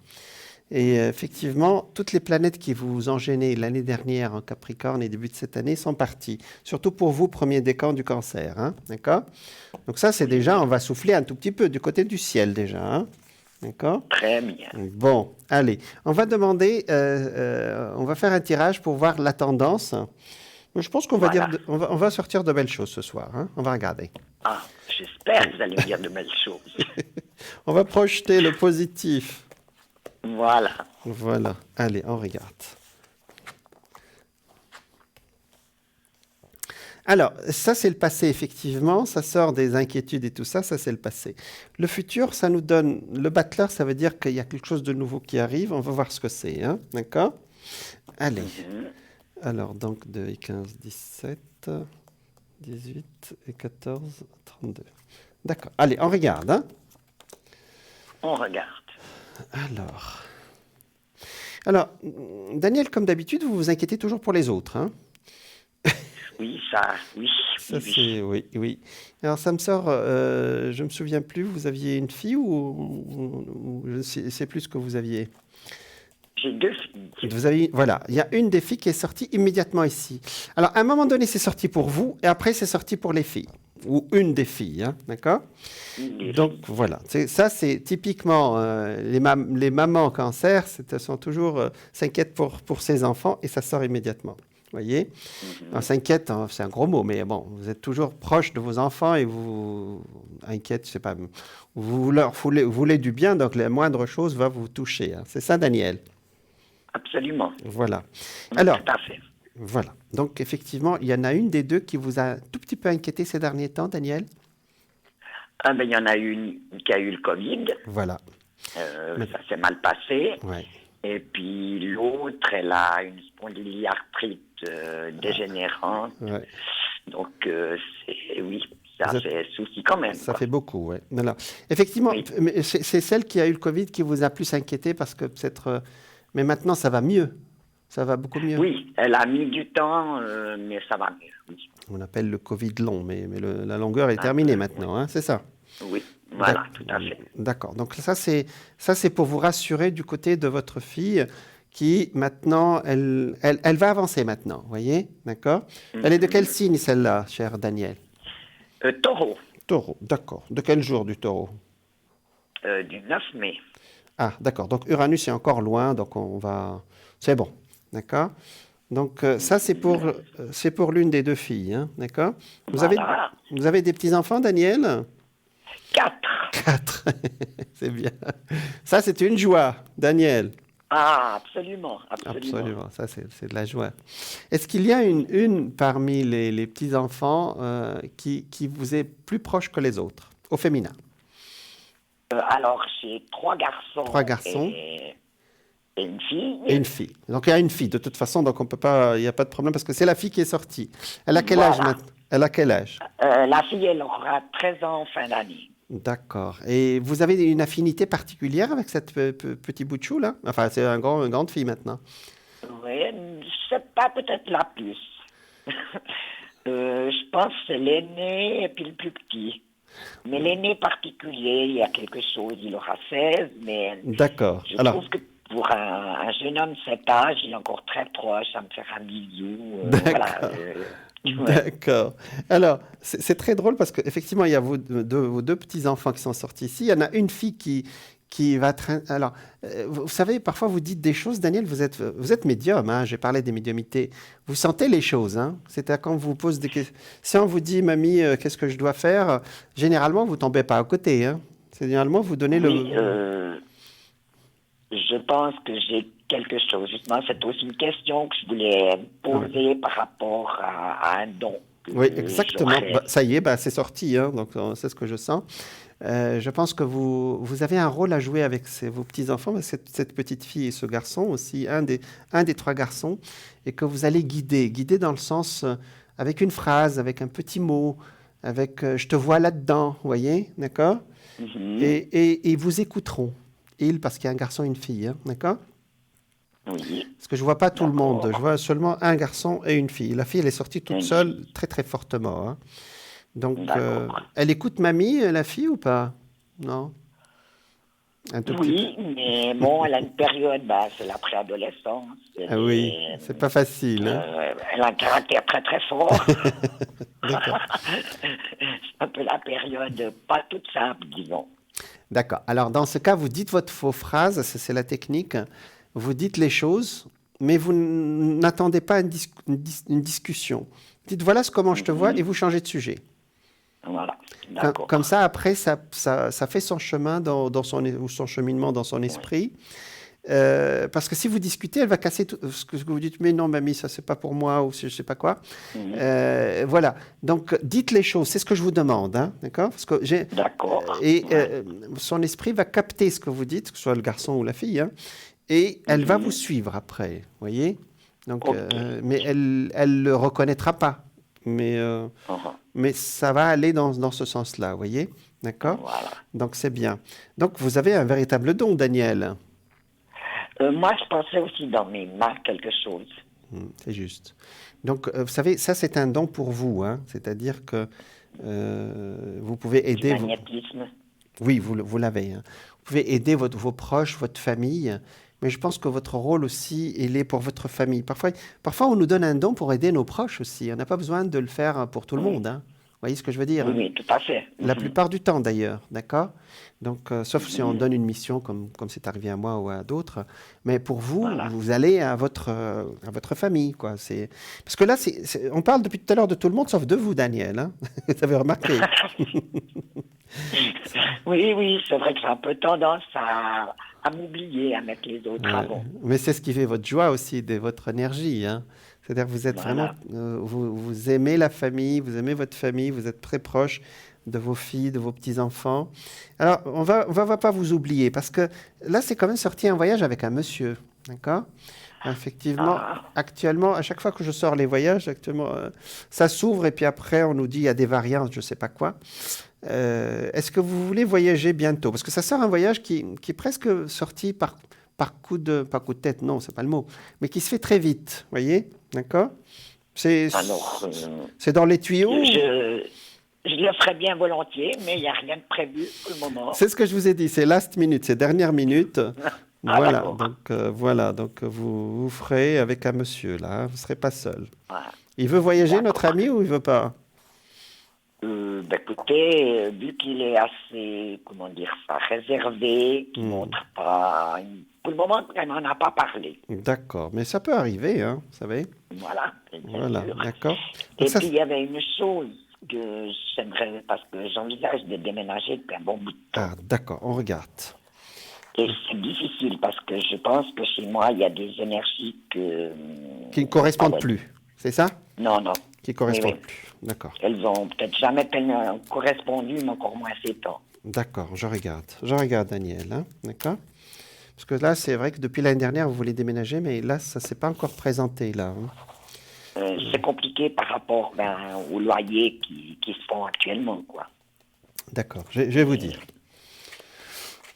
Et effectivement, toutes les planètes qui vous ont gêné l'année dernière en Capricorne et début de cette année sont parties. Surtout pour vous, premier décan du cancer, hein, d'accord? Donc ça, c'est déjà, on va souffler un tout petit peu du côté du ciel déjà, hein, d'accord? Très bien. Bon, allez, on va demander, on va faire un tirage pour voir la tendance. Je pense qu'on va Voilà. dire, on va sortir de belles choses ce soir, hein. On va regarder. Ah, j'espère que vous allez me dire de belles choses. On va projeter le positif. Voilà. Voilà, allez, on regarde. Alors, ça c'est le passé, effectivement, ça sort des inquiétudes et tout ça, c'est le passé. Le futur, ça nous donne, le battleur, ça veut dire qu'il y a quelque chose de nouveau qui arrive, on va voir ce que c'est, hein, d'accord? Allez, alors donc 2 et 15, 17, 18 et 14, 32. D'accord, allez, on regarde, hein. On regarde. Alors, Daniel, comme d'habitude, vous vous inquiétez toujours pour les autres, hein? Oui, oui. Ça, c'est... Oui. Alors, ça me sort... je me souviens plus, vous aviez une fille ou je ne sais plus ce que vous aviez. J'ai 2 filles. Vous avez... Voilà, il y a une des filles qui est sortie immédiatement ici. Alors, à un moment donné, c'est sorti pour vous, et après, c'est sorti pour les filles. Ou une des filles, hein, d'accord? Donc, voilà. Ça, c'est typiquement... les mamans cancer s'inquiètent pour ses enfants, et ça sort immédiatement. Vous voyez? On s'inquiète, hein, c'est un gros mot, mais bon, vous êtes toujours proche de vos enfants et vous inquiète, je sais pas, vous leur voulez du bien, donc la moindre chose va vous toucher, hein. C'est ça, Daniel? Absolument. Voilà. Alors, Tout à fait. voilà. Donc, effectivement, il y en a une des deux qui vous a un tout petit peu inquiété ces derniers temps, Daniel? Ah ben, il y en a une qui a eu le Covid. Voilà. Ça s'est mal passé. Ouais. Et puis l'autre, elle a une spondylarthrite dégénérante. Ouais. Donc, oui, ça Ça- fait souci quand même. Ça quoi. fait beaucoup, ouais. Voilà. Effectivement, Oui. mais c'est celle qui a eu le Covid qui vous a plus inquiété parce que peut-être... mais maintenant, ça va mieux. Ça va beaucoup mieux. Oui, elle a mis du temps, mais ça va mieux. Oui, On appelle le Covid long, mais la longueur est terminée maintenant, hein, c'est ça? oui, voilà, tout à fait. D'accord. Donc ça, c'est pour vous rassurer du côté de votre fille qui, maintenant, elle va avancer maintenant, vous voyez? D'accord? Elle est de quel signe, celle-là, cher Daniel? Taureau, Taureau, d'accord. De quel jour du taureau? du 9 mai. Ah, d'accord. Donc Uranus est encore loin, donc on va... C'est bon, d'accord? Donc ça, c'est pour l'une des deux filles, hein, d'accord? Voilà. Vous avez des petits-enfants, Daniel? 4. 4. C'est bien. Ça, c'est une joie, Daniel. Ah, absolument. Absolument, ça, c'est de la joie. Est-ce qu'il y a une parmi les petits-enfants qui vous est plus proche que les autres, au féminin? Alors, j'ai 3 garçons. 3 garçons. Et une fille. Et une fille. Donc il y a une fille, de toute façon, donc on peut pas, il n'y a pas de problème parce que c'est la fille qui est sortie. Elle a quel âge Voilà. maintenant? Elle a quel âge? La fille, elle aura 13 ans en fin d'année. D'accord. Et vous avez une affinité particulière avec cette petit bout de chou là? Enfin, c'est une grande fille maintenant. Oui, c'est pas peut-être la plus. Je pense que c'est l'aîné et puis le plus petit. Mais l'aîné particulier, il y a quelque chose, il aura 16, mais D'accord. je Alors, trouve que pour un jeune homme de cet âge, il est encore très proche, ça me fait un bisou. D'accord. D'accord. Alors, c'est très drôle parce qu'effectivement, il y a vos deux petits-enfants qui sont sortis ici. Il y en a une fille qui va... Alors, vous savez, parfois vous dites des choses, Daniel, vous êtes médium, hein, j'ai parlé des médiumnités. Vous sentez les choses, hein. C'est-à-dire quand on vous pose des questions... Si on vous dit, mamie, qu'est-ce que je dois faire? Généralement, vous ne tombez pas à côté, hein. Généralement, vous donnez Oui, je pense que j'ai quelque chose. Justement, c'est aussi une question que je voulais poser par rapport à un don. Oui, exactement. Bah, ça y est, bah, c'est sorti, hein, donc c'est ce que je sens. Je pense que vous avez un rôle à jouer avec vos petits-enfants, cette petite fille et ce garçon aussi, un des 3 garçons, et que vous allez guider dans le sens, avec une phrase, avec un petit mot, avec je te vois là-dedans, vous voyez, d'accord? Et ils vous écouteront. Parce qu'il y a un garçon et une fille, hein, d'accord? Oui. Parce que je ne vois pas tout le monde, je vois seulement un garçon et une fille. La fille, elle est sortie toute seule, très très fortement, hein. Donc, elle écoute mamie, la fille, ou pas? Non? Un tout petit peu. Mais bon, elle a une période, c'est la préadolescence. Ah oui, c'est pas facile. Hein? Elle a un caractère très très fort. D'accord. C'est un peu la période pas toute simple, disons. D'accord. Alors, dans ce cas, vous dites votre faux phrase, c'est la technique. Vous dites les choses, mais vous n'attendez pas une discussion. Dites voilà comment je te vois et vous changez de sujet. Voilà. D'accord. Comme ça, après, ça fait son chemin ou son cheminement dans son esprit. Parce que si vous discutez, elle va casser tout ce que vous dites. Mais non, mamie, ça c'est pas pour moi ou je sais pas quoi. Voilà. Donc, dites les choses. C'est ce que je vous demande, hein, d'accord? Parce que d'accord. Et son esprit va capter ce que vous dites, que ce soit le garçon ou la fille, hein, et elle va vous suivre après, voyez? Donc, mais elle le reconnaîtra pas. Mais ça va aller dans ce sens-là, voyez? D'accord? Voilà. Donc, c'est bien. Donc, vous avez un véritable don, Daniel. Moi, je pensais aussi dans mes mains quelque chose. C'est juste. Donc, vous savez, ça, c'est un don pour vous, hein? C'est-à-dire que vous pouvez aider... Du magnétisme. Oui, vous l'avez. Hein. Vous pouvez aider vos proches, votre famille, mais je pense que votre rôle aussi, il est pour votre famille. Parfois, on nous donne un don pour aider nos proches aussi. On n'a pas besoin de le faire pour tout le monde. Hein. Vous voyez ce que je veux dire? Oui, tout à fait. La plupart du temps, d'ailleurs, d'accord? Donc, sauf si on donne une mission, comme c'est arrivé à moi ou à d'autres. Mais pour vous, vous allez à votre famille, quoi. Parce que là, on parle depuis tout à l'heure de tout le monde, sauf de vous, Daniel. Hein. Vous avez remarqué? Oui, c'est vrai que j'ai un peu tendance à m'oublier, à mettre les autres avant. Mais c'est ce qui fait votre joie aussi, votre énergie, hein. C'est-à-dire que vous êtes vraiment, vous aimez la famille, vous aimez votre famille, vous êtes très proche de vos filles, de vos petits-enfants. Alors, on va pas vous oublier, parce que là, c'est quand même sorti un voyage avec un monsieur, d'accord? Effectivement, actuellement, à chaque fois que je sors les voyages, actuellement, ça s'ouvre et puis après, on nous dit il y a des variantes, je ne sais pas quoi. Est-ce que vous voulez voyager bientôt? Parce que ça sort un voyage qui est presque sorti pas coup de tête, non, c'est pas le mot, mais qui se fait très vite, voyez, d'accord? Alors, C'est dans les tuyaux? je le ferais bien volontiers, mais il n'y a rien de prévu pour le moment. C'est ce que je vous ai dit, c'est last minute, c'est dernière minute. Voilà, d'accord. donc vous ferez avec un monsieur, là, vous ne serez pas seul. Voilà. Il veut voyager, D'accord. notre ami, ou il veut pas? Écoutez, vu qu'il est assez, comment dire ça, réservé, qu'il montre pas... Pour le moment, il n'en a pas parlé. D'accord, mais ça peut arriver, hein, vous savez. Voilà, bien Voilà, sûr. d'accord. Et Donc ça, puis, il y avait une chose que j'aimerais, parce que j'envisage de déménager depuis un bon bout de temps. Ah, d'accord, on regarde. Et c'est difficile, parce que je pense que chez moi, il y a des énergies que... Qui ne correspondent ouais. plus, c'est ça? Non, non. Qui ne correspondent Oui. plus, d'accord. Elles ont peut-être jamais tellement correspondu, mais encore moins ces temps. D'accord, je regarde Daniel, hein, d'accord? Parce que là, c'est vrai que depuis l'année dernière, vous voulez déménager, mais là, ça ne s'est pas encore présenté, là. Hein. C'est compliqué par rapport aux loyers qui se font actuellement, quoi. D'accord, je vais vous dire.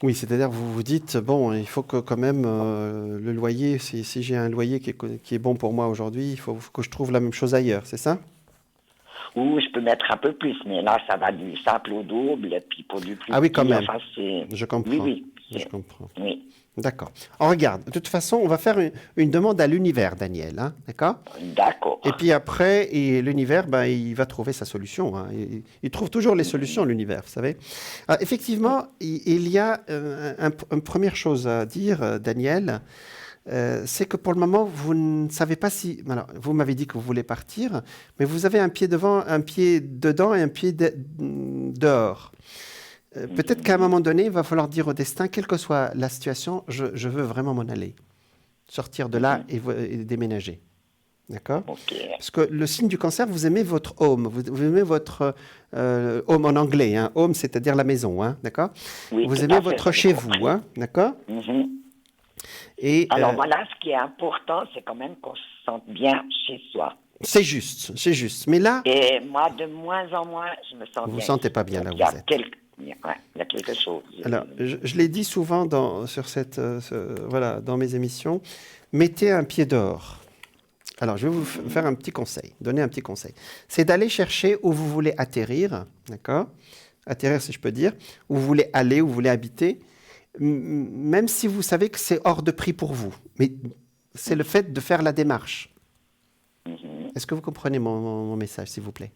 Oui, c'est-à-dire vous vous dites, bon, il faut que quand même le loyer, si j'ai un loyer qui est bon pour moi aujourd'hui, il faut que je trouve la même chose ailleurs, c'est ça? Ou je peux mettre un peu plus, mais là, ça va du simple au double, et puis pour du plus Ah oui, quand petit, même. enfin, Je comprends. Oui, Je comprends. Oui, D'accord. On regarde. De toute façon, on va faire une demande à l'univers, Daniel, hein, d'accord? d'accord. Et puis après, l'univers, ben, il va trouver sa solution. Hein. Il trouve toujours les solutions, l'univers, vous savez. Alors, effectivement, il y a une première chose à dire, Daniel, c'est que pour le moment, vous ne savez pas si... Alors, vous m'avez dit que vous voulez partir, mais vous avez un pied devant, un pied dedans et un pied dehors. Peut-être qu'à un moment donné, il va falloir dire au destin, quelle que soit la situation, je veux vraiment m'en aller. Sortir de là et déménager. D'accord? Ok. Parce que le signe du cancer, vous aimez votre home. Vous aimez votre home en anglais. Hein? Home, c'est-à-dire la maison. Hein? D'accord? Oui, vous tout aimez à fait, votre j'ai chez compris. vous. Hein? D'accord? Mhm. Et, Alors voilà, ce qui est important, c'est quand même qu'on se sente bien chez soi. c'est juste, c'est juste. Mais là, Et moi, de moins en moins, je me sens vous bien. vous sentez pas bien là où Il y a vous êtes. il y a quelque chose. Alors, je l'ai dit souvent voilà, dans mes émissions, mettez un pied dehors. Alors, je vais vous faire un petit conseil, donner un petit conseil. C'est d'aller chercher où vous voulez atterrir, d'accord? Atterrir, si je peux dire, où vous voulez aller, où vous voulez habiter, même si vous savez que c'est hors de prix pour vous. Mais c'est le fait de faire la démarche. Est-ce que vous comprenez mon message, s'il vous plaît?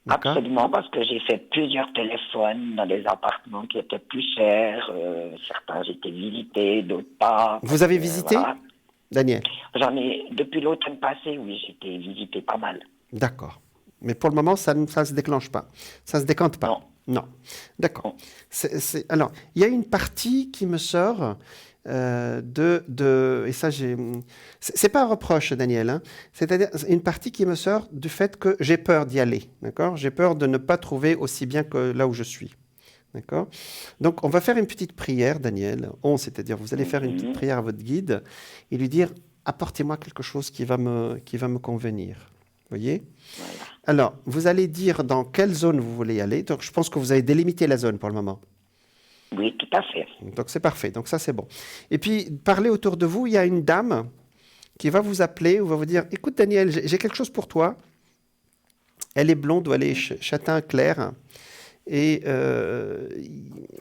D'accord? Absolument, parce que j'ai fait plusieurs téléphones dans des appartements qui étaient plus chers. Certains j'ai été visités, d'autres pas. Vous avez visité, Voilà. Daniel? J'en ai, depuis l'automne passé, oui, j'ai été visité pas mal. D'accord. Mais pour le moment, ça ne se déclenche pas. Ça ne se décante pas. Non. Non. D'accord. Alors, il y a une partie qui me sort et ça, c'est pas un reproche, Daniel. Hein, c'est-à-dire une partie qui me sort du fait que j'ai peur d'y aller. D'accord? J'ai peur de ne pas trouver aussi bien que là où je suis. D'accord? Donc, on va faire une petite prière, Daniel. C'est-à-dire, vous allez faire une petite prière à votre guide et lui dire, apportez-moi quelque chose qui va me convenir. Vous voyez? Voilà. Alors, vous allez dire dans quelle zone vous voulez y aller. Donc, je pense que vous avez délimité la zone pour le moment. Oui, tout à fait. Donc, c'est parfait. Donc, ça, c'est bon. Et puis, parlez autour de vous. Il y a une dame qui va vous appeler ou va vous dire, écoute, Daniel, j'ai quelque chose pour toi. Elle est blonde ou elle est châtain clair. Et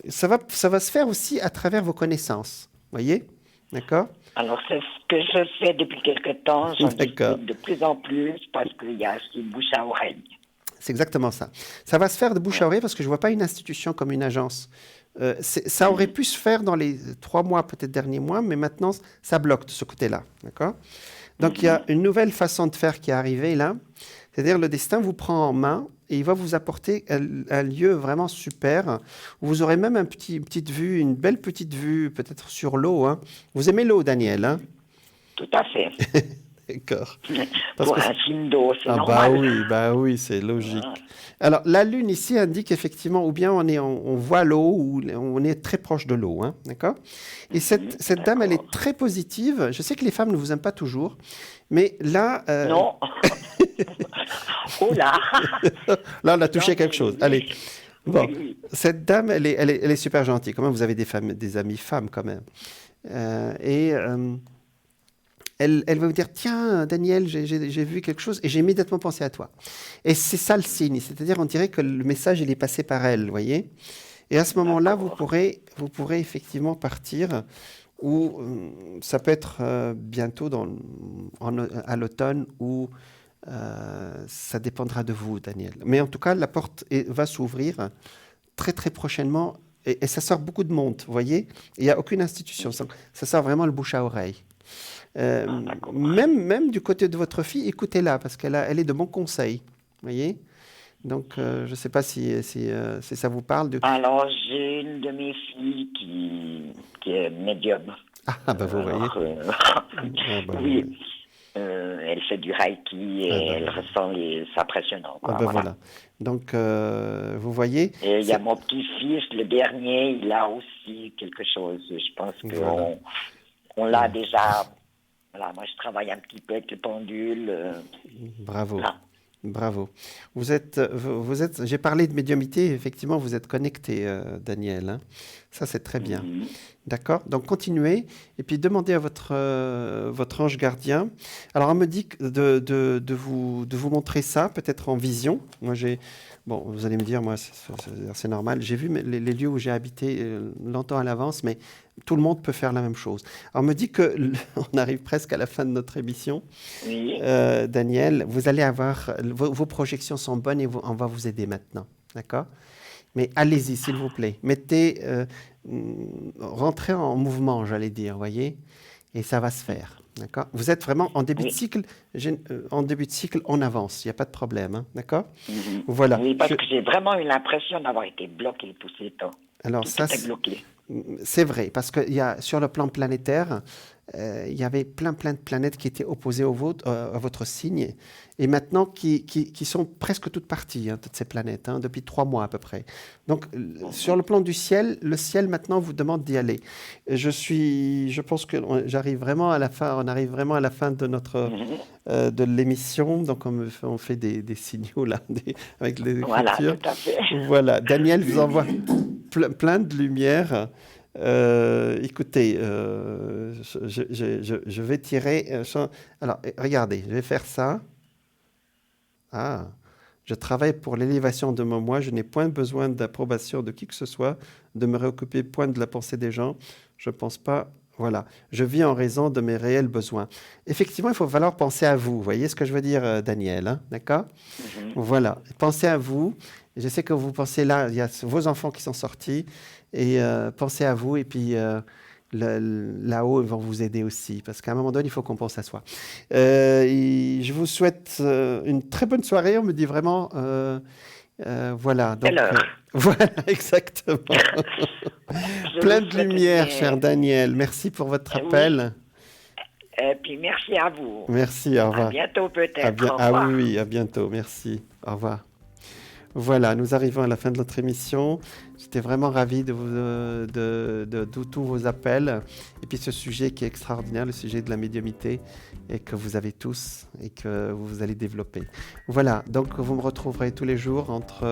ça va se faire aussi à travers vos connaissances. Vous voyez? D'accord? Alors, c'est ce que je fais depuis quelque temps. J'en D'accord. discute de plus en plus parce qu'il y a aussi bouche à oreille. C'est exactement ça. Ça va se faire de bouche à oreille parce que je ne vois pas une institution comme une agence. Ça aurait pu se faire dans les 3 mois, peut-être derniers mois, mais maintenant, ça bloque de ce côté-là. D'accord? Donc, il y a une nouvelle façon de faire qui est arrivée là. C'est-à-dire, le destin vous prend en main et il va vous apporter un lieu vraiment super où vous aurez même une belle petite vue, peut-être sur l'eau. Hein. Vous aimez l'eau, Daniel? Hein? Tout à fait. D'accord. Pour un film d'eau, c'est Bah normal. oui, c'est logique. Alors, la Lune ici indique effectivement, ou bien on voit l'eau, ou on est très proche de l'eau, hein, d'accord? Et cette dame, elle est très positive. Je sais que les femmes ne vous aiment pas toujours, mais là... Non. Oh là. Là, on a touché Non, quelque chose. Allez. Bon, oui. cette dame, elle est super gentille. Quand même, vous avez des amies femmes quand même. Elle va vous dire, tiens, Daniel, j'ai vu quelque chose et j'ai immédiatement pensé à toi. Et c'est ça le signe, c'est-à-dire on dirait que le message il est passé par elle, vous voyez. Et à ce moment-là, vous pourrez effectivement partir, ou ça peut être bientôt à l'automne, ou ça dépendra de vous, Daniel. Mais en tout cas, la porte va s'ouvrir très très prochainement, et ça sort beaucoup de monde, vous voyez. Il n'y a aucune institution, ça sort vraiment le bouche à oreille. Même du côté de votre fille, écoutez-la, parce elle est de bons conseils, vous voyez. Donc, je ne sais pas si ça vous parle. Alors, j'ai une de mes filles qui est médium. Ah, ben vous voyez. Oui, elle fait du Reiki et elle ressent c'est impressionnant. Quoi, voilà. Donc, vous voyez. Et il y a mon petit-fils, le dernier, il a aussi quelque chose. Je pense qu'on l'a déjà. Voilà, moi, je travaille un petit peu avec le pendule. Bravo. Là. Bravo. J'ai parlé de médiumnité, effectivement, vous êtes connecté, Daniel. Hein. Ça, c'est très bien. D'accord. Donc, continuez. Et puis, demandez à votre ange gardien. Alors, on me dit de vous montrer ça, peut-être en vision. Moi, bon, vous allez me dire, moi, c'est normal. J'ai vu les lieux où j'ai habité longtemps à l'avance, mais tout le monde peut faire la même chose. Alors, on me dit qu'on arrive presque à la fin de notre émission. Oui. Daniel, vous allez avoir... Vos projections sont bonnes et on va vous aider maintenant. D'accord ? Mais allez-y, s'il vous plaît. Rentrez en mouvement, j'allais dire, voyez ? Et ça va se faire. D'accord ? Vous êtes vraiment en début de cycle. En début de cycle, on avance. Il n'y a pas de problème. Hein, d'accord ? Voilà. Oui, parce que j'ai vraiment eu l'impression d'avoir été bloqué tout ce temps. Alors, ça, c'est vrai, parce que sur le plan planétaire, il y avait plein de planètes qui étaient opposées à votre signe, et maintenant qui sont presque toutes parties, hein, toutes ces planètes, hein, depuis 3 mois à peu près. Donc, sur le plan du ciel, le ciel maintenant vous demande d'y aller. Je pense que j'arrive vraiment à la fin. On arrive vraiment à la fin de de l'émission. Donc, on fait des signaux là, avec les écritures. Voilà, tout à fait. Voilà, Daniel vous envoie plein de lumière. Écoutez, je vais tirer. Alors, regardez, je vais faire ça. Ah, je travaille pour l'élévation de mon moi. Je n'ai point besoin d'approbation de qui que ce soit, de me préoccuper point de la pensée des gens. Je ne pense pas. Voilà, je vis en raison de mes réels besoins. Effectivement, il faut falloir penser à vous. Vous voyez ce que je veux dire, Daniel, hein, d'accord ? Voilà, pensez à vous. Je sais que vous pensez là, il y a vos enfants qui sont sortis, et pensez à vous, et puis là-haut, ils vont vous aider aussi, parce qu'à un moment donné, il faut qu'on pense à soi. Je vous souhaite une très bonne soirée, on me dit vraiment... voilà, donc, voilà, exactement. Plein de lumière, cher Daniel. Merci pour votre appel. Oui. Et puis merci à vous. Merci, au revoir. À bientôt peut-être. Au revoir. Ah oui, à bientôt, merci. Au revoir. Voilà, nous arrivons à la fin de notre émission. J'étais vraiment ravi de tous vos appels. Et puis ce sujet qui est extraordinaire, le sujet de la médiumnité, et que vous avez tous et que vous allez développer. Voilà, donc vous me retrouverez tous les jours entre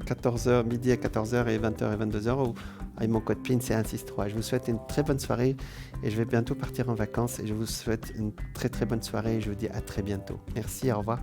14h, midi à 14h et 20h et 22h. Avec mon code PIN, c'est 163. Je vous souhaite une très bonne soirée et je vais bientôt partir en vacances. Et je vous souhaite une très très bonne soirée et je vous dis à très bientôt. Merci, au revoir.